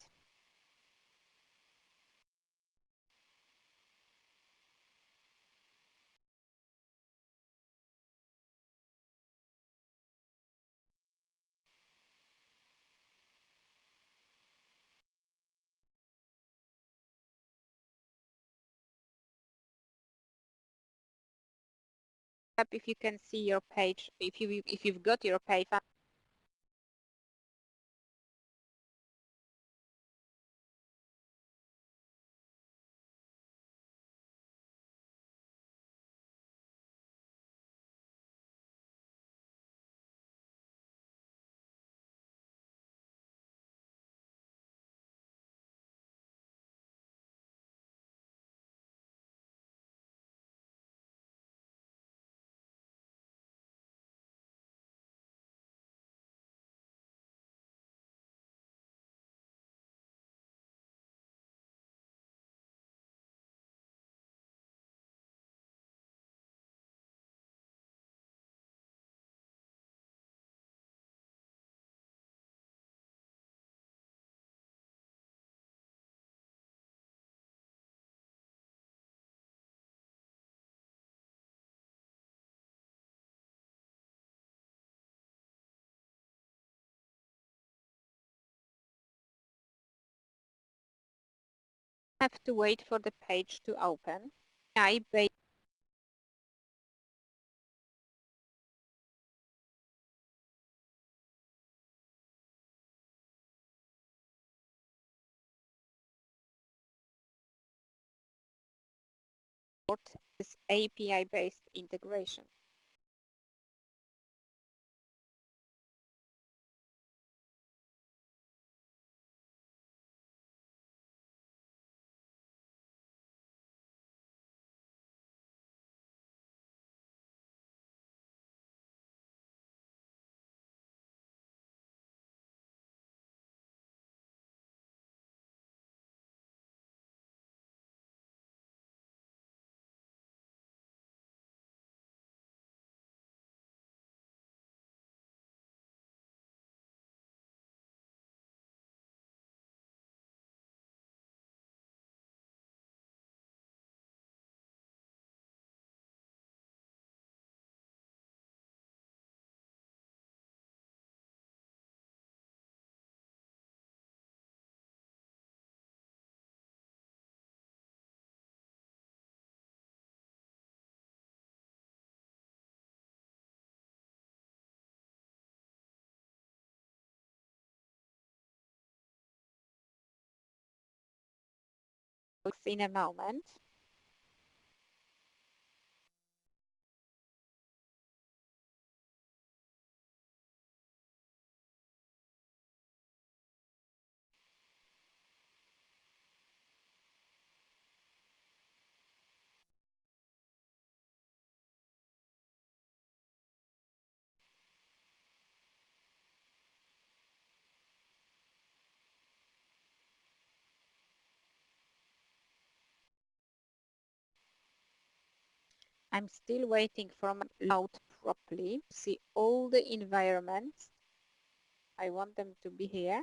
If you can see your page, if you've got your page. Have to wait for the page to open. I support this API-based integration. in a moment. I'm still waiting for my layout properly. See all the environments. I want them to be here.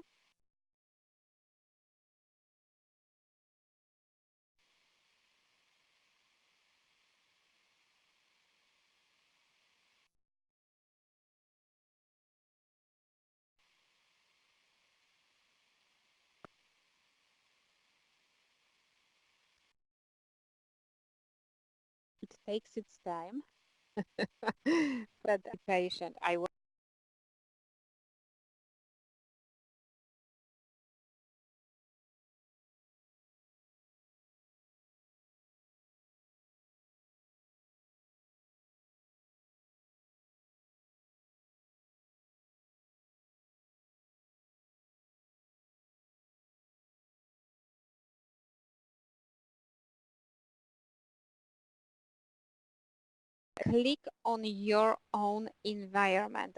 It takes its time, but be patient. I will click on your own environment.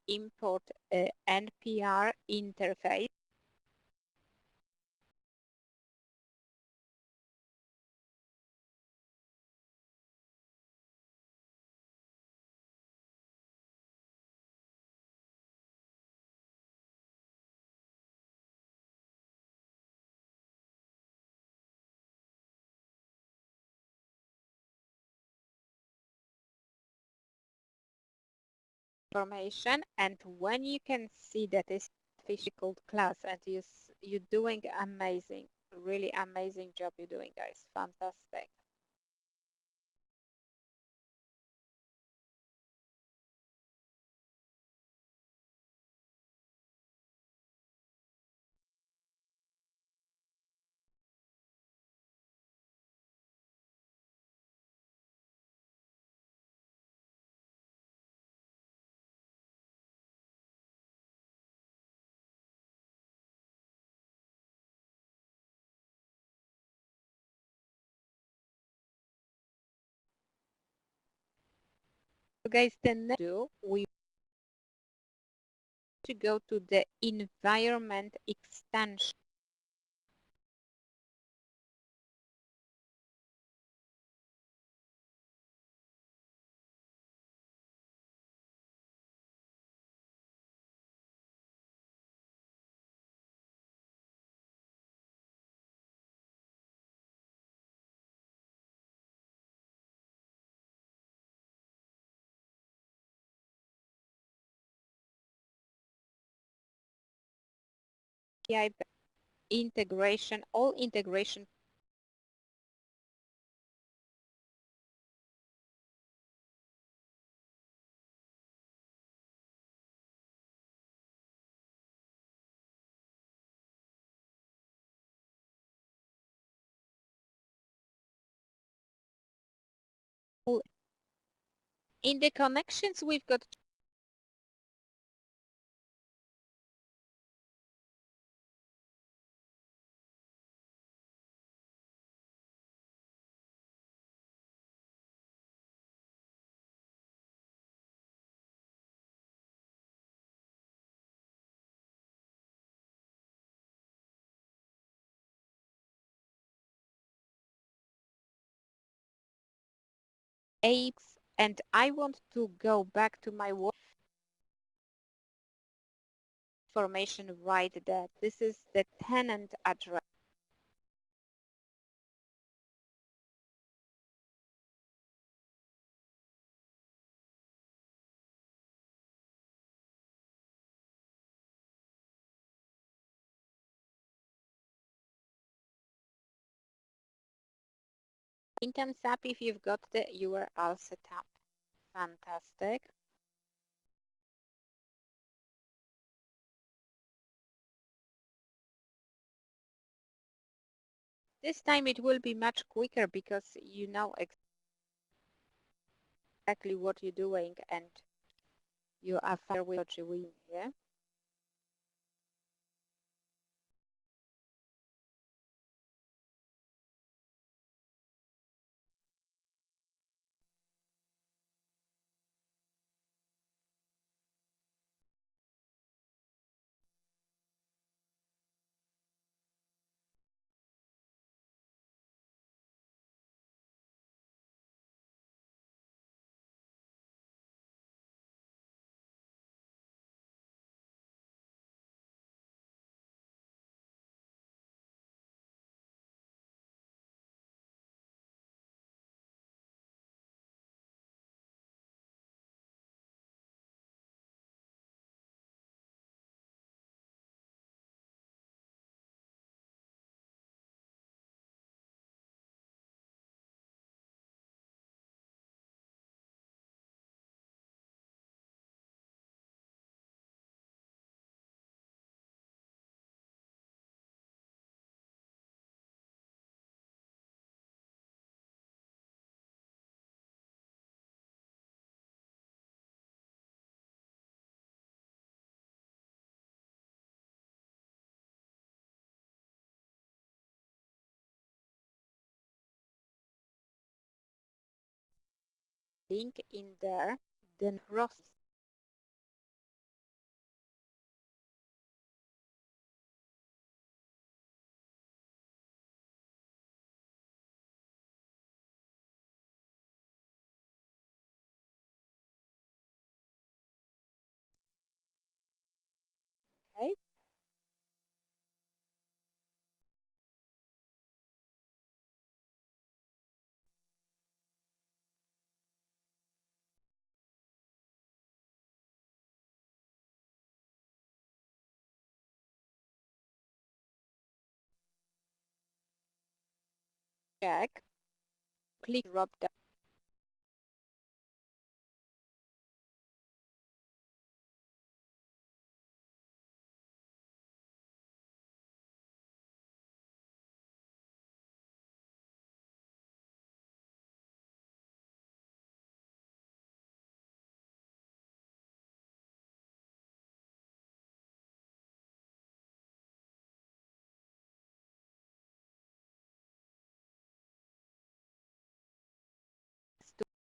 Import NPR interface. Information, and when you can see that it's physical class and you're doing amazing, really amazing job you're doing, guys. Fantastic. So guys, the next we to go to the environment extension. API integration, all integration in the connections we've got apes, and I want to go back to my work information right there. This is the tenant address. In Terms app, if you've got the URL set up. Fantastic. This time it will be much quicker because you know exactly what you're doing and you are familiar with what you're doing here. Link in there, then process. Okay. Check. Click drop down.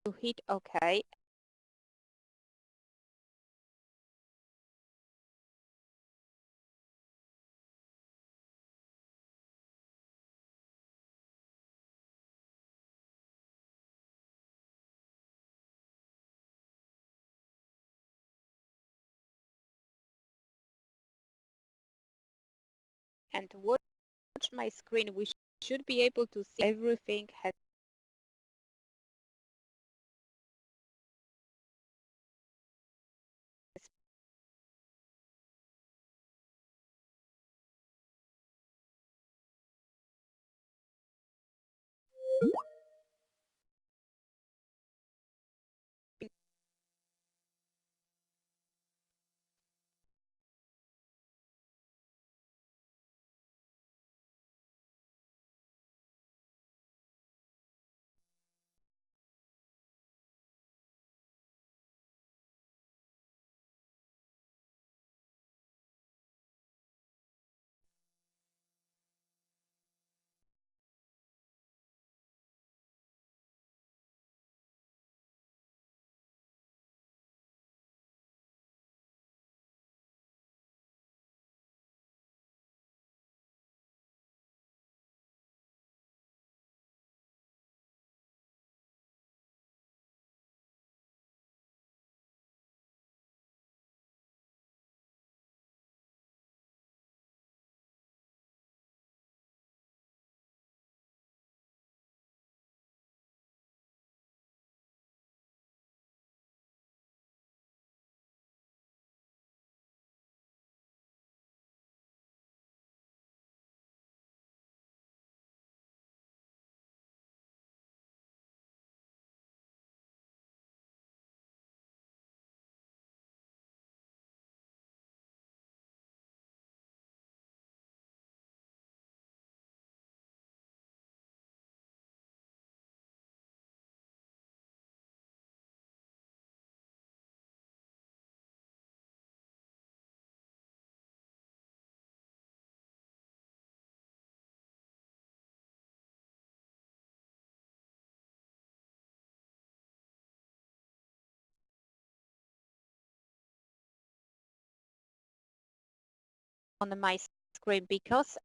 To hit OK. And watch my screen. We should be able to see everything has on my screen because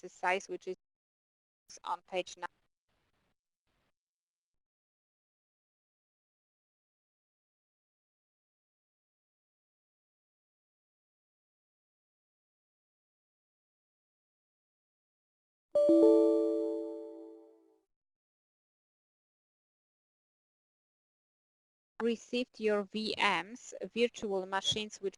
exercise, which is on page 9. Received your VMs, virtual machines, which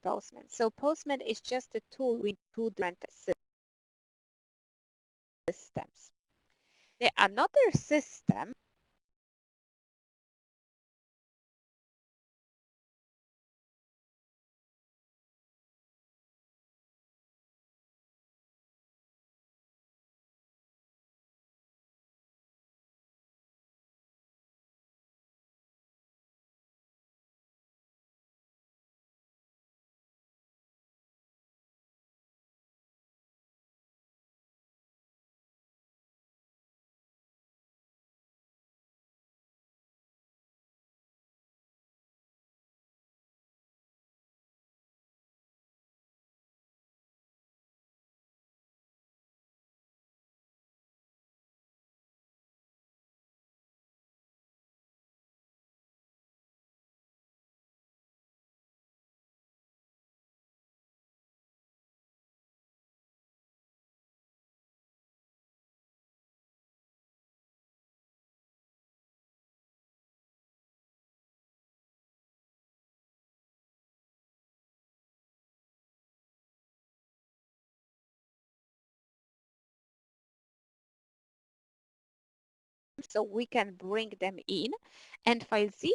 Postman. So Postman is just a tool with two different systems. The another system so we can bring them in, and FileZ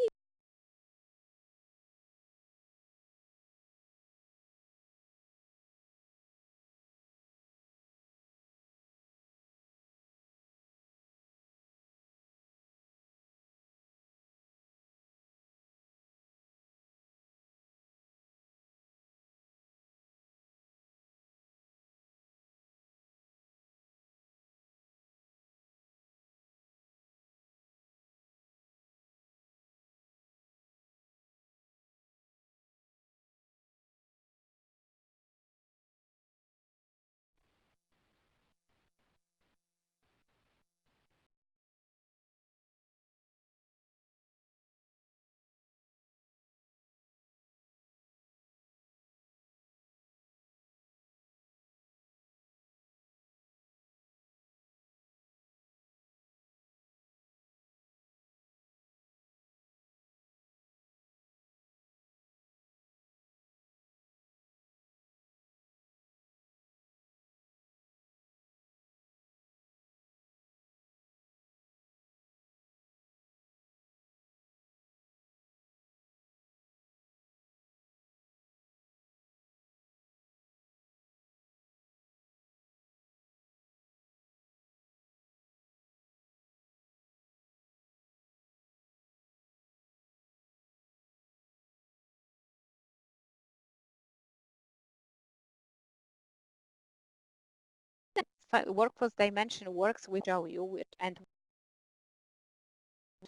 workforce dimension works with you and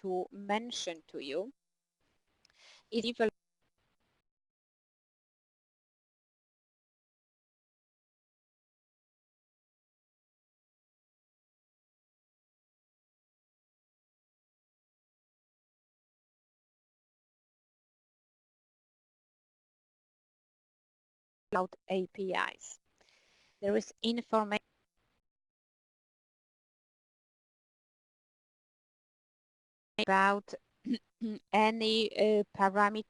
to mention to you is about APIs. There is information about any parameter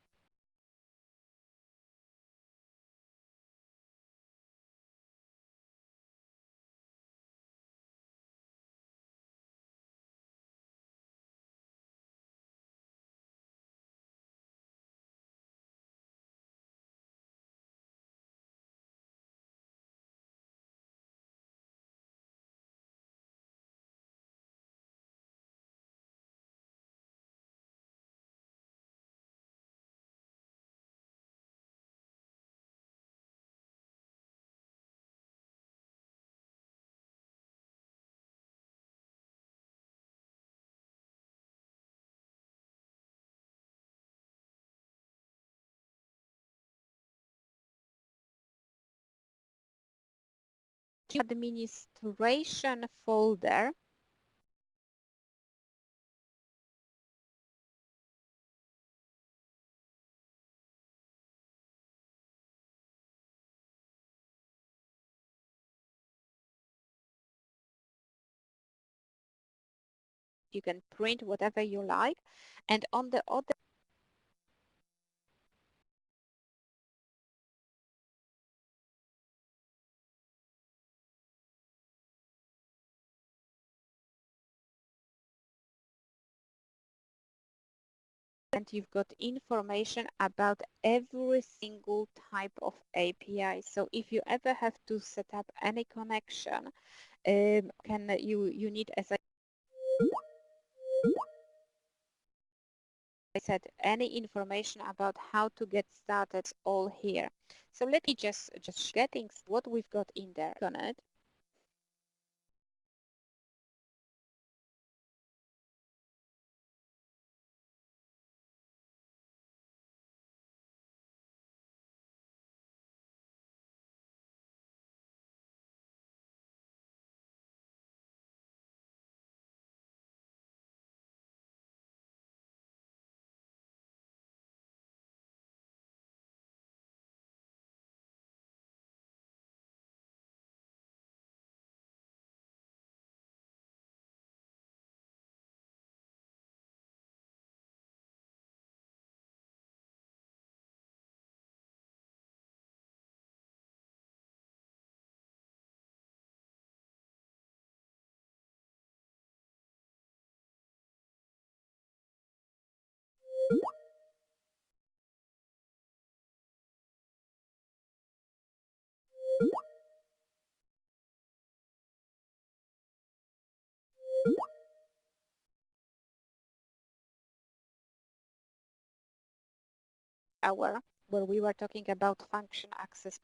administration folder. You can print whatever you like, and on the other and you've got information about every single type of API. So if you ever have to set up any connection, you need, as I said, any information about how to get started all here. So let me just getting what we've got in there on it. Where we were talking about function access